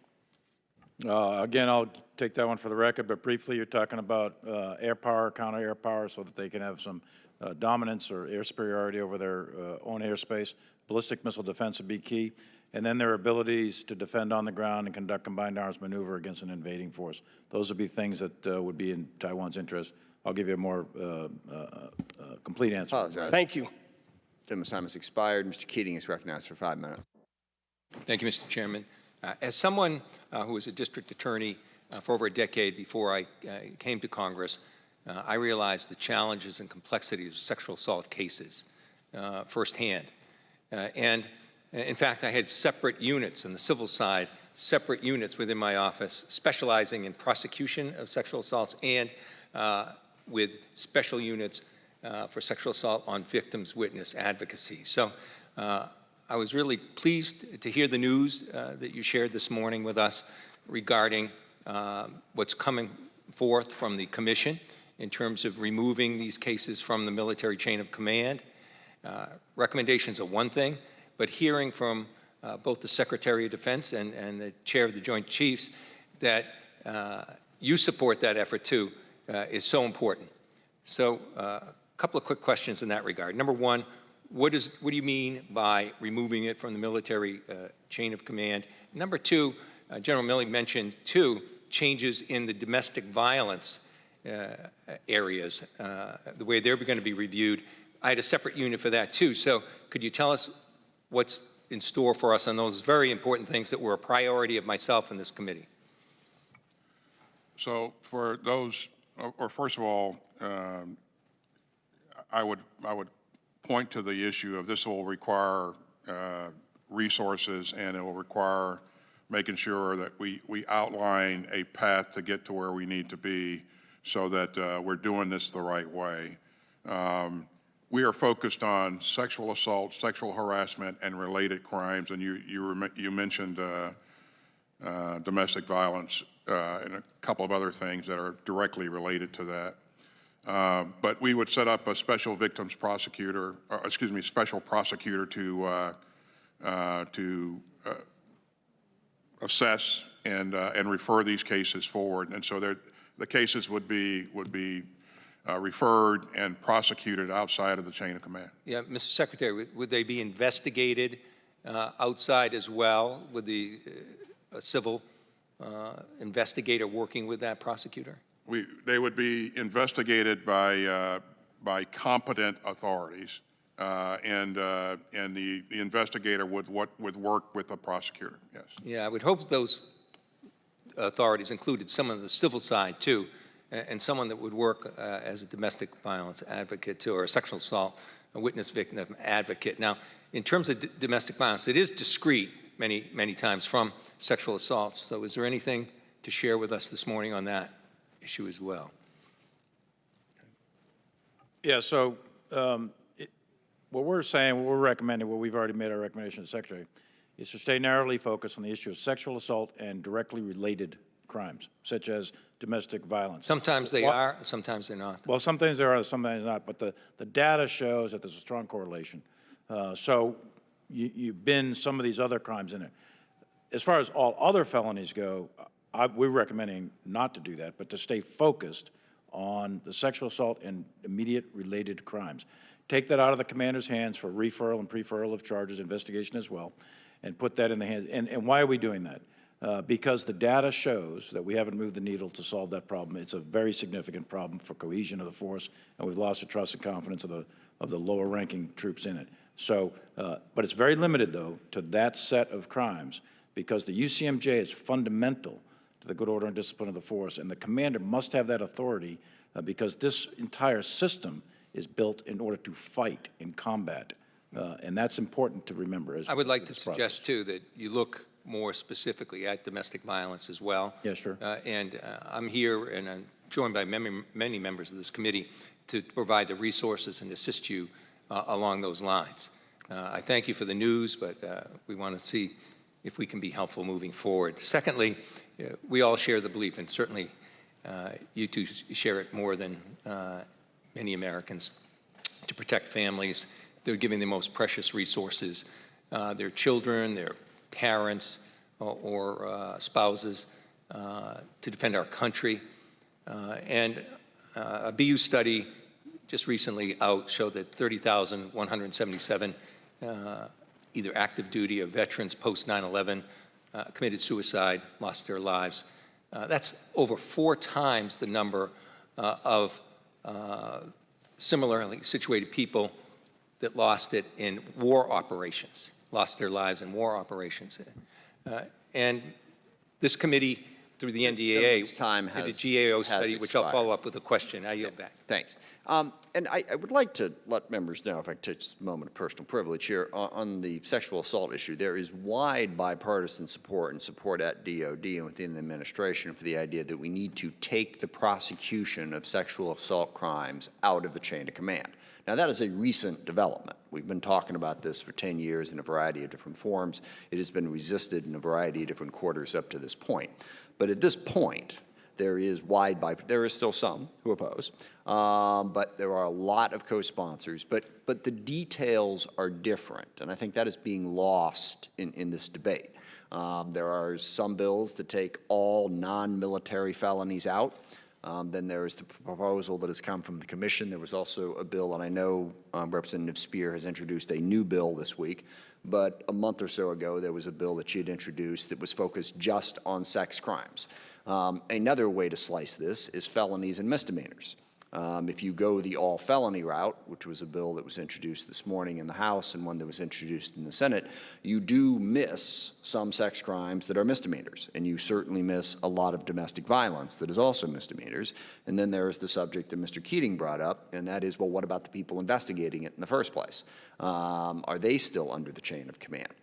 Again, I'll take that one for the record, but briefly, you're talking about air power, counter air power, so that they can have some dominance or air superiority over their own airspace. Ballistic missile defense would be key. And then their abilities to defend on the ground and conduct combined arms maneuver against an invading force. Those would be things that would be in Taiwan's interest. I'll give you a more complete answer. Apologize. Thank you. Gentleman's time has expired. Mr. Keating is recognized for 5 minutes. Thank you, Mr. Chairman. As someone who was a district attorney for over a decade before I came to Congress, I realized the challenges and complexities of sexual assault cases firsthand. And in fact, I had separate units on the civil side, separate units within my office specializing in prosecution of sexual assaults and with special units for sexual assault on victims' witness advocacy. So I was really pleased to hear the news that you shared this morning with us regarding what's coming forth from the Commission in terms of removing these cases from the military chain of command. Recommendations are one thing, but hearing from both the Secretary of Defense and the Chair of the Joint Chiefs that you support that effort too is so important. So a couple of quick questions in that regard. Number one, what do you mean by removing it from the military chain of command? Number two, General Milley mentioned too, changes in the domestic violence areas, the way they're going to be reviewed. I had a separate unit for that too. So could you tell us what's in store for us on those very important things that were a priority of myself and this committee? So for those, or first of all, I would point to the issue of this will require resources, and it will require making sure that we outline a path to get to where we need to be so that we're doing this the right way. We are focused on sexual assault, sexual harassment, and related crimes, and you mentioned domestic violence and a couple of other things that are directly related to that. But we would set up a special victims prosecutor, special prosecutor to assess and refer these cases forward. And so the cases would be referred and prosecuted outside of the chain of command. Yeah, Mr. Secretary, would they be investigated outside as well with the civil investigator working with that prosecutor? They would be investigated by competent authorities, and the investigator would work with the prosecutor. Yes. Yeah, I would hope those authorities included someone on the civil side too, and someone that would work as a domestic violence advocate too, or a sexual assault, a witness victim advocate. Now, in terms of domestic violence, it is discrete many times from sexual assaults. So is there anything to share with us this morning on that issue as well? Yeah, so what we're saying, what we're recommending, what we've already made our recommendation to the Secretary, is to stay narrowly focused on the issue of sexual assault and directly related crimes, such as domestic violence. Sometimes they are, sometimes they're not. Well, sometimes there are, sometimes not, but the data shows that there's a strong correlation. So you bin some of these other crimes in it. As far as all other felonies go, we're recommending not to do that, but to stay focused on the sexual assault and immediate related crimes. Take that out of the commander's hands for referral and pre-furl of charges, investigation as well, and put that in the hands. And why are we doing that? Because the data shows that we haven't moved the needle to solve that problem. It's a very significant problem for cohesion of the force, and we've lost the trust and confidence of the lower-ranking troops in it. So, but it's very limited, though, to that set of crimes, because the UCMJ is fundamental to the good order and discipline of the force, and the commander must have that authority because this entire system is built in order to fight in combat, and that's important to remember. I would like to suggest, too, that you look more specifically at domestic violence as well. Yeah, sure. And I'm here, and I'm joined by many members of this committee to provide the resources and assist you along those lines. I thank you for the news, but we want to see if we can be helpful moving forward. Secondly, we all share the belief, and certainly you two share it more than many Americans, to protect families. They're giving their most precious resources, their children, their parents, or spouses, to defend our country. And a BU study just recently out showed that 30,177 either active duty or veterans post 9/11 committed suicide, lost their lives. That's over 4 times the number of similarly situated people that lost it in war operations, lost their lives in war operations. And this committee, through the NDAA, did a GAO study, which I'll follow up with a question. I yield back. Thanks. And I would like to let members know, if I could take just a moment of personal privilege here, on the sexual assault issue, there is wide bipartisan support and support at DOD and within the administration for the idea that we need to take the prosecution of sexual assault crimes out of the chain of command. Now, that is a recent development. We've been talking about this for 10 years in a variety of different forms. It has been resisted in a variety of different quarters up to this point. But at this point, there is there is still some who oppose, but there are a lot of co-sponsors. But the details are different, and I think that is being lost in this debate. There are some bills that take all non-military felonies out. Then there is the proposal that has come from the commission. There was also a bill, and I know Representative Spear has introduced a new bill this week, but a month or so ago there was a bill that she had introduced that was focused just on sex crimes. Another way to slice this is felonies and misdemeanors. If you go the all-felony route, which was a bill that was introduced this morning in the House and one that was introduced in the Senate, you do miss some sex crimes that are misdemeanors, and you certainly miss a lot of domestic violence that is also misdemeanors. And then there is the subject that Mr. Keating brought up, and that is, well, what about the people investigating it in the first place? Are they still under the chain of command?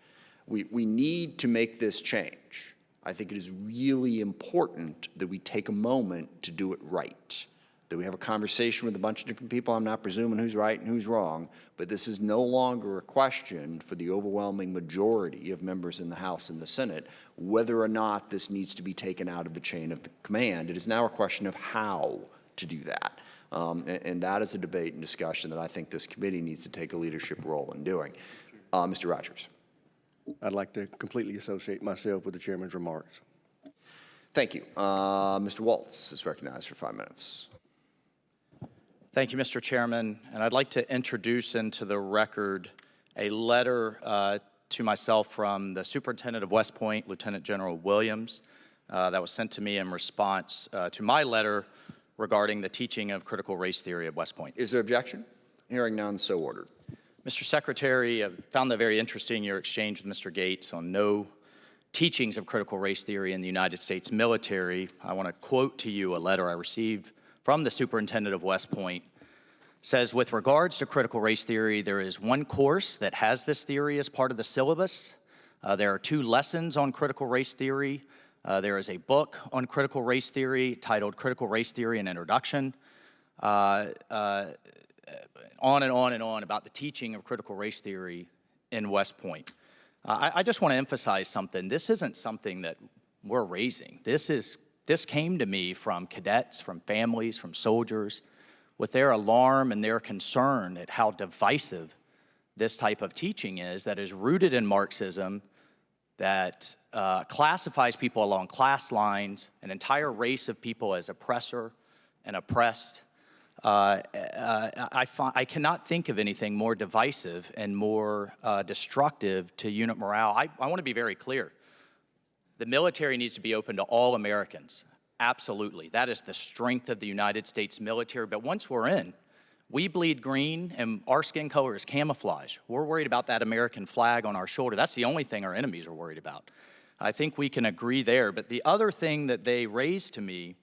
We need to make this change. I think it is really important that we take a moment to do it right, that we have a conversation with a bunch of different people. I'm not presuming who's right and who's wrong, but this is no longer a question for the overwhelming majority of members in the House and the Senate whether or not this needs to be taken out of the chain of command. It is now a question of how to do that. And that is a debate and discussion that I think this committee needs to take a leadership role in doing. Mr. Rogers. I'd like to completely associate myself with the chairman's remarks. Thank you. Mr. Waltz is recognized for 5 minutes. Thank you, Mr. Chairman. And I'd like to introduce into the record a letter to myself from the Superintendent of West Point, Lieutenant General Williams, that was sent to me in response to my letter regarding the teaching of critical race theory at West Point. Is there objection? Hearing none, so ordered. Mr. Secretary, I found that very interesting, your exchange with Mr. Gates on no teachings of critical race theory in the United States military. I want to quote to you a letter I received from the Superintendent of West Point. It says, with regards to critical race theory, there is one course that has this theory as part of the syllabus. There are 2 lessons on critical race theory. There is a book on critical race theory titled Critical Race Theory and Introduction. On and on and on about the teaching of critical race theory in West Point. I just want to emphasize something. This isn't something that we're raising. This came to me from cadets, from families, from soldiers, with their alarm and their concern at how divisive this type of teaching is that is rooted in Marxism, that classifies people along class lines, an entire race of people as oppressor and oppressed. I cannot think of anything more divisive and more destructive to unit morale. I want to be very clear. The military needs to be open to all Americans. Absolutely. That is the strength of the United States military. But once we're in, we bleed green and our skin color is camouflage. We're worried about that American flag on our shoulder. That's the only thing our enemies are worried about. I think we can agree there. But the other thing that they raised to me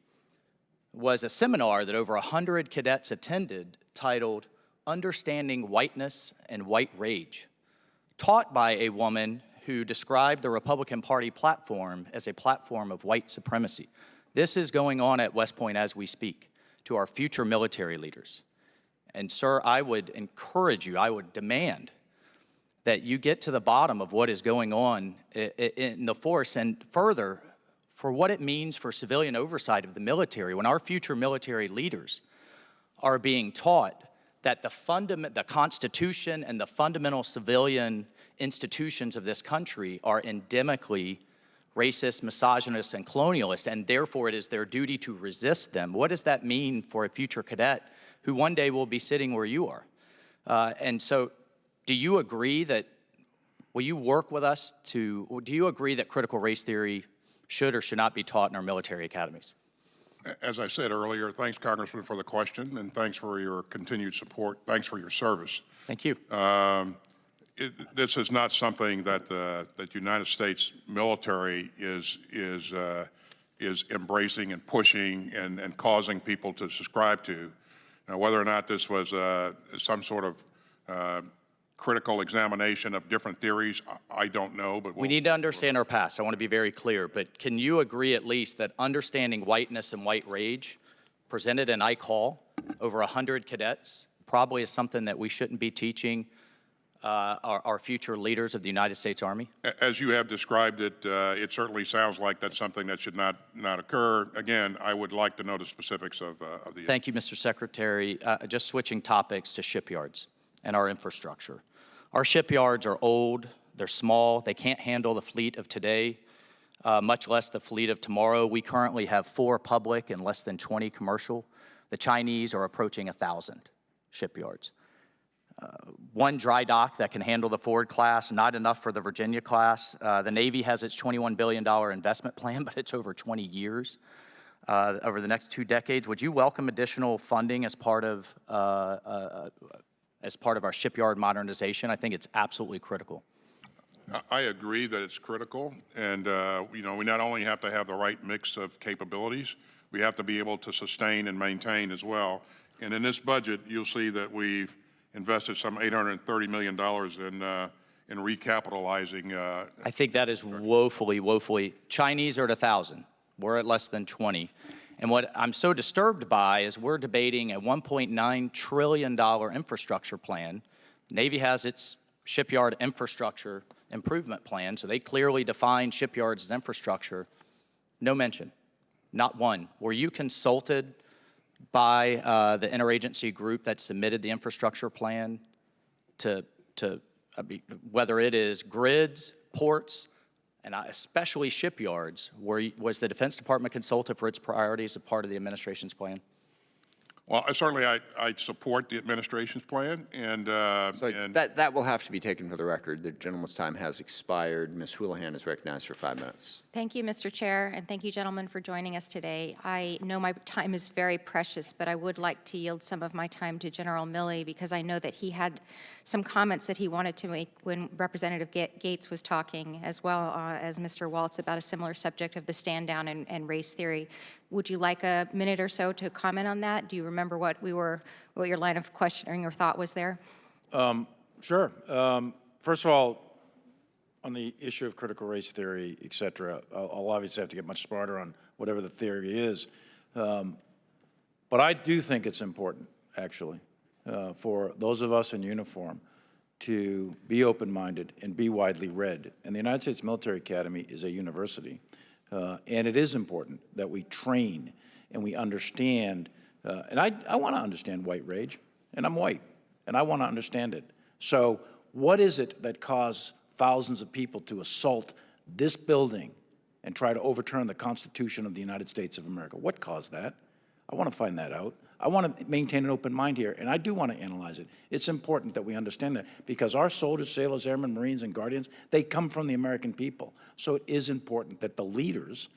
was a seminar that over 100 cadets attended titled Understanding Whiteness and White Rage, taught by a woman who described the Republican Party platform as a platform of white supremacy. This is going on at West Point as we speak to our future military leaders. And sir, I would encourage you, I would demand that you get to the bottom of what is going on in the force, and further, for what it means for civilian oversight of the military. When our future military leaders are being taught that the Constitution and the fundamental civilian institutions of this country are endemically racist, misogynist, and colonialist, and therefore it is their duty to resist them. What does that mean for a future cadet who one day will be sitting where you are? And so, do you agree that, will you work with us do you agree that critical race theory should or should not be taught in our military academies? As I said earlier, thanks, Congressman, for the question, and thanks for your continued support. Thanks for your service. Thank you. This is not something that that United States military is embracing and pushing and causing people to subscribe to. Now, whether or not this was some sort of critical examination of different theories, I don't know. But we need to understand our past. I want to be very clear. But can you agree at least that understanding whiteness and white rage presented in Ike Hall over 100 cadets probably is something that we shouldn't be teaching our future leaders of the United States Army? As you have described it, it certainly sounds like that's something that should not occur. Again, I would like to know the specifics of the... Thank you, Mr. Secretary. Just switching topics to shipyards and our infrastructure. Our shipyards are old, they're small, they can't handle the fleet of today, much less the fleet of tomorrow. We currently have 4 public and less than 20 commercial. The Chinese are approaching 1,000 shipyards. 1 dry dock that can handle the Ford class, not enough for the Virginia class. The Navy has its $21 billion investment plan, but it's over 20 years, over the next 2 decades. Would you welcome additional funding as part of our shipyard modernization? I think it's absolutely critical. I agree that it's critical, and you know, we not only have to have the right mix of capabilities, we have to be able to sustain and maintain as well. And in this budget, you'll see that we've invested some $830 million in recapitalizing. I think that is woefully. Chinese are at 1,000. We're at less than 20. And what I'm so disturbed by is we're debating a $1.9 trillion infrastructure plan. Navy has its shipyard infrastructure improvement plan, so they clearly define shipyards as infrastructure. No mention, not one. Were you consulted by the interagency group that submitted the infrastructure plan whether it is grids, ports, and especially shipyards? Was the Defense Department consulted for its priorities as part of the administration's plan? Well, certainly I support the administration's plan, and that will have to be taken for the record. The gentleman's time has expired. Ms. Houlihan is recognized for 5 minutes. Thank you, Mr. Chair, and thank you, gentlemen, for joining us today. I know my time is very precious, but I would like to yield some of my time to General Milley because I know that he had some comments that he wanted to make when Representative Gates was talking, as well as Mr. Waltz, about a similar subject of the stand down and race theory. Would you like a minute or so to comment on that? Do you remember what your line of questioning or thought was there? Sure. First of all, on the issue of critical race theory, et cetera, I'll obviously have to get much smarter on whatever the theory is. But I do think it's important, actually, for those of us in uniform to be open-minded and be widely read. And the United States Military Academy is a university. And it is important that we train and we understand, and I want to understand white rage, and I'm white, and I want to understand it. So what is it that caused thousands of people to assault this building and try to overturn the Constitution of the United States of America? What caused that? I want to find that out. I want to maintain an open mind here, and I do want to analyze it. It's important that we understand that because our soldiers, sailors, airmen, Marines, and Guardians, they come from the American people. So it is important that the leaders,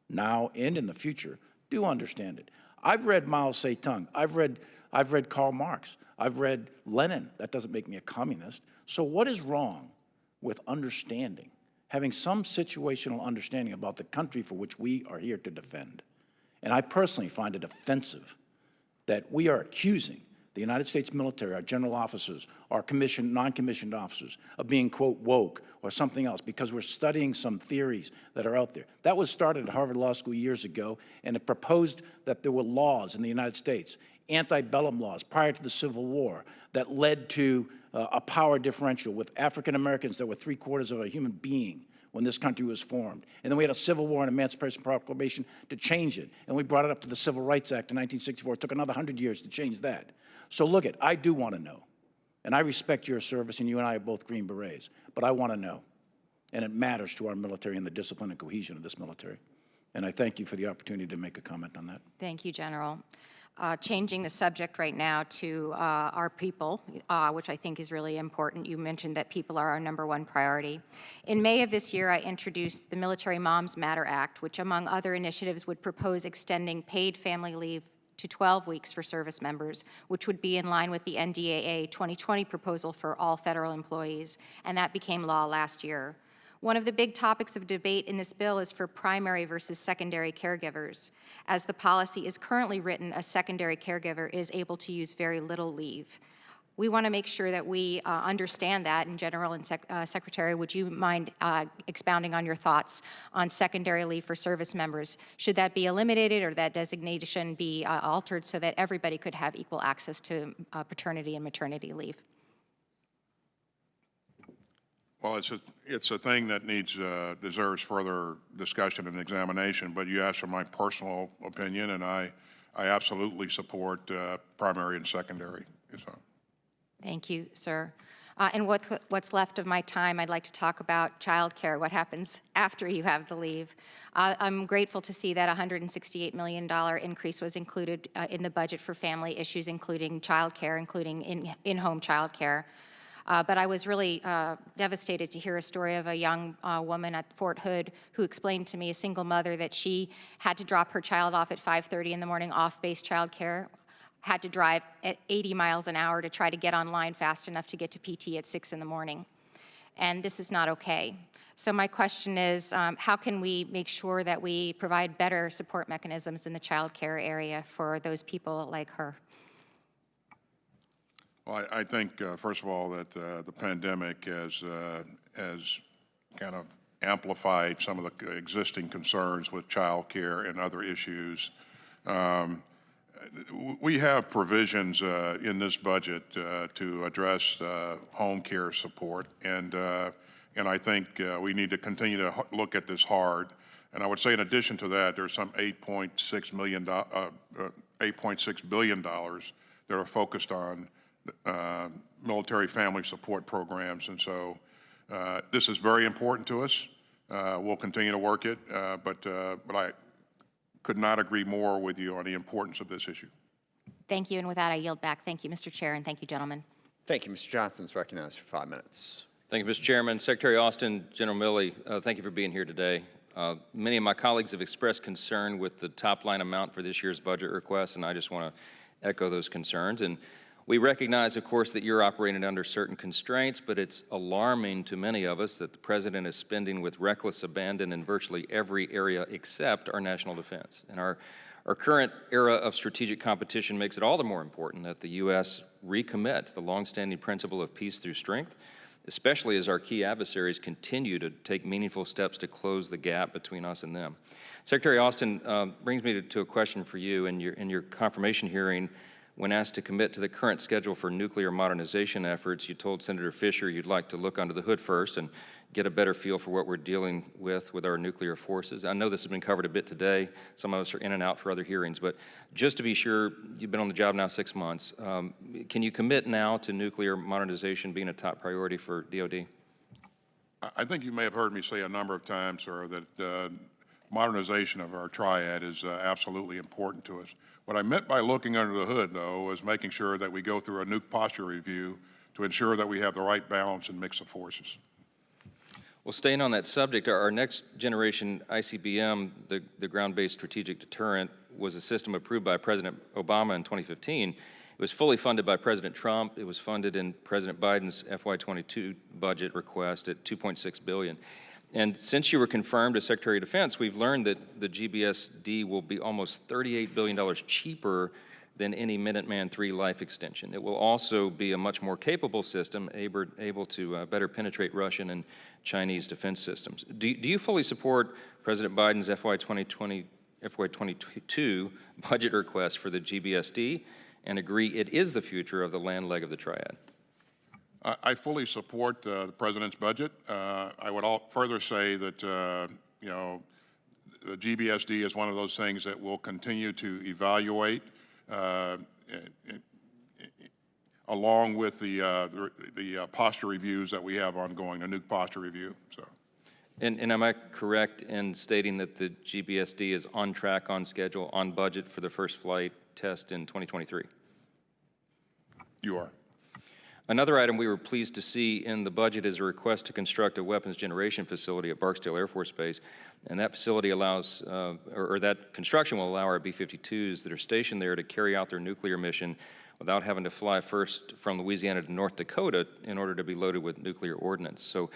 now and in the future, do understand it. I've read Mao Zedong. I've read Karl Marx. I've read Lenin. That doesn't make me a communist. So what is wrong with understanding, having some situational understanding about the country for which we are here to defend? And I personally find it offensive that we are accusing the United States military, our general officers, our commissioned, non-commissioned officers, of being, quote, woke or something else because we're studying some theories that are out there. That was started at Harvard Law School years ago, and it proposed that there were laws in the United States antebellum laws prior to the Civil War that led to a power differential with African Americans that were 3/4 of a human being when this country was formed. And then we had a Civil War and Emancipation Proclamation to change it. And we brought it up to the Civil Rights Act in 1964. It took another 100 years to change that. So look it, I do want to know. And I respect your service, and you and I are both Green Berets, but I want to know. And it matters to our military and the discipline and cohesion of this military. And I thank you for the opportunity to make a comment on that. Thank you, General. Changing the subject right now to our people, which I think is really important. You mentioned that people are our #1 priority. In May of this year, I introduced the Military Moms Matter Act, which among other initiatives would propose extending paid family leave to 12 weeks for service members, which would be in line with the NDAA 2020 proposal for all federal employees, and that became law last year. One of the big topics of debate in this bill is for primary versus secondary caregivers. As the policy is currently written, a secondary caregiver is able to use very little leave. We want to make sure that we understand that. And General and Secretary, would you mind expounding on your thoughts on secondary leave for service members? Should that be eliminated or that designation be altered so that everybody could have equal access to paternity and maternity leave? Well, it's a thing that deserves further discussion and examination, but you asked for my personal opinion, and I absolutely support primary and secondary. So. Thank you, sir. And what's left of my time, I'd like to talk about childcare, what happens after you have the leave. I'm grateful to see that $168 million increase was included in the budget for family issues, including childcare, including in-home childcare. But I was really devastated to hear a story of a young woman at Fort Hood who explained to me, a single mother, that she had to drop her child off at 5:30 in the morning, off-base childcare, had to drive at 80 miles an hour to try to get online fast enough to get to PT at 6 in the morning. And this is not okay. So my question is, how can we make sure that we provide better support mechanisms in the childcare area for those people like her? Well, I think, first of all, that the pandemic has kind of amplified some of the existing concerns with child care and other issues. We have provisions in this budget to address home care support, and I think we need to continue to look at this hard. And I would say, in addition to that, there's some $8.6 billion that are focused on military family support programs, and so this is very important to us. We'll continue to work it, but I could not agree more with you on the importance of this issue. Thank you, and with that, I yield back. Thank you, Mr. Chair, and thank you, gentlemen. Thank you. Mr. Johnson is recognized for 5 minutes. Thank you, Mr. Chairman. Secretary Austin, General Milley, thank you for being here today. Many of my colleagues have expressed concern with the top-line amount for this year's budget request, and I just want to echo those concerns. And we recognize, of course, that you're operating under certain constraints, but it's alarming to many of us that the President is spending with reckless abandon in virtually every area except our national defense. And our current era of strategic competition makes it all the more important that the U.S. recommit the longstanding principle of peace through strength, especially as our key adversaries continue to take meaningful steps to close the gap between us and them. Secretary Austin brings me to a question for you. In your confirmation hearing, when asked to commit to the current schedule for nuclear modernization efforts, you told Senator Fisher you'd like to look under the hood first and get a better feel for what we're dealing with our nuclear forces. I know this has been covered a bit today. Some of us are in and out for other hearings, but just to be sure, you've been on the job now 6 months. Can you commit now to nuclear modernization being a top priority for DOD? I think you may have heard me say a number of times, sir, that modernization of our triad is absolutely important to us. What I meant by looking under the hood, though, was making sure that we go through a nuke posture review to ensure that we have the right balance and mix of forces. Well, staying on that subject, our next generation ICBM, the ground-based strategic deterrent, was a system approved by President Obama in 2015. It was fully funded by President Trump. It was funded in President Biden's FY22 budget request at $2.6 billion. And since you were confirmed as Secretary of Defense, we've learned that the GBSD will be almost $38 billion cheaper than any Minuteman III life extension. It will also be a much more capable system, able to better penetrate Russian and Chinese defense systems. Do you fully support President Biden's FY22 budget request for the GBSD? and agree it is the future of the land leg of the triad? I fully support the President's budget. I would further say that, you know, the GBSD is one of those things that we'll continue to evaluate along with the posture reviews that we have ongoing, the nuke posture review. So. And am I correct in stating that the GBSD is on track, on schedule, on budget for the first flight test in 2023? You are. Another item we were pleased to see in the budget is a request to construct a weapons generation facility at Barksdale Air Force Base. And that facility allows, or that construction will allow our B-52s that are stationed there to carry out their nuclear mission without having to fly first from Louisiana to North Dakota in order to be loaded with nuclear ordnance. So,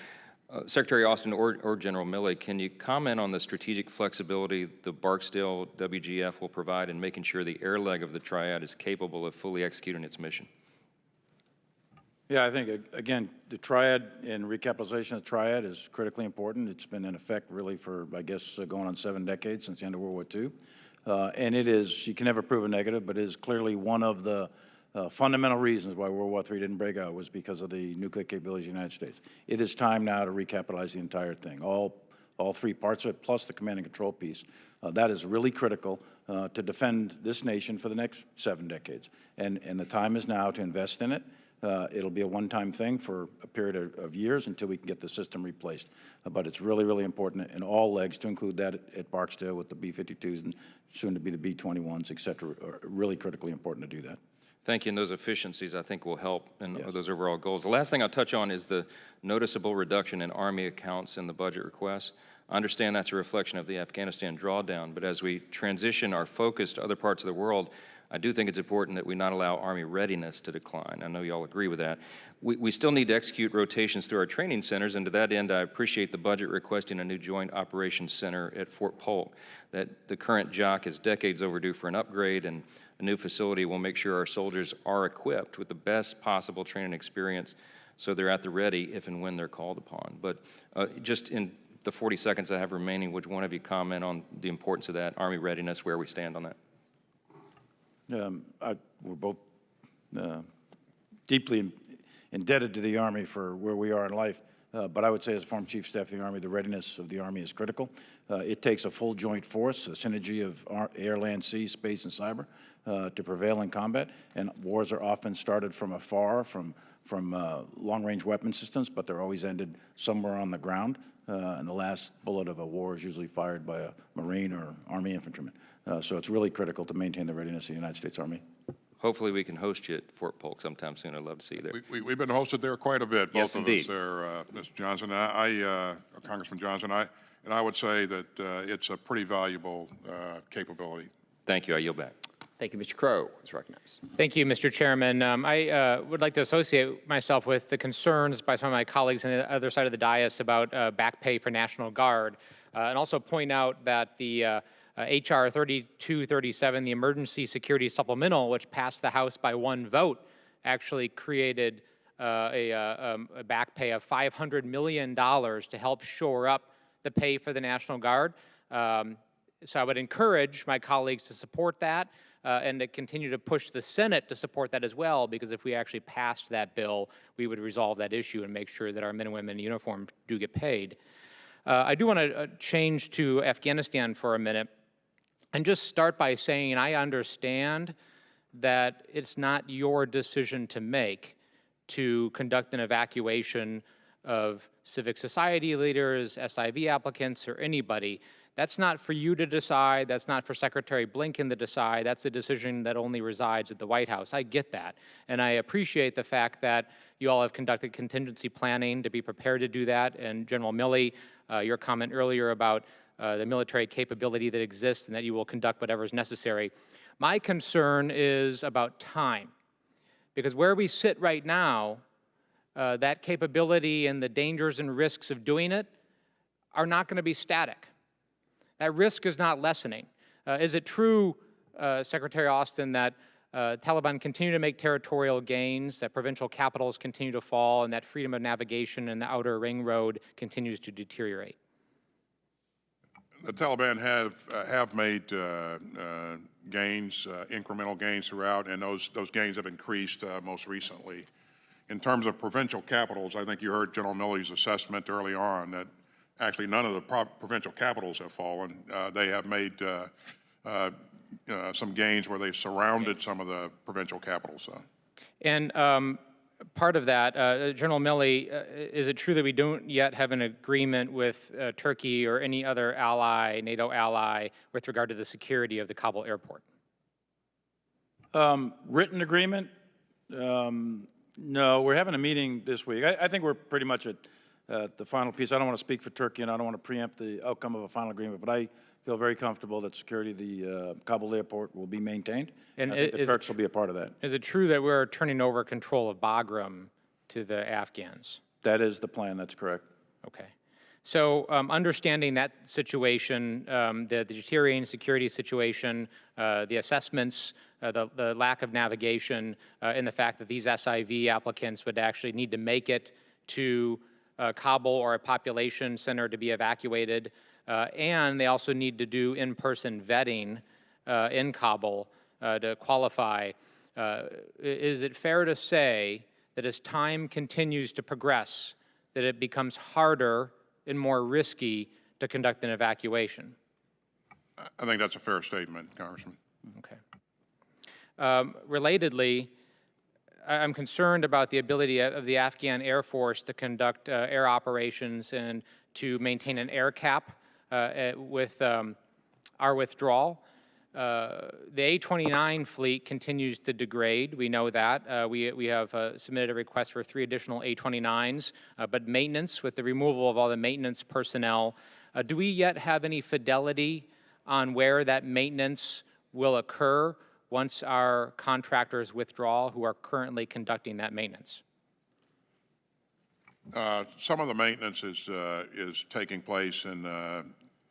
Secretary Austin or General Milley, can you comment on the strategic flexibility the Barksdale WGF will provide in making sure the air leg of the triad is capable of fully executing its mission? Yeah, I think, again, the triad and recapitalization of the triad is critically important. It's been in effect really for, I guess, going on 7 decades since the end of World War II. And it is, you can never prove a negative, but it is clearly one of the fundamental reasons why World War III didn't break out was because of the nuclear capabilities of the United States. It is time now to recapitalize the entire thing, all 3 parts of it, plus the command and control piece. That is really critical to defend this nation for the next 7 decades. And the time is now to invest in it. It'll be a one-time thing for a period of years until we can get the system replaced. But it's really, really important in all legs to include that at Barksdale with the B-52s and soon to be the B-21s, et cetera. Really critically important to do that. Thank you, and those efficiencies I think will help in those overall goals. The last thing I'll touch on is the noticeable reduction in Army accounts in the budget requests. I understand that's a reflection of the Afghanistan drawdown, but as we transition our focus to other parts of the world, I do think it's important that we not allow Army readiness to decline. I know you all agree with that. We still need to execute rotations through our training centers, and to that end, I appreciate the budget requesting a new Joint Operations Center at Fort Polk. That the current JOC is decades overdue for an upgrade, and a new facility will make sure our soldiers are equipped with the best possible training experience so they're at the ready if and when they're called upon. But just in the 40 seconds I have remaining, would one of you comment on the importance of that, Army readiness, where we stand on that? We're both deeply indebted to the Army for where we are in life. But I would say as former Chief of Staff of the Army, the readiness of the Army is critical. It takes a full joint force, a synergy of air, land, sea, space, and cyber to prevail in combat. And wars are often started from afar, from long-range weapon systems, but they're always ended somewhere on the ground. And the last bullet of a war is usually fired by a Marine or Army infantryman. So it's really critical to maintain the readiness of the United States Army. Hopefully we can host you at Fort Polk sometime soon. I'd love to see you there. We've been hosted there quite a bit, both Yes, of indeed. us there, Mr. Johnson. Congressman Johnson, and I would say that it's a pretty valuable capability. Thank you. I yield back. Thank you. Mr. Crow is recognized. Thank you, Mr. Chairman. I would like to associate myself with the concerns by some of my colleagues on the other side of the dais about back pay for National Guard, and also point out that the H.R. 3237, the Emergency Security Supplemental, which passed the House by 1 vote, actually created a back pay of $500 million to help shore up the pay for the National Guard. So I would encourage my colleagues to support that and to continue to push the Senate to support that as well, because if we actually passed that bill, we would resolve that issue and make sure that our men and women in uniform do get paid. I do want to change to Afghanistan for a minute and just start by saying I understand that it's not your decision to make to conduct an evacuation of civic society leaders, SIV applicants, or anybody. That's not for you to decide. That's not for Secretary Blinken to decide. That's a decision that only resides at the White House. I get that. And I appreciate the fact that you all have conducted contingency planning to be prepared to do that. And General Milley, your comment earlier about the military capability that exists and that you will conduct whatever is necessary. My concern is about time. Because where we sit right now, that capability and the dangers and risks of doing it are not going to be static. That risk is not lessening. Is it true, Secretary Austin, that Taliban continue to make territorial gains, that provincial capitals continue to fall, and that freedom of navigation in the outer ring road continues to deteriorate? The Taliban have made gains, incremental gains throughout, and those gains have increased most recently. In terms of provincial capitals, I think you heard General Milley's assessment early on that actually none of the provincial capitals have fallen. They have made some gains where they've surrounded some of the provincial capitals. And part of that, General Milley, is it true that we don't yet have an agreement with Turkey or any other ally, NATO ally, with regard to the security of the Kabul airport? Written agreement? No, we're having a meeting this week. I think we're pretty much at the final piece. I don't want to speak for Turkey, and I don't want to preempt the outcome of a final agreement, but I feel very comfortable that security of the Kabul airport will be maintained, and I think the Turks will be a part of that. Is it true that we're turning over control of Bagram to the Afghans? That is the plan. That's correct. Okay. So understanding that situation, the deteriorating security situation, the assessments, the lack of navigation, and the fact that these SIV applicants would actually need to make it to Kabul or a population center to be evacuated, and they also need to do in-person vetting in Kabul to qualify. Is it fair to say that as time continues to progress, that it becomes harder and more risky to conduct an evacuation? I think that's a fair statement, Congressman. Okay. Relatedly, I'm concerned about the ability of the Afghan Air Force to conduct air operations and to maintain an air cap with our withdrawal. The A-29 fleet continues to degrade. We know that. We have submitted a request for 3 additional A-29s, but maintenance, with the removal of all the maintenance personnel, do we yet have any fidelity on where that maintenance will occur once our contractors withdraw who are currently conducting that maintenance? Some of the maintenance is taking place in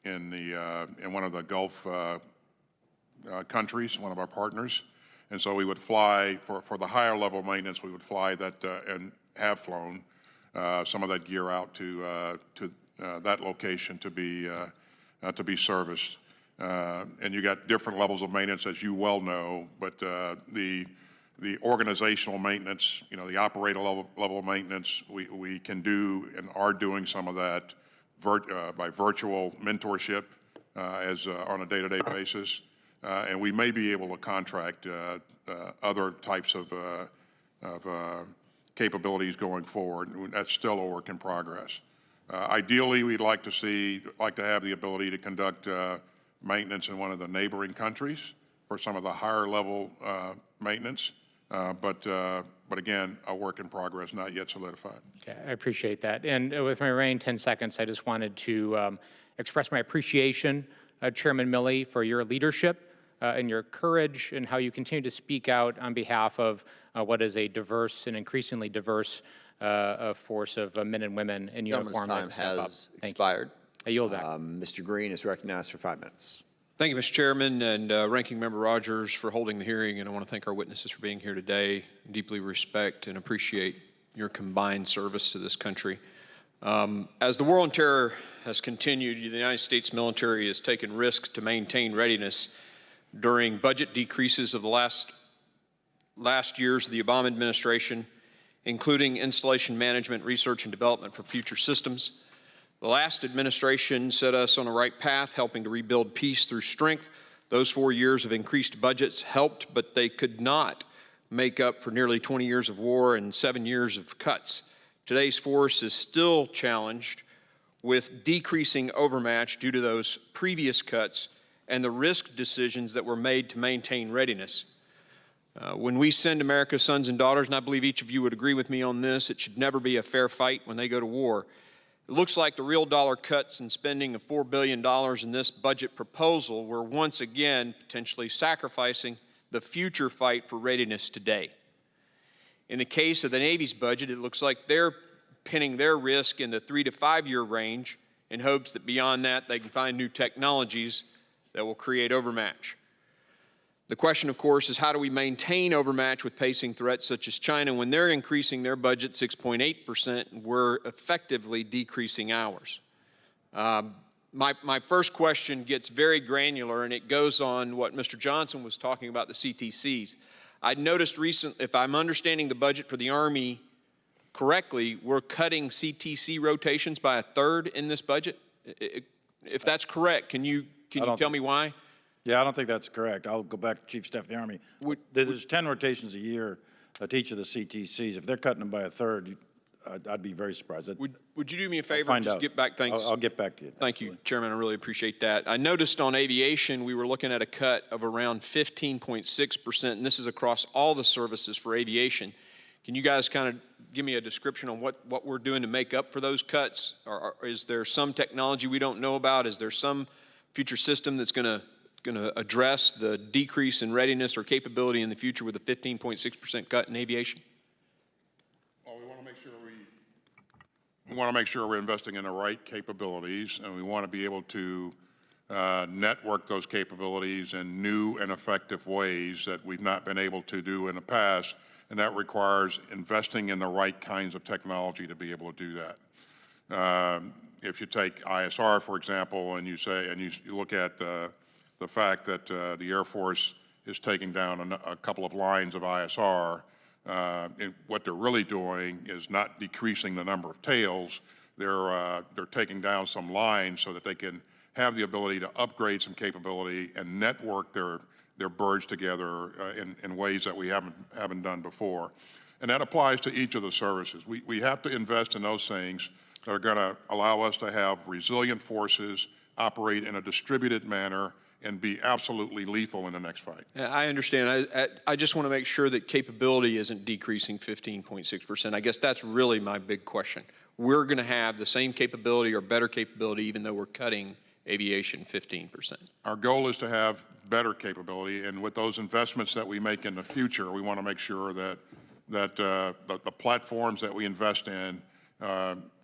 one of the Gulf countries, one of our partners, and so we would fly for the higher level maintenance. We would fly that and have flown some of that gear out to that location to be serviced. And you got different levels of maintenance, as you well know, but the organizational maintenance, you know, the operator level of maintenance, we can do and are doing some of that by virtual mentorship on a day-to-day basis. And we may be able to contract other types of capabilities going forward. That's still a work in progress. Ideally, we'd like to have the ability to conduct maintenance in one of the neighboring countries for some of the higher level maintenance, but again, a work in progress, not yet solidified. Okay, I appreciate that. And with my remaining 10 seconds, I just wanted to express my appreciation, Chairman Milley, for your leadership and your courage and how you continue to speak out on behalf of what is a diverse and increasingly diverse force of men and women in uniform. Gentleman's time has expired. I yield back. Mr. Green is recognized for 5 minutes. Thank you, Mr. Chairman, and Ranking Member Rogers for holding the hearing, and I want to thank our witnesses for being here today. Deeply respect and appreciate your combined service to this country. As the war on terror has continued, the United States military has taken risks to maintain readiness during budget decreases of the last years of the Obama administration, including installation management, research and development for future systems. The last administration set us on the right path, helping to rebuild peace through strength. Those 4 years of increased budgets helped, but they could not make up for nearly 20 years of war and 7 years of cuts. Today's force is still challenged with decreasing overmatch due to those previous cuts and the risk decisions that were made to maintain readiness. When we send America's sons and daughters, and I believe each of you would agree with me on this, it should never be a fair fight when they go to war. It looks like the real dollar cuts and spending of $4 billion in this budget proposal were once again potentially sacrificing the future fight for readiness today. In the case of the Navy's budget, it looks like they're pinning their risk in the 3 to 5 year range in hopes that beyond that they can find new technologies that will create overmatch. The question, of course, is how do we maintain overmatch with pacing threats such as China when they're increasing their budget 6.8% and we're effectively decreasing ours? My first question gets very granular, and it goes on what Mr. Johnson was talking about, the CTCs. I noticed recently, if I'm understanding the budget for the Army correctly, we're cutting CTC rotations by a third in this budget. If that's correct, can you tell me why? Yeah, I don't think that's correct. I'll go back to Chief of Staff of the Army. There's 10 rotations a year at each of the CTCs. If they're cutting them by a third, I'd be very surprised. Would you do me a favor and just get back? Thanks. I'll get back to you. Thank you, Chairman. I really appreciate that. I noticed on aviation, we were looking at a cut of around 15.6%, and this is across all the services for aviation. Can you guys kind of give me a description on what we're doing to make up for those cuts? Or is there some technology we don't know about? Is there some future system that's going to address the decrease in readiness or capability in the future with a 15.6% cut in aviation? Well, we want to make sure we're investing in the right capabilities, and we want to be able to network those capabilities in new and effective ways that we've not been able to do in the past, and that requires investing in the right kinds of technology to be able to do that. If you take ISR, for example, and you look at the fact that the Air Force is taking down a couple of lines of ISR, what they're really doing is not decreasing the number of tails. They're taking down some lines so that they can have the ability to upgrade some capability and network their birds together in ways that we haven't done before. And that applies to each of the services. We have to invest in those things that are going to allow us to have resilient forces, operate in a distributed manner, and be absolutely lethal in the next fight. I understand. I just want to make sure that capability isn't decreasing 15.6%. I guess that's really my big question. We're going to have the same capability or better capability even though we're cutting aviation 15%. Our goal is to have better capability, and with those investments that we make in the future, we want to make sure that the platforms that we invest in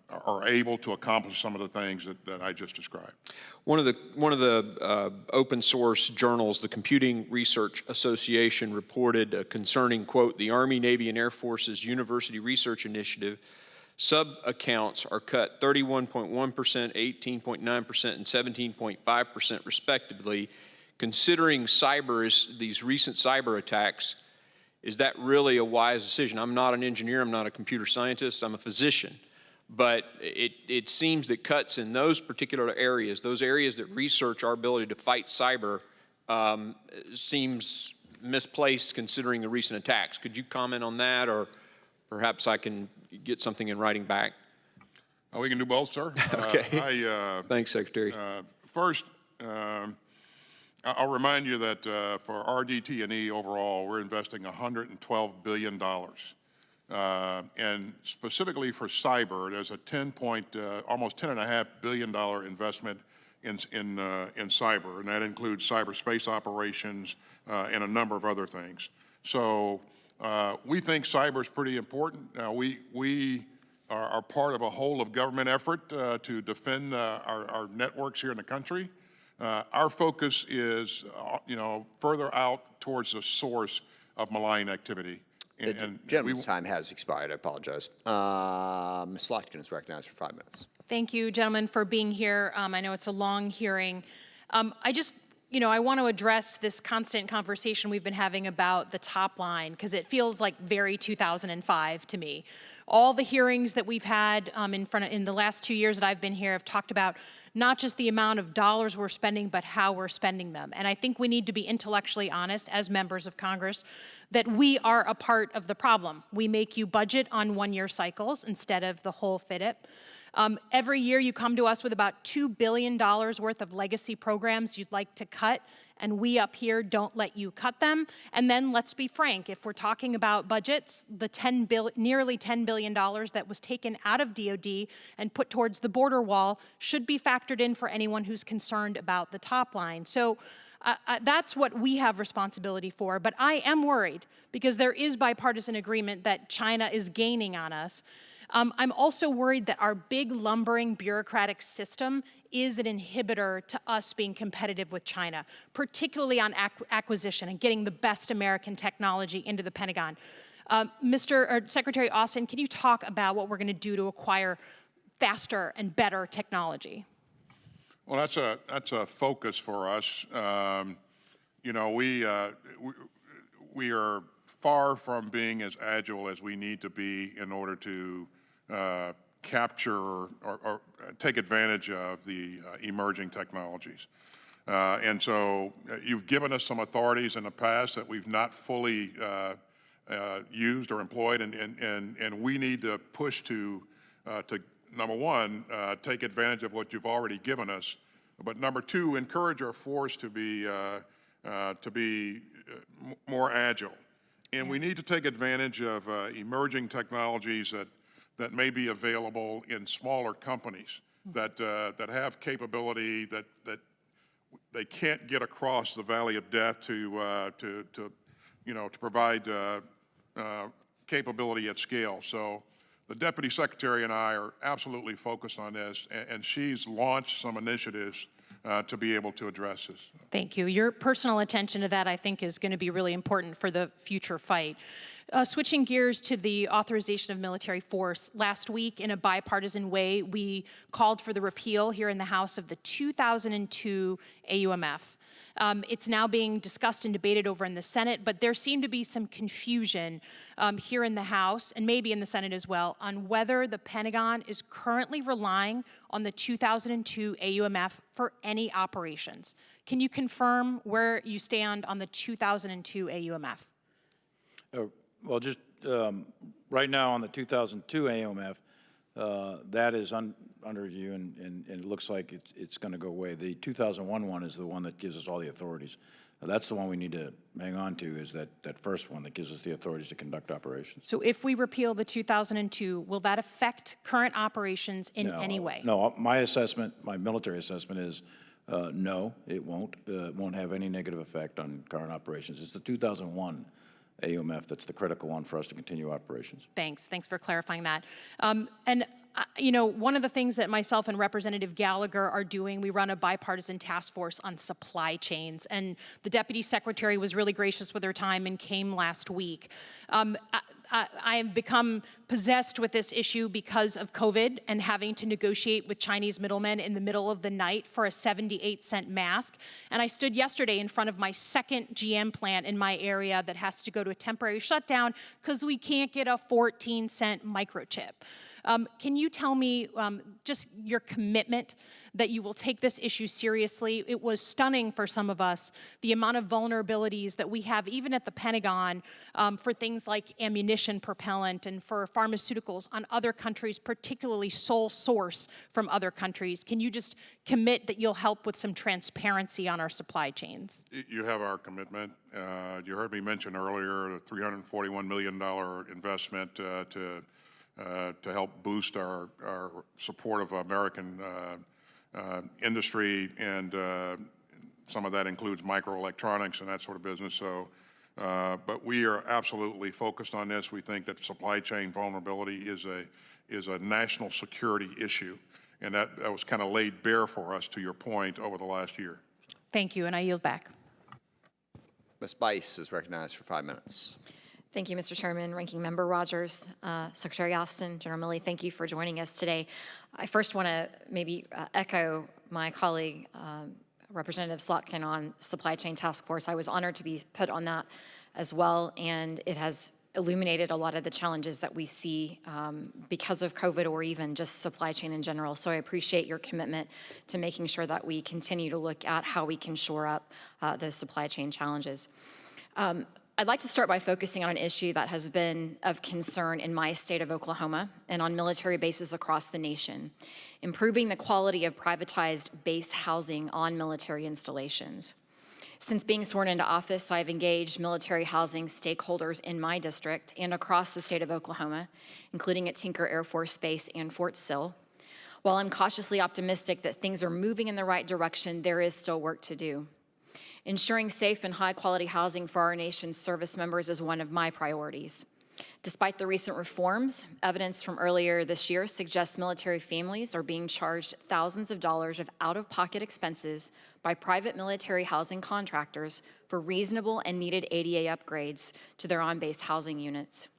are able to accomplish some of the things that I just described. One of the open source journals, the Computing Research Association, reported concerning, quote, the Army, Navy, and Air Force's University Research Initiative, sub-accounts are cut 31.1%, 18.9%, and 17.5% respectively. Considering these recent cyber attacks, is that really a wise decision? I'm not an engineer, I'm not a computer scientist, I'm a physician. But it seems that cuts in those particular areas, those areas that research our ability to fight cyber, seems misplaced considering the recent attacks. Could you comment on that, or perhaps I can get something in writing back? We can do both, sir. Okay. Thanks, Secretary. First, I'll remind you that for RDT&E overall, we're investing $112 billion. And specifically for cyber, there's a almost $10.5 billion investment in cyber, and that includes cyberspace operations and a number of other things. So we think cyber is pretty important. We are part of a whole of government effort to defend our networks here in the country. Our focus is, further out towards the source of malign activity. The gentleman's time has expired. I apologize. Ms. Slotkin is recognized for 5 minutes. Thank you, gentlemen, for being here. I know it's a long hearing. I want to address this constant conversation we've been having about the top line, because it feels like very 2005 to me. All the hearings that we've had in the last 2 years that I've been here have talked about not just the amount of dollars we're spending, but how we're spending them. And I think we need to be intellectually honest as members of Congress that we are a part of the problem. We make you budget on one-year cycles instead of the whole FYDP. Every year you come to us with about $2 billion worth of legacy programs you'd like to cut, and we up here don't let you cut them. And then let's be frank, if we're talking about budgets, the nearly $10 billion that was taken out of DOD and put towards the border wall should be factored in for anyone who's concerned about the top line. So that's what we have responsibility for. But I am worried because there is bipartisan agreement that China is gaining on us. I'm also worried that our big lumbering bureaucratic system is an inhibitor to us being competitive with China, particularly on acquisition and getting the best American technology into the Pentagon. Secretary Austin, can you talk about what we're going to do to acquire faster and better technology? Well, that's a focus for us. You know, we are far from being as agile as we need to be in order to capture or take advantage of the emerging technologies. And so you've given us some authorities in the past that we've not fully used or employed, and we need to push to number one, take advantage of what you've already given us, but number two, encourage our force to be more agile. And we need to take advantage of emerging technologies that may be available in smaller companies that have capability that they can't get across the valley of death to provide capability at scale. So the Deputy Secretary and I are absolutely focused on this, and she's launched some initiatives to be able to address this. Thank you. Your personal attention to that, I think, is going to be really important for the future fight. Switching gears to the authorization of military force, last week in a bipartisan way, we called for the repeal here in the House of the 2002 AUMF. It's now being discussed and debated over in the Senate, but there seemed to be some confusion here in the House, and maybe in the Senate as well, on whether the Pentagon is currently relying on the 2002 AUMF for any operations. Can you confirm where you stand on the 2002 AUMF? Well, just right now on the 2002 AUMF, that is under review, and it looks like it's going to go away. The 2001 one is the one that gives us all the authorities. That's the one we need to hang on to, is that first one that gives us the authorities to conduct operations. So if we repeal the 2002, will that affect current operations in any way? No, my assessment, my military assessment is no, it won't. It won't have any negative effect on current operations. It's the 2001 AUMF that's the critical one for us to continue operations. Thanks for clarifying that. You know, one of the things that myself and Representative Gallagher are doing, we run a bipartisan task force on supply chains, and the Deputy Secretary was really gracious with her time and came last week. I have become possessed with this issue because of COVID and having to negotiate with Chinese middlemen in the middle of the night for a 78-cent mask. And I stood yesterday in front of my second GM plant in my area that has to go to a temporary shutdown because we can't get a 14-cent microchip. Can you tell me just your commitment that you will take this issue seriously? It was stunning for some of us, the amount of vulnerabilities that we have even at the Pentagon for things like ammunition propellant and for pharmaceuticals on other countries, particularly sole source from other countries. Can you just commit that you'll help with some transparency on our supply chains? You have our commitment. You heard me mention earlier the $341 million investment to help boost our support of American industry, and some of that includes microelectronics and that sort of business. So, but we are absolutely focused on this. We think that supply chain vulnerability is a national security issue, and that was kind of laid bare for us, to your point, over the last year. Thank you, and I yield back. Ms. Bice is recognized for 5 minutes. Thank you, Mr. Chairman, Ranking Member Rogers, Secretary Austin, General Milley, thank you for joining us today. I first want to maybe echo my colleague, Representative Slotkin, on Supply Chain Task Force. I was honored to be put on that as well, and it has illuminated a lot of the challenges that we see because of COVID or even just supply chain in general. So I appreciate your commitment to making sure that we continue to look at how we can shore up those supply chain challenges. I'd like to start by focusing on an issue that has been of concern in my state of Oklahoma and on military bases across the nation: improving the quality of privatized base housing on military installations. Since being sworn into office, I've engaged military housing stakeholders in my district and across the state of Oklahoma, including at Tinker Air Force Base and Fort Sill. While I'm cautiously optimistic that things are moving in the right direction, there is still work to do. Ensuring safe and high-quality housing for our nation's service members is one of my priorities. Despite the recent reforms, evidence from earlier this year suggests military families are being charged thousands of dollars of out-of-pocket expenses by private military housing contractors for reasonable and needed ADA upgrades to their on-base housing units.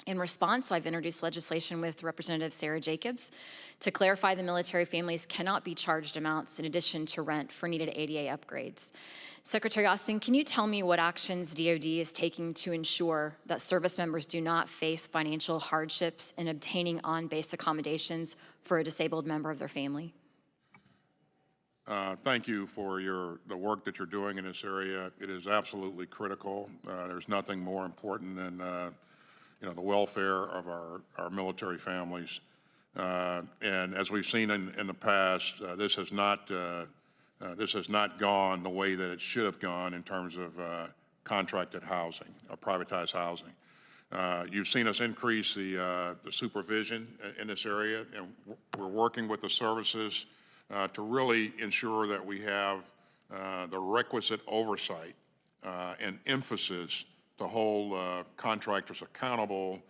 In response, I've introduced legislation with Representative Sarah Jacobs to clarify the military families cannot be charged amounts in addition to rent for needed ADA upgrades. Secretary Austin, can you tell me what actions DoD is taking to ensure that service members do not face financial hardships in obtaining on-base accommodations for a disabled member of their family? Thank you for the work that you're doing in this area. It is absolutely critical. There's nothing more important than the welfare of our military families. And as we've seen in the past, this has not gone the way that it should have gone in terms of contracted housing, privatized housing. You've seen us increase the supervision in this area, and we're working with the services to really ensure that we have the requisite oversight and emphasis to hold contractors accountable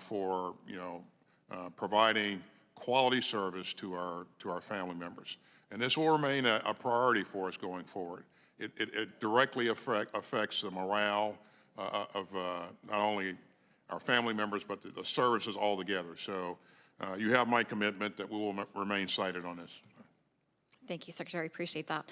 for providing quality service to our family members. And this will remain a priority for us going forward. It directly affects the morale of not only our family members, but the services altogether. So you have my commitment that we will remain cited on this. Thank you, Secretary. Appreciate that.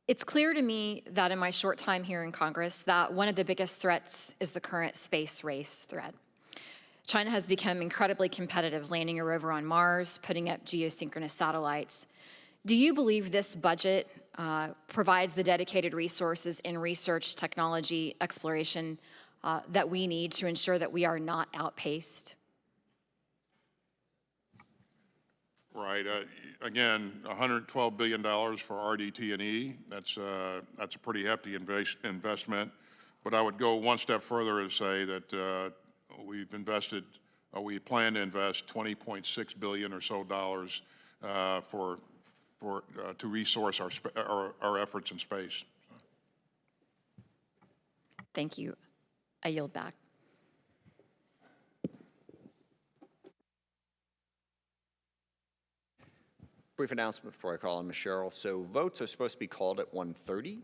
It's clear to me that in my short time here in Congress that one of the biggest threats is the current space race threat. China has become incredibly competitive, landing a rover on Mars, putting up geosynchronous satellites. Do you believe this budget provides the dedicated resources in research, technology, exploration that we need to ensure that we are not outpaced? Right. Again, $112 billion for RDT&E. That's a pretty hefty investment. But I would go one step further and say that we plan to invest $20.6 billion or so dollars to resource our efforts in space. Thank you. I yield back. Brief announcement before I call on Ms. Sherrill. So votes are supposed to be called at 1:30.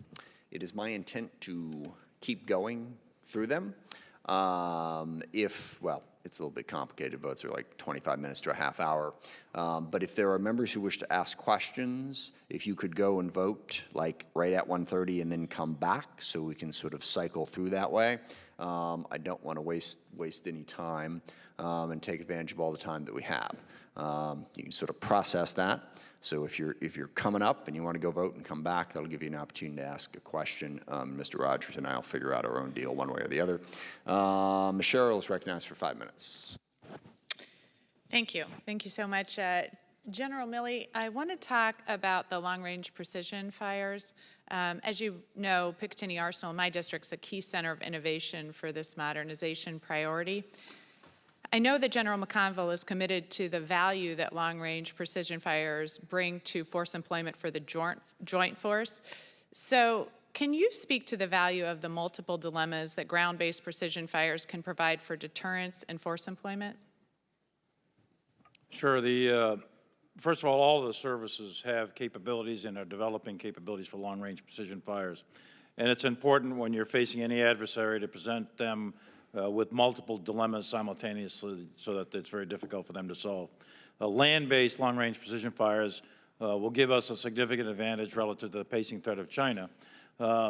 It is my intent to keep going through them. Well, it's a little bit complicated. Votes are like 25 minutes to a half hour. But if there are members who wish to ask questions, if you could go and vote like right at 1:30 and then come back so we can sort of cycle through that way. I don't want to waste any time and take advantage of all the time that we have. You can sort of process that. So if you're coming up and you want to go vote and come back, that'll give you an opportunity to ask a question. Mr. Rogers and I will figure out our own deal one way or the other. Ms. Sherrill is recognized for 5 minutes. Thank you. Thank you so much. General Milley, I want to talk about the long-range precision fires. As you know, Picatinny Arsenal in my district is a key center of innovation for this modernization priority. I know that General McConville is committed to the value that long-range precision fires bring to force employment for the joint force. So can you speak to the value of the multiple dilemmas that ground-based precision fires can provide for deterrence and force employment? Sure. First of all of the services have capabilities and are developing capabilities for long-range precision fires. And it's important when you're facing any adversary to present them with multiple dilemmas simultaneously so that it's very difficult for them to solve. Land-based long-range precision fires will give us a significant advantage relative to the pacing threat of China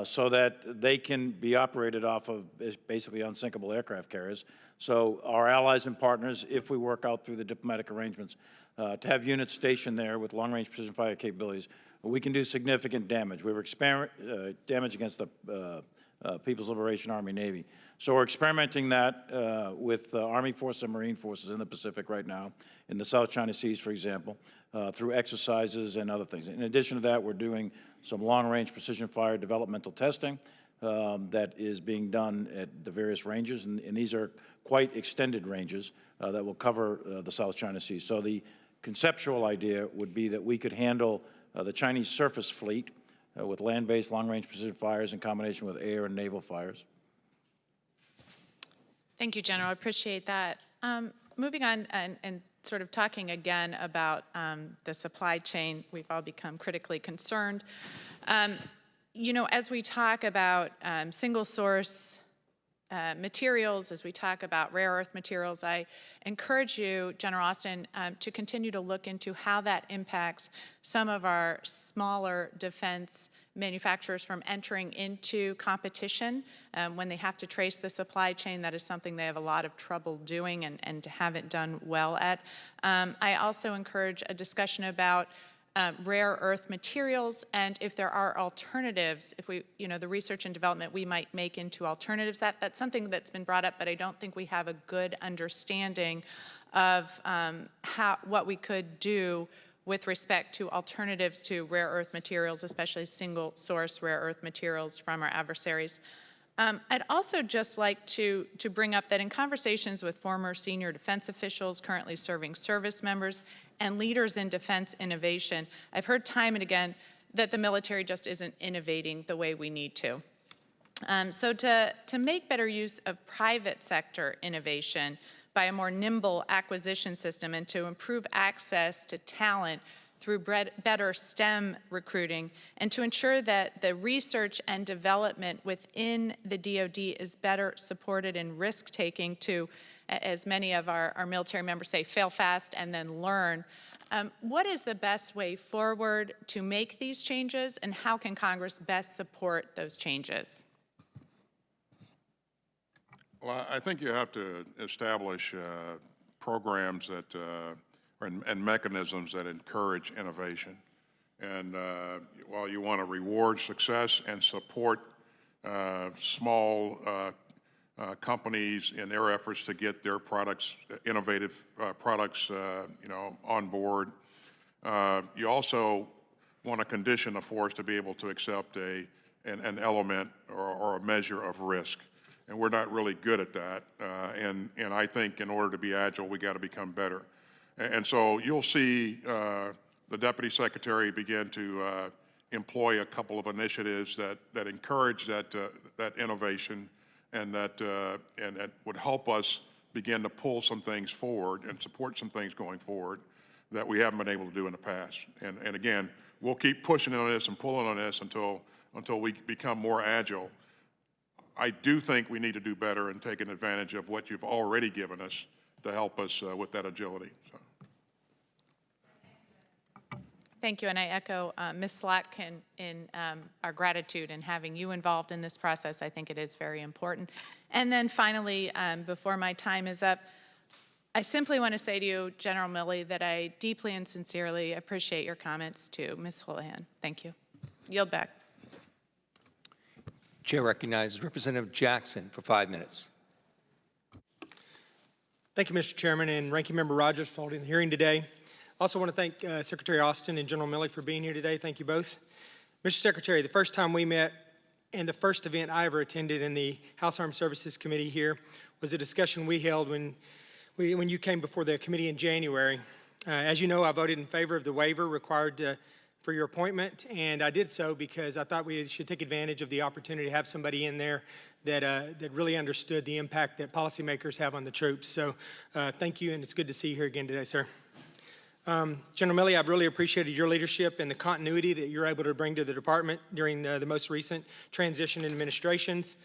so that they can be operated off of basically unsinkable aircraft carriers. So our allies and partners, if we work out through the diplomatic arrangements, to have units stationed there with long-range precision fire capabilities, we can do significant damage. We were damage against the People's Liberation Army Navy. So we're experimenting that with Army Forces and Marine Forces in the Pacific right now, in the South China Seas, for example, through exercises and other things. In addition to that, we're doing some long-range precision fire developmental testing that is being done at the various ranges, and these are quite extended ranges that will cover the South China Sea. So the conceptual idea would be that we could handle the Chinese surface fleet with land-based long-range precision fires in combination with air and naval fires. Thank you, General. I appreciate that. Moving on and sort of talking again about the supply chain, we've all become critically concerned. You know, as we talk about single source materials, as we talk about rare earth materials, I encourage you, General Austin, to continue to look into how that impacts some of our smaller defense manufacturers from entering into competition when they have to trace the supply chain. That is something they have a lot of trouble doing and haven't done well at. I also encourage a discussion about rare earth materials, and if there are alternatives, if we, the research and development we might make into alternatives, that's something that's been brought up, but I don't think we have a good understanding of what we could do with respect to alternatives to rare earth materials, especially single source rare earth materials from our adversaries. I'd also just like to bring up that in conversations with former senior defense officials currently serving service members and leaders in defense innovation, I've heard time and again that the military just isn't innovating the way we need to. So to make better use of private sector innovation by a more nimble acquisition system and to improve access to talent through better STEM recruiting, and to ensure that the research and development within the DoD is better supported in risk-taking to, as many of our military members say, fail fast and then learn. What is the best way forward to make these changes, and how can Congress best support those changes? Well, I think you have to establish programs that and mechanisms that encourage innovation. And while you want to reward success and support small companies in their efforts to get their products, innovative products, on board, you also want to condition a force to be able to accept an element or a measure of risk. And we're not really good at that. And I think in order to be agile, we got to become better. And so you'll see the Deputy Secretary begin to employ a couple of initiatives that encourage that innovation and that would help us begin to pull some things forward and support some things going forward that we haven't been able to do in the past. And again, we'll keep pushing on this and pulling on this until we become more agile. I do think we need to do better in taking advantage of what you've already given us to help us with that agility. So. Thank you, and I echo Ms. Slotkin in our gratitude in having you involved in this process. I think it is very important. And then finally, before my time is up, I simply want to say to you, General Milley, that I deeply and sincerely appreciate your comments to Ms. Houlihan. Thank you. Yield back. Chair recognizes Representative Jackson for 5 minutes. Thank you, Mr. Chairman, and Ranking Member Rogers for holding the hearing today. I also want to thank Secretary Austin and General Milley for being here today. Thank you both. Mr. Secretary, the first time we met and the first event I ever attended in the House Armed Services Committee here was a discussion we held when you came before the committee in January. As you know, I voted in favor of the waiver required for your appointment, and I did so because I thought we should take advantage of the opportunity to have somebody in there that really understood the impact that policymakers have on the troops. So thank you, and it's good to see you here again today, sir. General Milley, I've really appreciated your leadership and the continuity that you're able to bring to the department during the most recent transition administrations.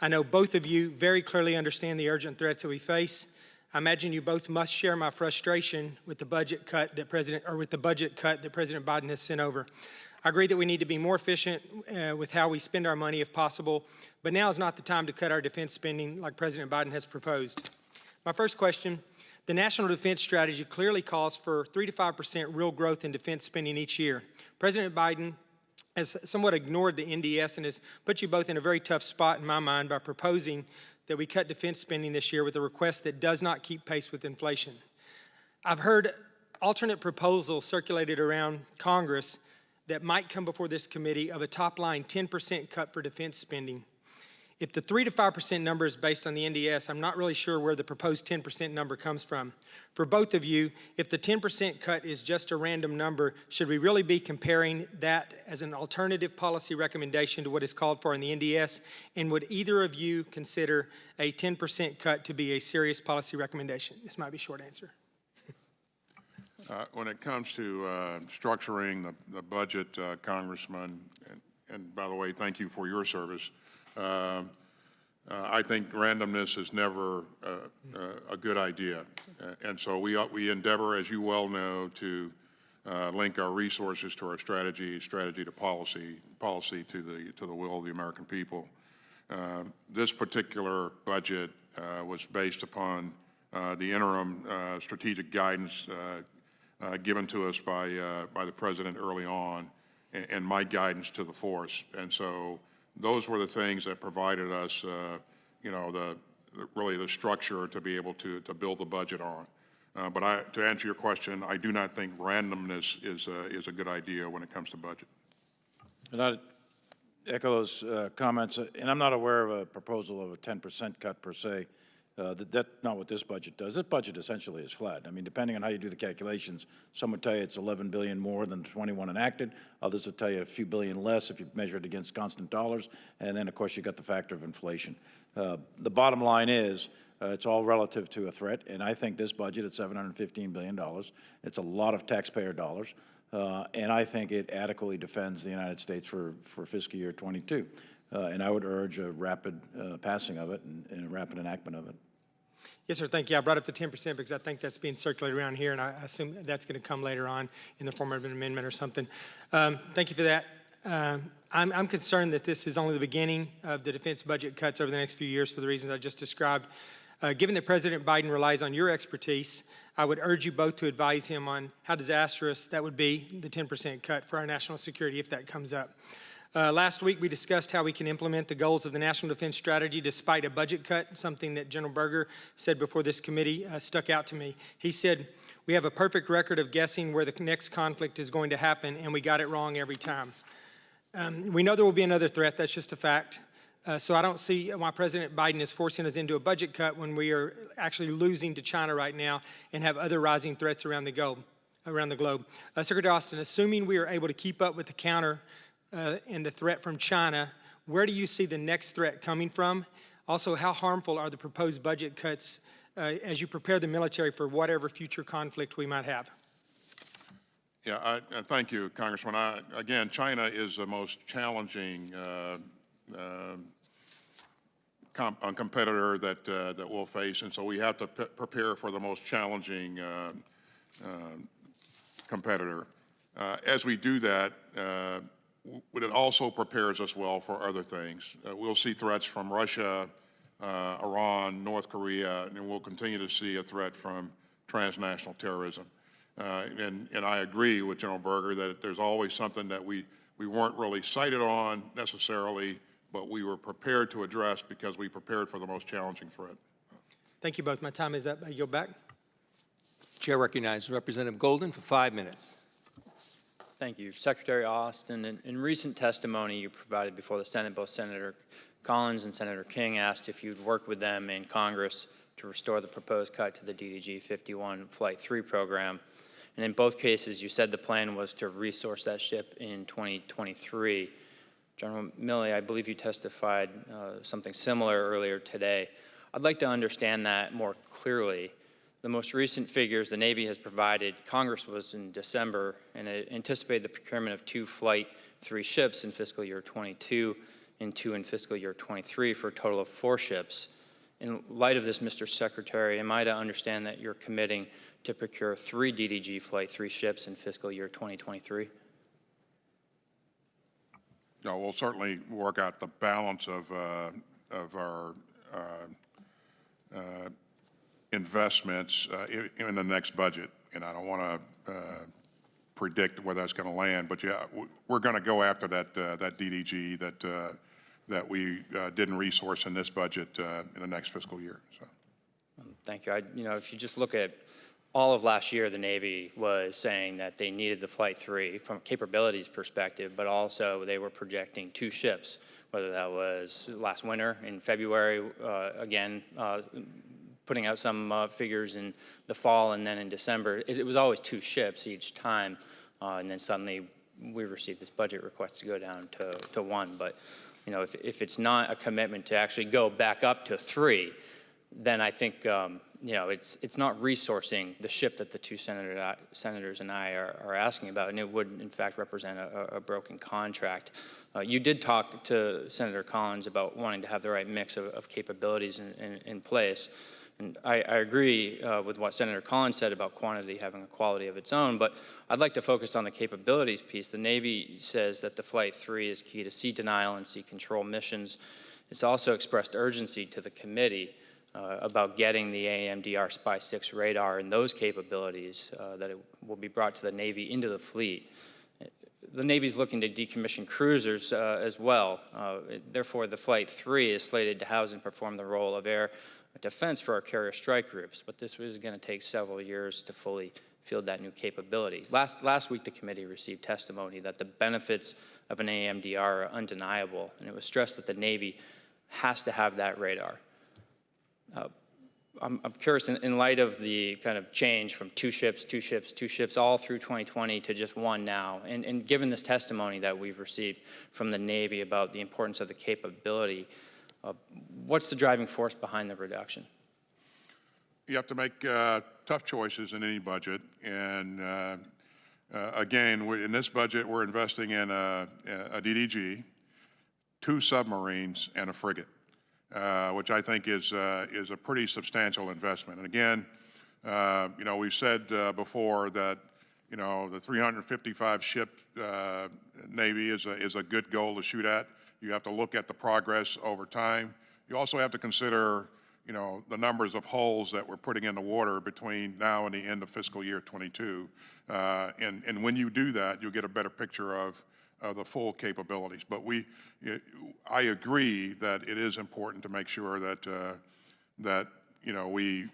I know both of you very clearly understand the urgent threats that we face. I imagine you both must share my frustration with the budget cut that President Biden has sent over. I agree that we need to be more efficient with how we spend our money if possible, but now is not the time to cut our defense spending like President Biden has proposed. My first question, the National Defense Strategy clearly calls for 3 to 5% real growth in defense spending each year. President Biden has somewhat ignored the NDS and has put you both in a very tough spot in my mind by proposing that we cut defense spending this year with a request that does not keep pace with inflation. I've heard alternate proposals circulated around Congress that might come before this committee of a top-line 10% cut for defense spending. If the 3 to 5% number is based on the NDS, I'm not really sure where the proposed 10% number comes from. For both of you, if the 10% cut is just a random number, should we really be comparing that as an alternative policy recommendation to what is called for in the NDS? And would either of you consider a 10% cut to be a serious policy recommendation? This might be a short answer. When it comes to structuring the budget, Congressman, and by the way, thank you for your service. I think randomness is never a good idea. And so we endeavor, as you well know, to link our resources to our strategy to policy to the will of the American people. This particular budget was based upon the interim strategic guidance given to us by the President early on, and my guidance to the force. And so those were the things that provided us, really the structure to be able to build the budget on. But to answer your question, I do not think randomness is a good idea when it comes to budget. And I echo those comments, and I'm not aware of a proposal of a 10% cut per se. That's not what this budget does. This budget essentially is flat. I mean, depending on how you do the calculations, some would tell you it's 11 billion more than 21 enacted. Others would tell you a few billion less if you measure it against constant dollars. And then, of course, you got the factor of inflation. The bottom line is it's all relative to a threat. And I think this budget at $715 billion, it's a lot of taxpayer dollars. And I think it adequately defends the United States for fiscal year 22. And I would urge a rapid passing of it and a rapid enactment of it. Yes, sir. Thank you. I brought up the 10% because I think that's being circulated around here, and I assume that's going to come later on in the form of an amendment or something. Thank you for that. I'm concerned that this is only the beginning of the defense budget cuts over the next few years for the reasons I just described. Given that President Biden relies on your expertise, I would urge you both to advise him on how disastrous that would be, the 10% cut for our national security if that comes up. Last week, we discussed how we can implement the goals of the National Defense Strategy despite a budget cut, something that General Berger said before this committee stuck out to me. He said, "We have a perfect record of guessing where the next conflict is going to happen, and we got it wrong every time." We know there will be another threat. That's just a fact. So I don't see why President Biden is forcing us into a budget cut when we are actually losing to China right now and have other rising threats around the globe. Secretary Austin, assuming we are able to keep up with the counter and the threat from China, where do you see the next threat coming from? Also, how harmful are the proposed budget cuts as you prepare the military for whatever future conflict we might have? Yeah, thank you, Congressman. Again, China is the most challenging competitor that we'll face, and so we have to prepare for the most challenging competitor. As we do that, it also prepares us well for other things. We'll see threats from Russia, Iran, North Korea, and we'll continue to see a threat from transnational terrorism. And I agree with General Berger that there's always something that we weren't really cited on necessarily, but we were prepared to address because we prepared for the most challenging threat. Thank you both. My time is up. I yield back. Chair recognizes Representative Golden for 5 minutes. Thank you. Secretary Austin, in recent testimony you provided before the Senate, both Senator Collins and Senator King asked if you'd work with them in Congress to restore the proposed cut to the DDG-51 Flight 3 program. And in both cases, you said the plan was to resource that ship in 2023. General Milley, I believe you testified something similar earlier today. I'd like to understand that more clearly. The most recent figures the Navy has provided, Congress was in December, and it anticipated the procurement of 2 Flight 3 ships in fiscal year 22 and 2 in fiscal year 23 for a total of 4 ships. In light of this, Mr. Secretary, am I to understand that you're committing to procure 3 DDG Flight 3 ships in fiscal year 2023? No, we'll certainly work out the balance of our investments in the next budget, and I don't want to predict where that's going to land. But yeah, we're going to go after that DDG that we didn't resource in this budget in the next fiscal year. So. Thank you. If you just look at all of last year, the Navy was saying that they needed the Flight 3 from a capabilities perspective, but also they were projecting 2 ships, whether that was last winter in February, again, putting out some figures in the fall, and then in December. It was always 2 ships each time, and then suddenly we received this budget request to go down to 1. But if it's not a commitment to actually go back up to 3, then I think you know, it's not resourcing the ship that the two senators and I are asking about, and it would in fact represent a broken contract. You did talk to Senator Collins about wanting to have the right mix of capabilities in place. And I agree with what Senator Collins said about quantity having a quality of its own, but I'd like to focus on the capabilities piece. The Navy says that the Flight 3 is key to sea denial and sea control missions. It's also expressed urgency to the committee about getting the AMDR SPY-6 radar and those capabilities that it will be brought to the Navy into the fleet. The Navy's looking to decommission cruisers as well. Therefore, the Flight 3 is slated to house and perform the role of air defense for our carrier strike groups, but this is going to take several years to fully field that new capability. Last week, the committee received testimony that the benefits of an AMDR are undeniable, and it was stressed that the Navy has to have that radar. I'm curious, in light of the kind of change from two ships all through 2020 to just one now, and given this testimony that we've received from the Navy about the importance of the capability, what's the driving force behind the reduction? You have to make tough choices in any budget, and again, in this budget, we're investing in a DDG, 2 submarines, and a frigate. Which I think is a pretty substantial investment. And again, you know, we've said before that, you know, the 355 ship Navy is a good goal to shoot at. You have to look at the progress over time. You also have to consider, you know, the numbers of holes that we're putting in the water between now and the end of fiscal year 22. And when you do that, you'll get a better picture of the full capabilities. But I agree that it is important to make sure that that you know we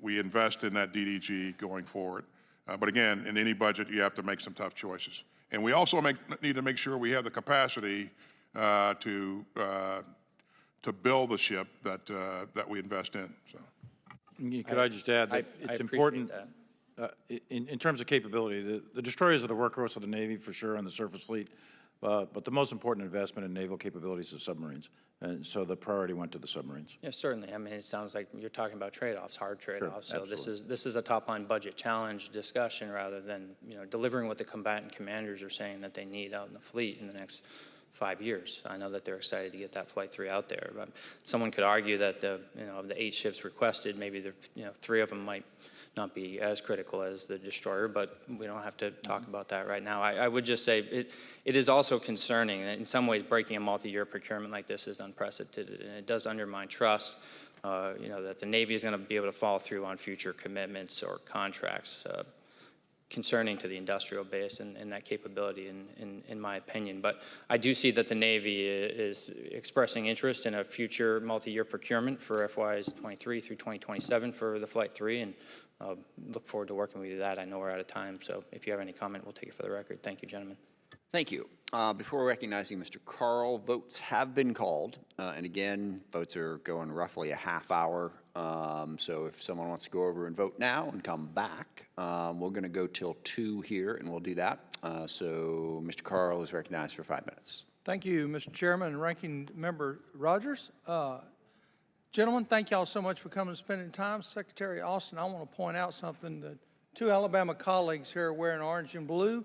invest in that DDG going forward. But again, in any budget, you have to make some tough choices. And we also need to make sure we have the capacity to build the ship that we invest in. So, could I just add that it's important. In terms of capability, the destroyers are the workhorse of the Navy for sure, and the surface fleet, but the most important investment in naval capabilities is submarines, and so the priority went to the submarines. Yeah, certainly. I mean, it sounds like you're talking about trade-offs, hard trade-offs. Sure, so this is a top-line budget challenge discussion rather than, you know, delivering what the combatant commanders are saying that they need out in the fleet in the next 5 years. I know that they're excited to get that Flight 3 out there, but someone could argue that of the 8 ships requested, maybe 3 of them might not be as critical as the destroyer, but we don't have to talk about that right now. I would just say it is also concerning, and in some ways breaking a multi-year procurement like this is unprecedented, and it does undermine trust, that the Navy is going to be able to follow through on future commitments or contracts, concerning to the industrial base and that capability in my opinion. But I do see that the Navy is expressing interest in a future multi-year procurement for FYs 23 through 2027 for the Flight 3, and look forward to working with you that. I know we're out of time, so if you have any comment, we'll take it for the record. Thank you, gentlemen. Thank you. Before recognizing Mr. Carl, votes have been called, and again, votes are going roughly a half hour, so if someone wants to go over and vote now and come back, we're going to go till 2 here, and we'll do that. So Mr. Carl is recognized for 5 minutes. Thank you, Mr. Chairman and Ranking Member Rogers. Gentlemen, thank y'all so much for coming and spending time. Secretary Austin, I want to point out something. The 2 Alabama colleagues here are wearing orange and blue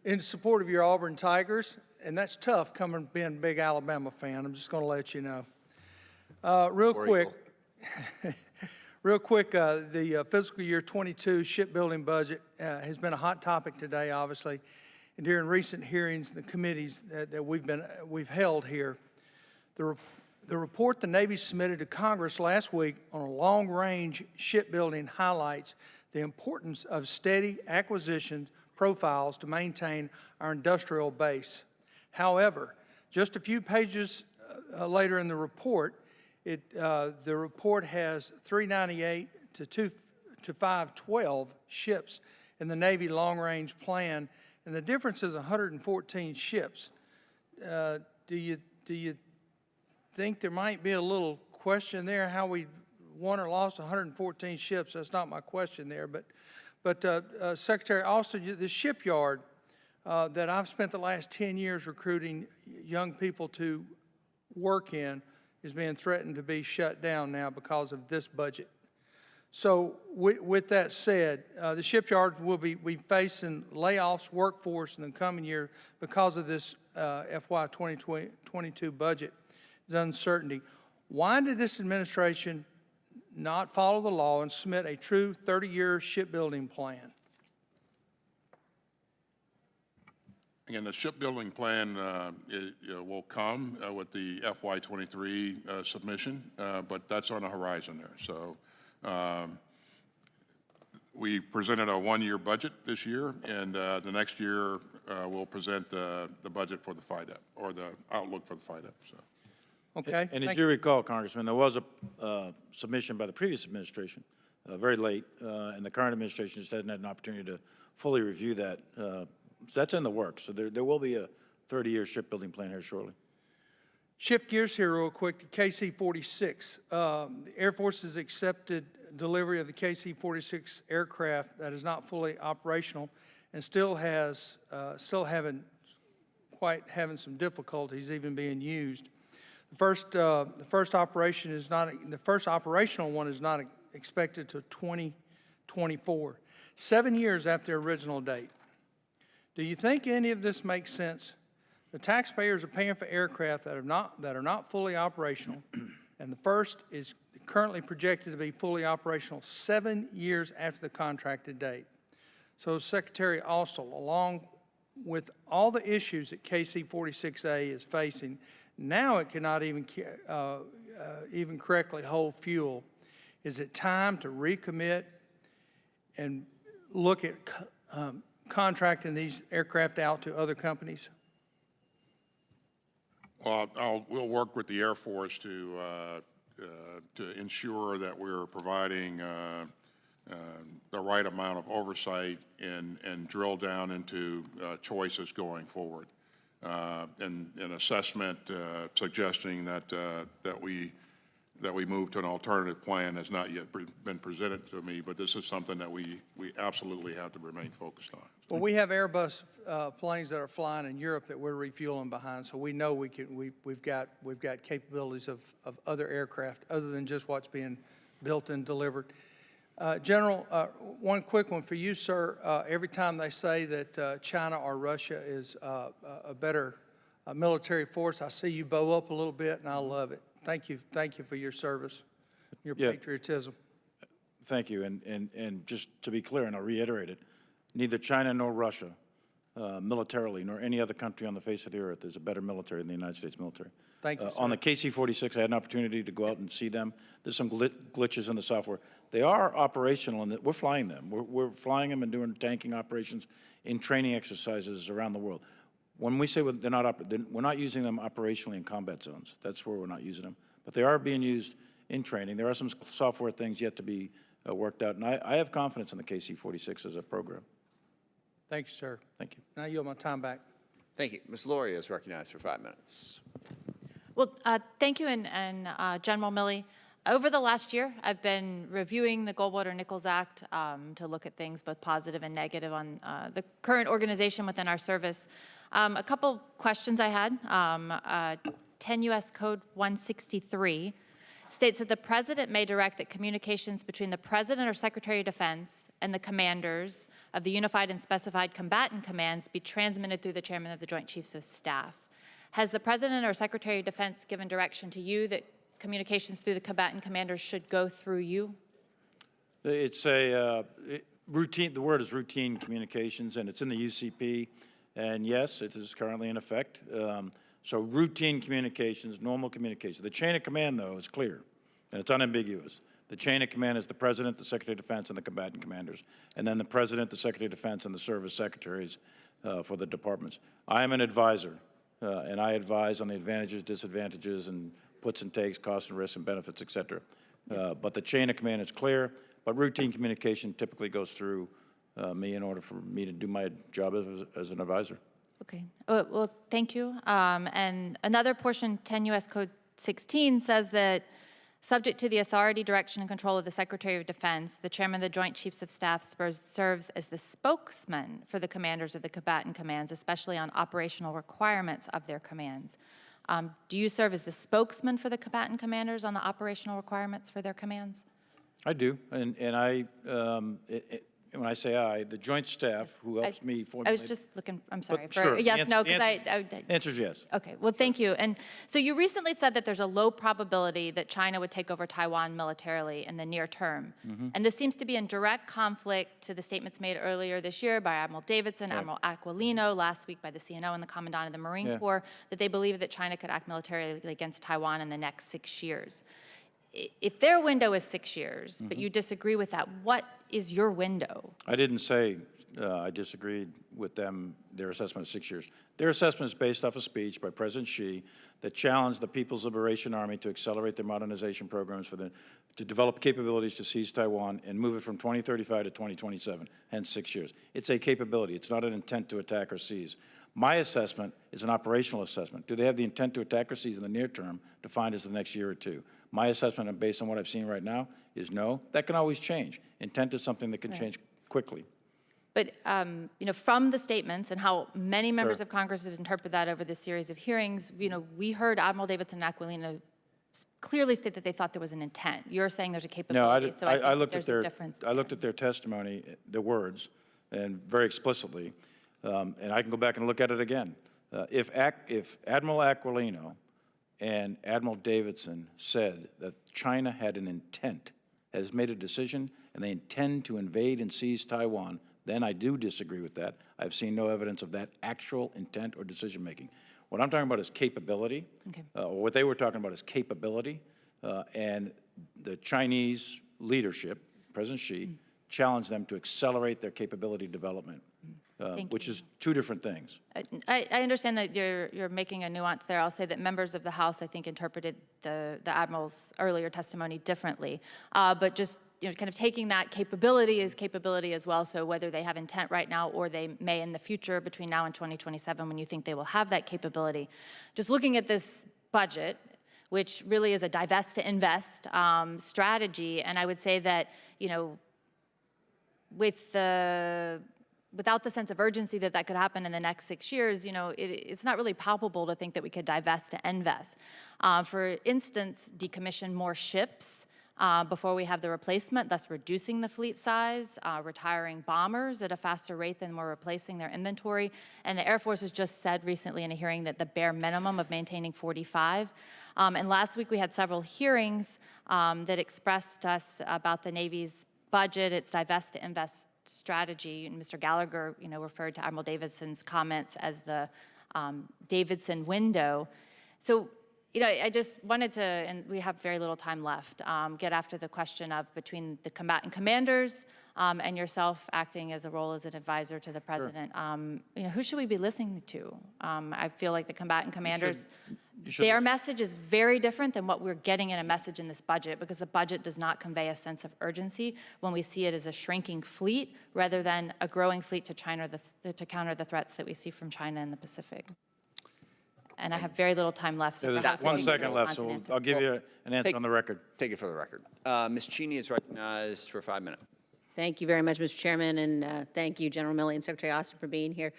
in support of your Auburn Tigers, and that's tough coming being a big Alabama fan. I'm just going to let you know. Real quick, the fiscal year 22 shipbuilding budget has been a hot topic today, obviously, and during recent hearings in the committees that we've held here. The report the Navy submitted to Congress last week on a long-range shipbuilding highlights the importance of steady acquisition profiles to maintain our industrial base. However, just a few pages later in the report, the report has 398 to 512 ships in the Navy long-range plan, and the difference is 114 ships. Do you think there might be a little question there how we won or lost 114 ships? That's not my question there, but Secretary, also the shipyard that I've spent the last 10 years recruiting young people to work in is being threatened to be shut down now because of this budget. So with that said, the shipyards will be facing layoffs, workforce in the coming year because of this FY 2022 budget. It's uncertainty. Why did this administration not follow the law and submit a true 30-year shipbuilding plan? Again, the shipbuilding plan will come with the FY23 submission, but that's on the horizon there. So we presented a one-year budget this year, and the next year we'll present the budget for the FIDEP, or the outlook for the FIDEP. So. Okay. And as you recall, Congressman, there was a submission by the previous administration, very late, and the current administration just hadn't had an opportunity to fully review that. So that's in the works. So there will be a 30-year shipbuilding plan here shortly. Shift gears here real quick to KC-46. The Air Force has accepted delivery of the KC-46 aircraft that is not fully operational and still having some difficulties even being used. The first operational one is not expected to 2024, 7 years after the original date. Do you think any of this makes sense? The taxpayers are paying for aircraft that are not fully operational, and the first is currently projected to be fully operational 7 years after the contracted date. So, Secretary Austell, along with all the issues that KC-46A is facing, now it cannot even correctly hold fuel. Is it time to recommit and look at contracting these aircraft out to other companies? Well, we'll work with the Air Force to ensure that we're providing the right amount of oversight and drill down into choices going forward. And an assessment suggesting that we move to an alternative plan has not yet been presented to me, but this is something that we absolutely have to remain focused on. Well, we have Airbus planes that are flying in Europe that we're refueling behind, so we know we've got capabilities of other aircraft other than just what's being built and delivered. General, one quick one for you, sir. Every time they say that China or Russia is a better military force, I see you bow up a little bit, and I love it. Thank you for your service, your patriotism. Thank you, and just to be clear, and I'll reiterate it, neither China nor Russia, militarily, nor any other country on the face of the earth is a better military than the United States military. Thank you, sir. On the KC-46, I had an opportunity to go out and see them. There's some glitches in the software. They are operational, and we're flying them. We're flying them and doing tanking operations in training exercises around the world. When we say they're not we're not using them operationally in combat zones. That's where we're not using them. But they are being used in training. There are some software things yet to be worked out, and I have confidence in the KC-46 as a program. Thank you, sir. Thank you. Now I yield my time back. Thank you. Ms. Lauria is recognized for 5 minutes. Well, thank you, and General Milley. Over the last year, I've been reviewing the Goldwater-Nichols Act to look at things both positive and negative on the current organization within our service. A couple questions I had. 10 U.S. Code 163 states that the President may direct that communications between the President or Secretary of Defense and the commanders of the Unified and Specified Combatant Commands be transmitted through the Chairman of the Joint Chiefs of Staff. Has the President or Secretary of Defense given direction to you that communications through the combatant commanders should go through you? It's a routine, the word is routine communications, and it's in the UCP, and yes, it is currently in effect. So routine communications, normal communication. The chain of command, though, is clear, and it's unambiguous. The chain of command is the President, the Secretary of Defense, and the combatant commanders, and then the President, the Secretary of Defense, and the service secretaries for the departments. I am an advisor, and I advise on the advantages, disadvantages, and puts and takes, costs and risks and benefits, et cetera. But the chain of command is clear, but routine communication typically goes through me in order for me to do my job as an advisor. Okay, well, thank you. And another portion, 10 U.S. Code 16, says that subject to the authority, direction, and control of the Secretary of Defense, the Chairman of the Joint Chiefs of Staff serves as the spokesman for the commanders of the combatant commands, especially on operational requirements of their commands. Do you serve as the spokesman for the combatant commanders on the operational requirements for their commands? I do, and when I say I, the Joint Staff, who helps me formulate. I was just looking, I'm sorry, for sure. yes, no, because I Answer's yes. Okay, well, thank you. And so you recently said that there's a low probability that China would take over Taiwan militarily in the near term. And this seems to be in direct conflict to the statements made earlier this year by Admiral Davidson, Admiral Aquilino, last week by the CNO and the Commandant of the Marine Corps, that they believe that China could act militarily against Taiwan in the next 6 years. If their window is 6 years, but you disagree with that, what is your window? I didn't say I disagreed with them, their assessment of 6 years. Their assessment is based off a speech by President Xi that challenged the People's Liberation Army to accelerate their modernization programs to develop capabilities to seize Taiwan and move it from 2035 to 2027, hence 6 years. It's a capability. It's not an intent to attack or seize. My assessment is an operational assessment. Do they have the intent to attack or seize in the near term, defined as the next year or two? My assessment, and based on what I've seen right now, is no. That can always change. Intent is something that can change quickly. But you know, from the statements and how many members of Congress have interpreted that over this series of hearings, you know, we heard Admiral Davidson and Aquilino clearly state that they thought there was an intent. You're saying there's a capability. No, so I looked at their difference. I looked at their testimony, their words, and very explicitly, and I can go back and look at it again. If Admiral Aquilino and Admiral Davidson said that China had an intent, has made a decision, and they intend to invade and seize Taiwan, then I do disagree with that. I've seen no evidence of that actual intent or decision-making. What I'm talking about is capability, or what they were talking about is capability, and the Chinese leadership, President Xi, challenged them to accelerate their capability development. Which is two different things. I understand that you're making a nuance there. I'll say that members of the House, I think, interpreted the Admiral's earlier testimony differently. But just kind of taking that capability as well, so whether they have intent right now or they may in the future between now and 2027 when you think they will have that capability. Just looking at this budget, which really is a divest to invest strategy, and I would say that, you know, without the sense of urgency that could happen in the next 6 years, you know, it's not really palpable to think that we could divest to invest. For instance, decommission more ships before we have the replacement, thus reducing the fleet size, retiring bombers at a faster rate than we're replacing their inventory. And the Air Force has just said recently in a hearing that the bare minimum of maintaining 45. And last week we had several hearings that expressed us about the Navy's budget, its divest to invest strategy. And Mr. Gallagher, you know, referred to Admiral Davidson's comments as the Davidson window. So, you know, I just wanted to, and we have very little time left, get after the question of between the combatant commanders and yourself acting as a role as an advisor to the president. You know, who should we be listening to? I feel like the combatant commanders, their message is very different than what we're getting in a message in this budget, because the budget does not convey a sense of urgency when we see it as a shrinking fleet rather than a growing fleet to counter the threats that we see from China in the Pacific. And I have very little time left. So there's 1 second left, so I'll give you an answer on the record. Take it for the record. Ms. Cheney is recognized for 5 minutes. Thank you very much, Mr. Chairman, and thank you, General Milley and Secretary Austin, for being here.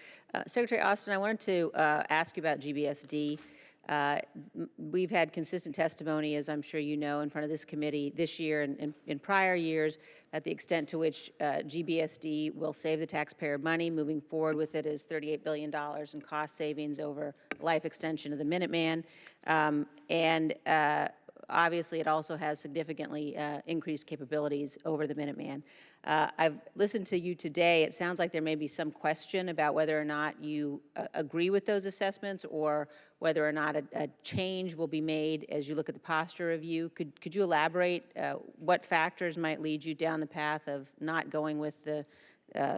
Secretary Austin, I wanted to ask you about GBSD. We've had consistent testimony, as I'm sure you know, in front of this committee this year and in prior years at the extent to which GBSD will save the taxpayer money. Moving forward with it is $38 billion in cost savings over life extension of the Minuteman. Obviously, it also has significantly increased capabilities over the Minuteman. I've listened to you today. It sounds like there may be some question about whether or not you agree with those assessments or whether or not a change will be made as you look at the posture review. Could you elaborate what factors might lead you down the path of not going with the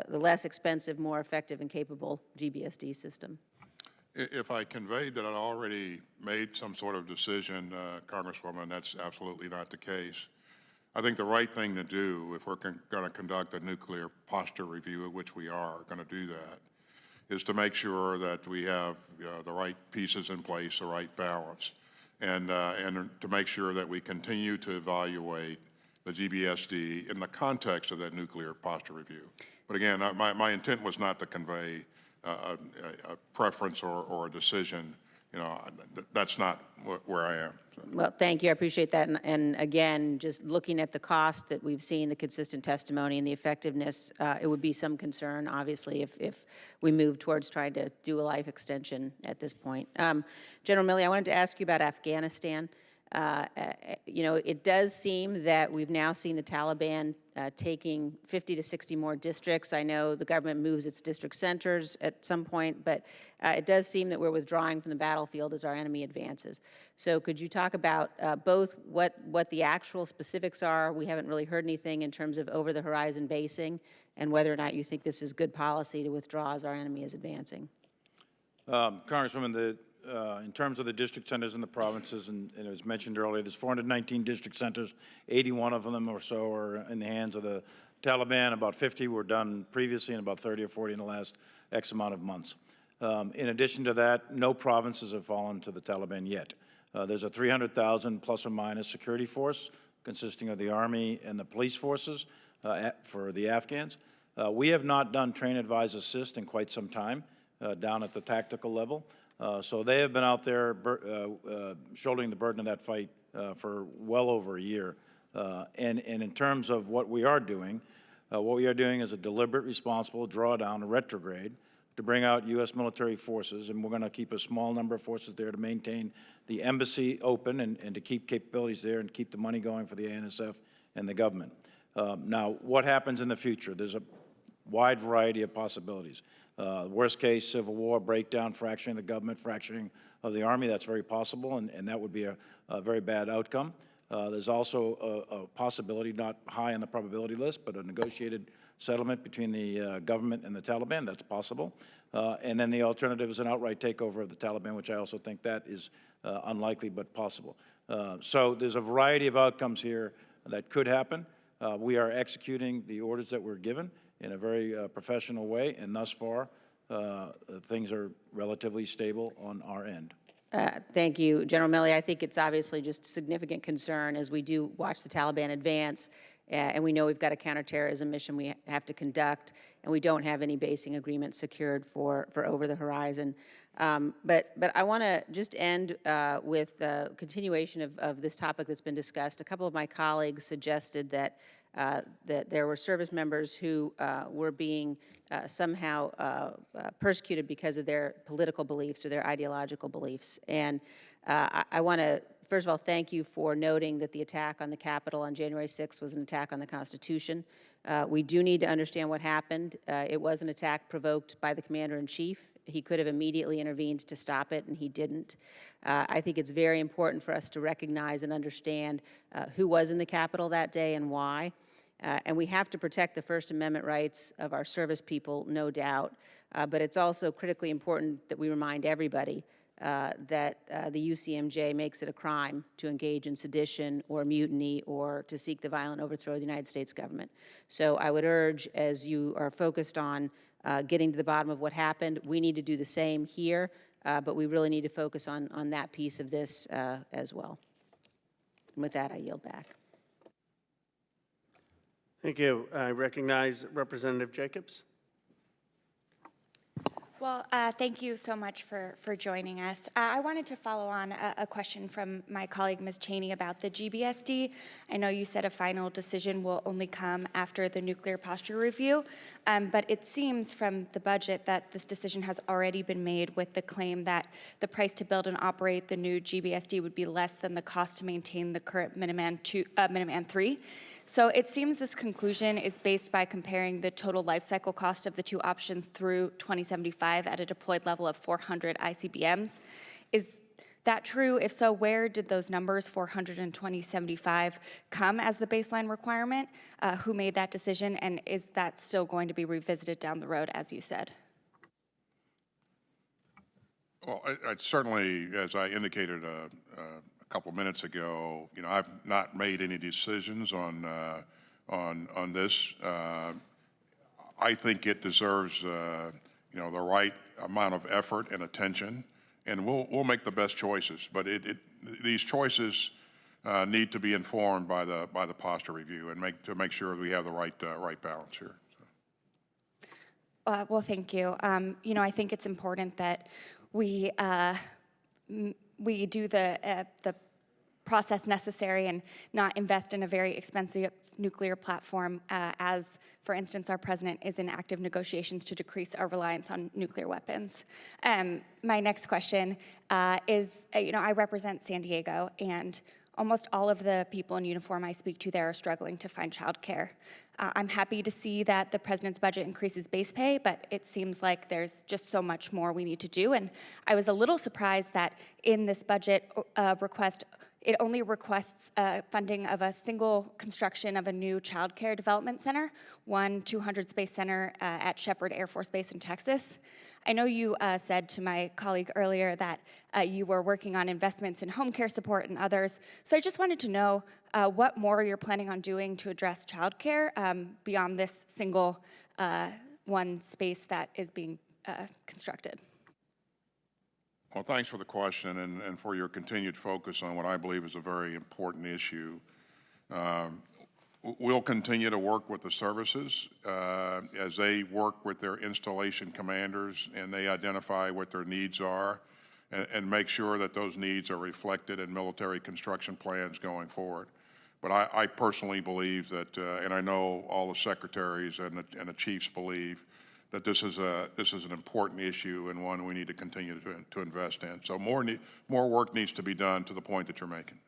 less expensive, more effective and capable GBSD system? If I conveyed that I'd already made some sort of decision, Congresswoman, that's absolutely not the case. I think the right thing to do, if we're going to conduct a nuclear posture review, which we are going to do that, is to make sure that we have the right pieces in place, the right balance, and to make sure that we continue to evaluate the GBSD in the context of that nuclear posture review. But again, my intent was not to convey a preference or a decision that's not where I am. So. Well, thank you. I appreciate that. And again, just looking at the cost that we've seen, the consistent testimony and the effectiveness, it would be some concern, obviously, if we move towards trying to do a life extension at this point. General Milley, I wanted to ask you about Afghanistan. It does seem that we've now seen the Taliban taking 50 to 60 more districts. I know the government moves its district centers at some point, but it does seem that we're withdrawing from the battlefield as our enemy advances. So could you talk about both what the actual specifics are? We haven't really heard anything in terms of over-the-horizon basing, and whether or not you think this is good policy to withdraw as our enemy is advancing. Congresswoman, in terms of the district centers in the provinces, and it was mentioned earlier, there's 419 district centers, 81 of them or so are in the hands of the Taliban. About 50 were done previously, and about 30 or 40 in the last X amount of months. In addition to that, no provinces have fallen to the Taliban yet. There's a 300,000 plus or minus security force consisting of the Army and the police forces for the Afghans. We have not done train, advise, assist in quite some time down at the tactical level. So they have been out there shouldering the burden of that fight for well over a year. And in terms of what we are doing is a deliberate, responsible drawdown, a retrograde, to bring out U.S. military forces, and we're going to keep a small number of forces there to maintain the embassy open and to keep capabilities there and keep the money going for the ANSF and the government. Now, what happens in the future? There's a wide variety of possibilities. Worst case, civil war, breakdown, fracturing the government, fracturing of the Army, that's very possible, and that would be a very bad outcome. There's also a possibility, not high on the probability list, but a negotiated settlement between the government and the Taliban, that's possible. And then the alternative is an outright takeover of the Taliban, which I also think that is unlikely but possible. So there's a variety of outcomes here that could happen. We are executing the orders that we're given in a very professional way, and thus far, things are relatively stable on our end. Thank you, General Milley. I think it's obviously just a significant concern as we do watch the Taliban advance, and we know we've got a counterterrorism mission we have to conduct, and we don't have any basing agreements secured for over the horizon. But I want to just end with a continuation of this topic that's been discussed. A couple of my colleagues suggested that there were service members who were being somehow persecuted because of their political beliefs or their ideological beliefs. And I want to, first of all, thank you for noting that the attack on the Capitol on January 6th was an attack on the Constitution. We do need to understand what happened. It was an attack provoked by the Commander-in-Chief. He could have immediately intervened to stop it, and he didn't. I think it's very important for us to recognize and understand who was in the Capitol that day and why. And we have to protect the First Amendment rights of our service people, no doubt. But it's also critically important that we remind everybody that the UCMJ makes it a crime to engage in sedition or mutiny or to seek the violent overthrow of the United States government. So I would urge, as you are focused on getting to the bottom of what happened, we need to do the same here, but we really need to focus on that piece of this as well. And with that, I yield back. Thank you. I recognize Representative Jacobs. Well, thank you so much for joining us. I wanted to follow on a question from my colleague, Ms. Cheney, about the GBSD. I know you said a final decision will only come after the nuclear posture review, but it seems from the budget that this decision has already been made with the claim that the price to build and operate the new GBSD would be less than the cost to maintain the current Minuteman 3. So it seems this conclusion is based by comparing the total life cycle cost of the two options through 2075 at a deployed level of 400 ICBMs. Is that true? If so, where did those numbers, 400 and 2075, come as the baseline requirement? Who made that decision, and is that still going to be revisited down the road, as you said? Well, I certainly, as I indicated a couple minutes ago, I've not made any decisions on this. I think it deserves, the right amount of effort and attention, and we'll make the best choices. But these choices need to be informed by the posture review and make sure we have the right balance here. Well, thank you. I think it's important that we we do the process necessary and not invest in a very expensive nuclear platform, as, for instance, our president is in active negotiations to decrease our reliance on nuclear weapons. My next question is, I represent San Diego, and almost all of the people in uniform I speak to there are struggling to find childcare. I'm happy to see that the president's budget increases base pay, but it seems like there's just so much more we need to do. And I was a little surprised that in this budget request, it only requests funding of a single construction of a new childcare development center, one 200-space center at Shepherd Air Force Base in Texas. I know you said to my colleague earlier that you were working on investments in home care support and others. So I just wanted to know what more you're planning on doing to address childcare beyond this single one space that is being constructed. Well, thanks for the question and for your continued focus on what I believe is a very important issue. We'll continue to work with the services as they work with their installation commanders and they identify what their needs are and make sure that those needs are reflected in military construction plans going forward. But I personally believe that, and I know all the secretaries and the chiefs believe, that this is an important issue and one we need to continue to invest in. So more work needs to be done to the point that you're making.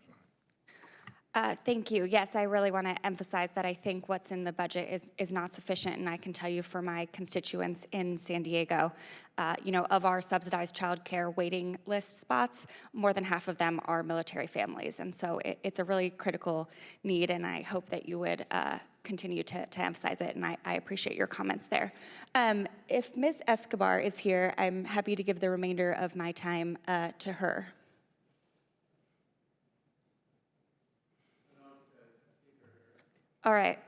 Thank you. Yes, I really want to emphasize that I think what's in the budget is not sufficient, and I can tell you for my constituents in San Diego, of our subsidized child care waiting list spots, more than half of them are military families, and so it's a really critical need, and I hope that you would continue to emphasize it, and I appreciate your comments there. If Ms. Escobar is here, I'm happy to give the remainder of my time to her. All right.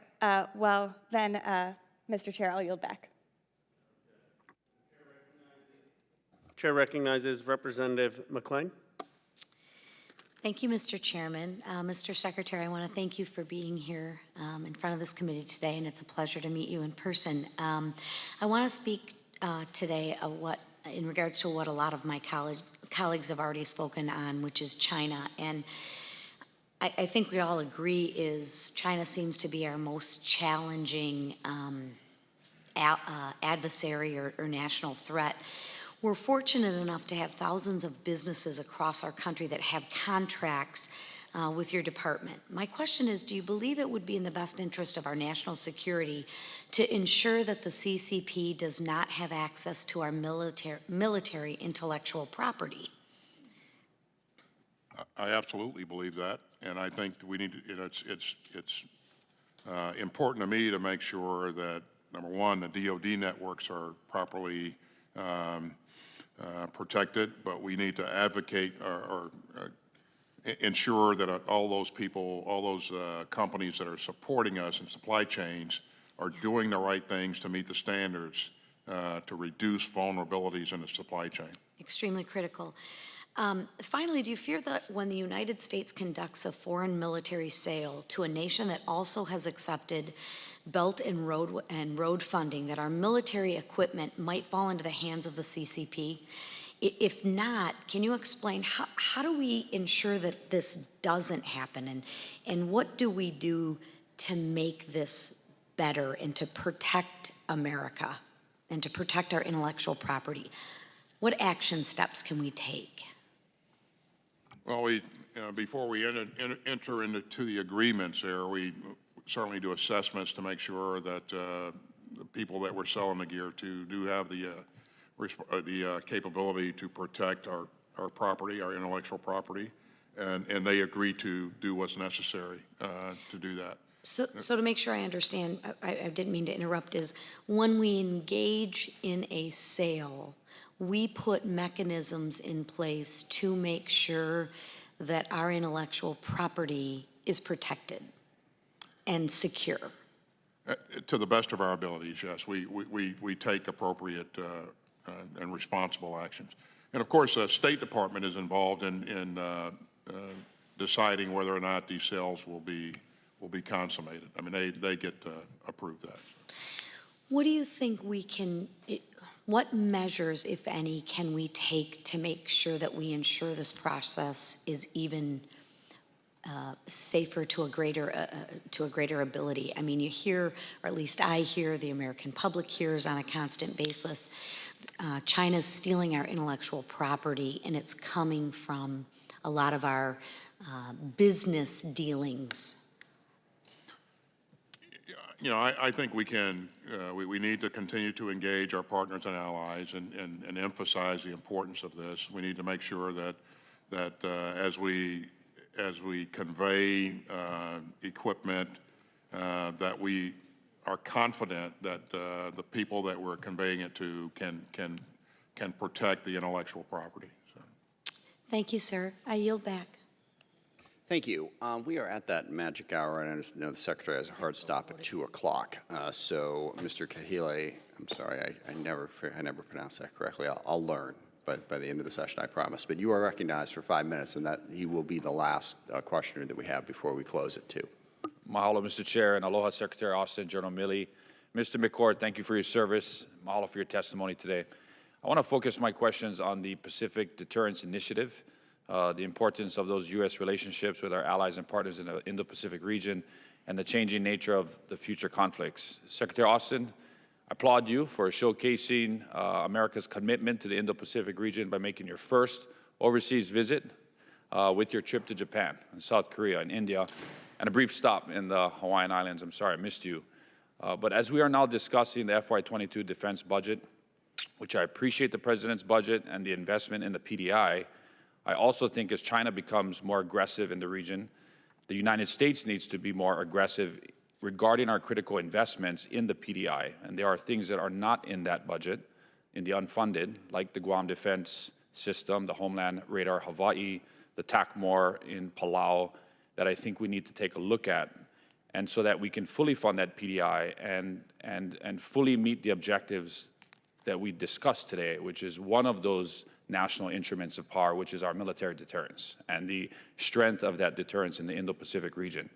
Well, then, Mr. Chair, I'll yield back. Chair recognizes Representative McClain. Thank you, Mr. Chairman. Mr. Secretary, I want to thank you for being here in front of this committee today, and it's a pleasure to meet you in person. I want to speak today in regards to what a lot of my colleagues have already spoken on, which is China. And I think we all agree is China seems to be our most challenging adversary or national threat. We're fortunate enough to have thousands of businesses across our country that have contracts with your department. My question is, do you believe it would be in the best interest of our national security to ensure that the CCP does not have access to our military intellectual property? I absolutely believe that, and I think we need to, it's important to me to make sure that, number one, the DoD networks are properly protected, but we need to advocate or ensure that all those people, all those companies that are supporting us in supply chains are doing the right things to meet the standards to reduce vulnerabilities in the supply chain. Extremely critical. Finally, do you fear that when the United States conducts a foreign military sale to a nation that also has accepted Belt and road funding, that our military equipment might fall into the hands of the CCP? If not, can you explain how do we ensure that this doesn't happen, and what do we do to make this better and to protect America and to protect our intellectual property? What action steps can we take? Well, before we enter into the agreements there, we certainly do assessments to make sure that the people that we're selling the gear to do have the capability to protect our property, our intellectual property, and they agree to do what's necessary to do that. So to make sure I understand, I didn't mean to interrupt, is when we engage in a sale, we put mechanisms in place to make sure that our intellectual property is protected and secure. To the best of our abilities, yes. We take appropriate and responsible actions. And of course, the State Department is involved in deciding whether or not these sales will be consummated. I mean, they get to approve that. What do you think we can, What measures, if any, can we take to make sure that we ensure this process is even safer to a greater ability? I mean, you hear, or at least I hear, the American public hears on a constant basis, China's stealing our intellectual property, and it's coming from a lot of our business dealings. You know, I think we can, we need to continue to engage our partners and allies and emphasize the importance of this. We need to make sure that as we convey equipment, that we are confident that the people that we're conveying it to can protect the intellectual property. So. Thank you, sir. I yield back. Thank you. We are at that magic hour, and I know the Secretary has a hard stop at 2 o'clock. So, Mr. Kahile, I'm sorry, I never pronounced that correctly. I'll learn by the end of the session, I promise. But you are recognized for 5 minutes, and that he will be the last questioner that we have before we close at 2. Mahalo, Mr. Chair, and aloha, Secretary Austin, General Milley. Mr. McCord, thank you for your service. Mahalo for your testimony today. I want to focus my questions on the Pacific Deterrence Initiative, the importance of those U.S. relationships with our allies and partners in the Indo-Pacific region, and the changing nature of the future conflicts. Secretary Austin, I applaud you for showcasing America's commitment to the Indo-Pacific region by making your first overseas visit with your trip to Japan and South Korea and India, and a brief stop in the Hawaiian Islands. I'm sorry I missed you. But as we are now discussing the FY22 defense budget, which I appreciate the President's budget and the investment in the PDI, I also think as China becomes more aggressive in the region, the United States needs to be more aggressive regarding our critical investments in the PDI. And there are things that are not in that budget, in the unfunded, like the Guam Defense System, the Homeland Radar Hawaii, the TACMOR in Palau, that I think we need to take a look at, and so that we can fully fund that PDI and fully meet the objectives that we discussed today, which is one of those national instruments of power, which is our military deterrence and the strength of that deterrence in the Indo-Pacific region.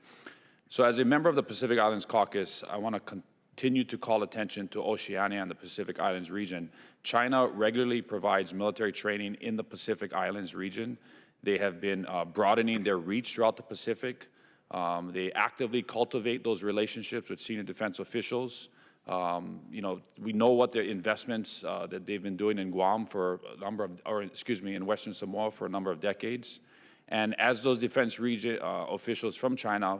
So as a member of the Pacific Islands Caucus, I want to continue to call attention to Oceania and the Pacific Islands region. China regularly provides military training in the Pacific Islands region. They have been broadening their reach throughout the Pacific. They actively cultivate those relationships with senior defense officials. You know, we know what the investments that they've been doing in Guam for a number of, in Western Samoa for a number of decades. And as those defense region officials from China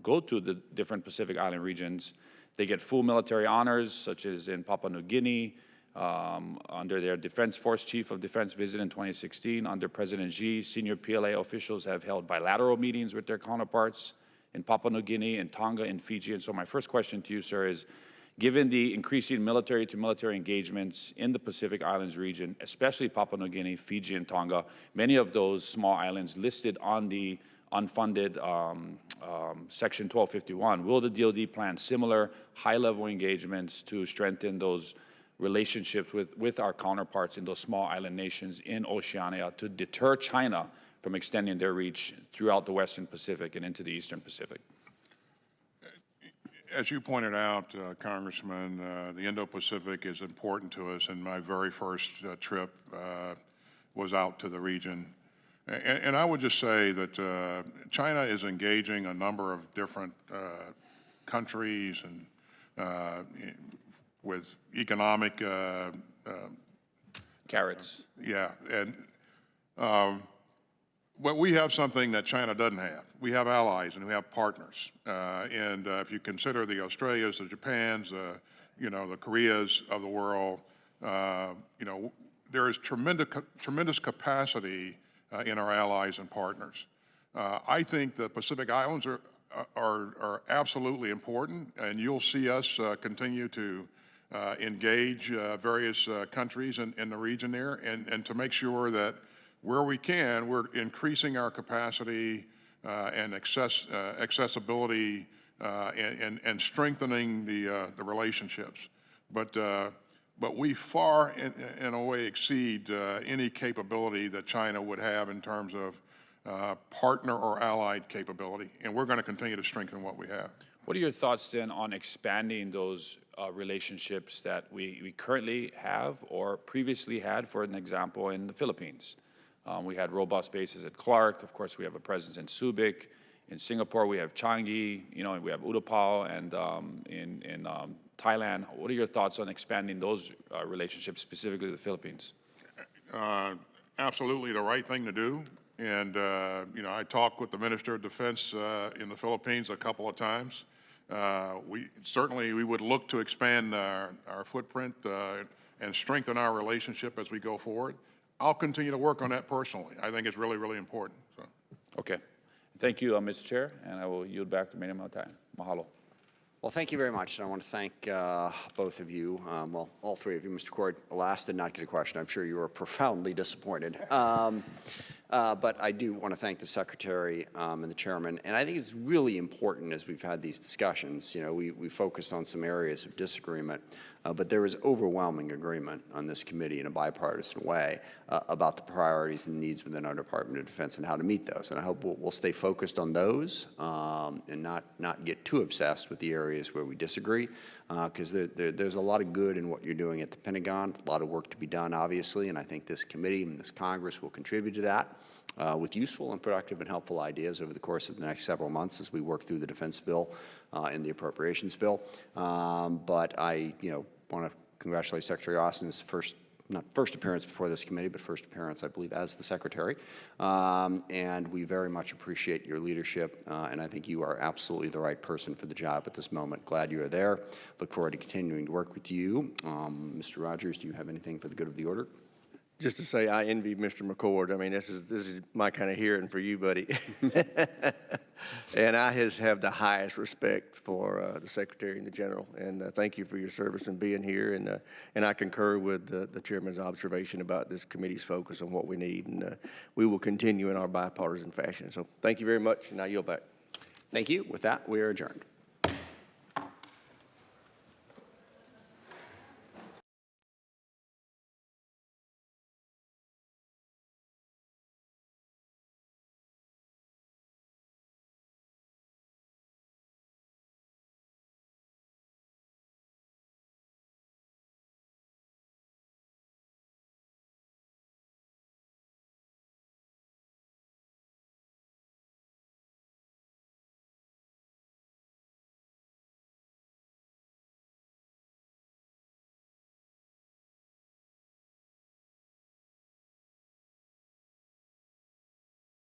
go to the different Pacific Island regions, they get full military honors, such as in Papua New Guinea, under their Defense Force Chief of Defense visit in 2016. Under President Xi, senior PLA officials have held bilateral meetings with their counterparts in Papua New Guinea and Tonga and Fiji. And so my first question to you, sir, is, given the increasing military-to-military engagements in the Pacific Islands region, especially Papua New Guinea, Fiji, and Tonga, many of those small islands listed on the unfunded Section 1251, will the DoD plan similar high-level engagements to strengthen those relationships with our counterparts in those small island nations in Oceania to deter China from extending their reach throughout the Western Pacific and into the Eastern Pacific? As you pointed out, Congressman, the Indo-Pacific is important to us, and my very first trip was out to the region. And I would just say that China is engaging a number of different countries and with economic carrots. Yeah, and but we have something that China doesn't have. We have allies and we have partners. And if you consider the Australias, the Japans, you know, the Koreas of the world, you know, there is tremendous capacity in our allies and partners. I think the Pacific Islands are absolutely important, and you'll see us continue to engage various countries in the region there, and to make sure that where we can, we're increasing our capacity and accessibility and strengthening the relationships. But we far, in a way, exceed any capability that China would have in terms of partner or allied capability, and we're going to continue to strengthen what we have. What are your thoughts then on expanding those relationships that we currently have or previously had, for an example, in the Philippines. We had robust bases at Clark. Of course, we have a presence in Subic. In Singapore, we have Changi, and we have Utapao, and in Thailand. What are your thoughts on expanding those relationships, specifically the Philippines? Absolutely the right thing to do. And, I talked with the Minister of Defense in the Philippines a couple of times. We would look to expand our footprint and strengthen our relationship as we go forward. I'll continue to work on that personally. I think it's really, really important. So. Okay. Thank you, Mr. Chair, and I will yield back the remaining amount of time. Mahalo. Well, thank you very much, and I want to thank both of you, well, all three of you. Mr. Cord, last did not get a question. I'm sure you were profoundly disappointed. But I do want to thank the Secretary and the Chairman, and I think it's really important as we've had these discussions. We focused on some areas of disagreement, but there is overwhelming agreement on this committee in a bipartisan way about the priorities and needs within our Department of Defense and how to meet those. And I hope we'll stay focused on those and not get too obsessed with the areas where we disagree, because there's a lot of good in what you're doing at the Pentagon, a lot of work to be done, obviously, and I think this committee and this Congress will contribute to that. With useful and productive and helpful ideas over the course of the next several months as we work through the defense bill and the appropriations bill. But I, want to congratulate Secretary Austin's not first appearance before this committee, but first appearance, I believe, as the Secretary. And we very much appreciate your leadership, and I think you are absolutely the right person for the job at this moment. Glad you are there. Look forward to continuing to work with you. Mr. Rogers, do you have anything for the good of the order? Just to say, I envy Mr. McCord. I mean, this is my kind of hearing for you, buddy. And I have the highest respect for the Secretary and the General. And thank you for your service and being here. And I concur with the Chairman's observation about this committee's focus on what we need. And we will continue in our bipartisan fashion. So thank you very much, and I yield back. Thank you. With that, we are adjourned.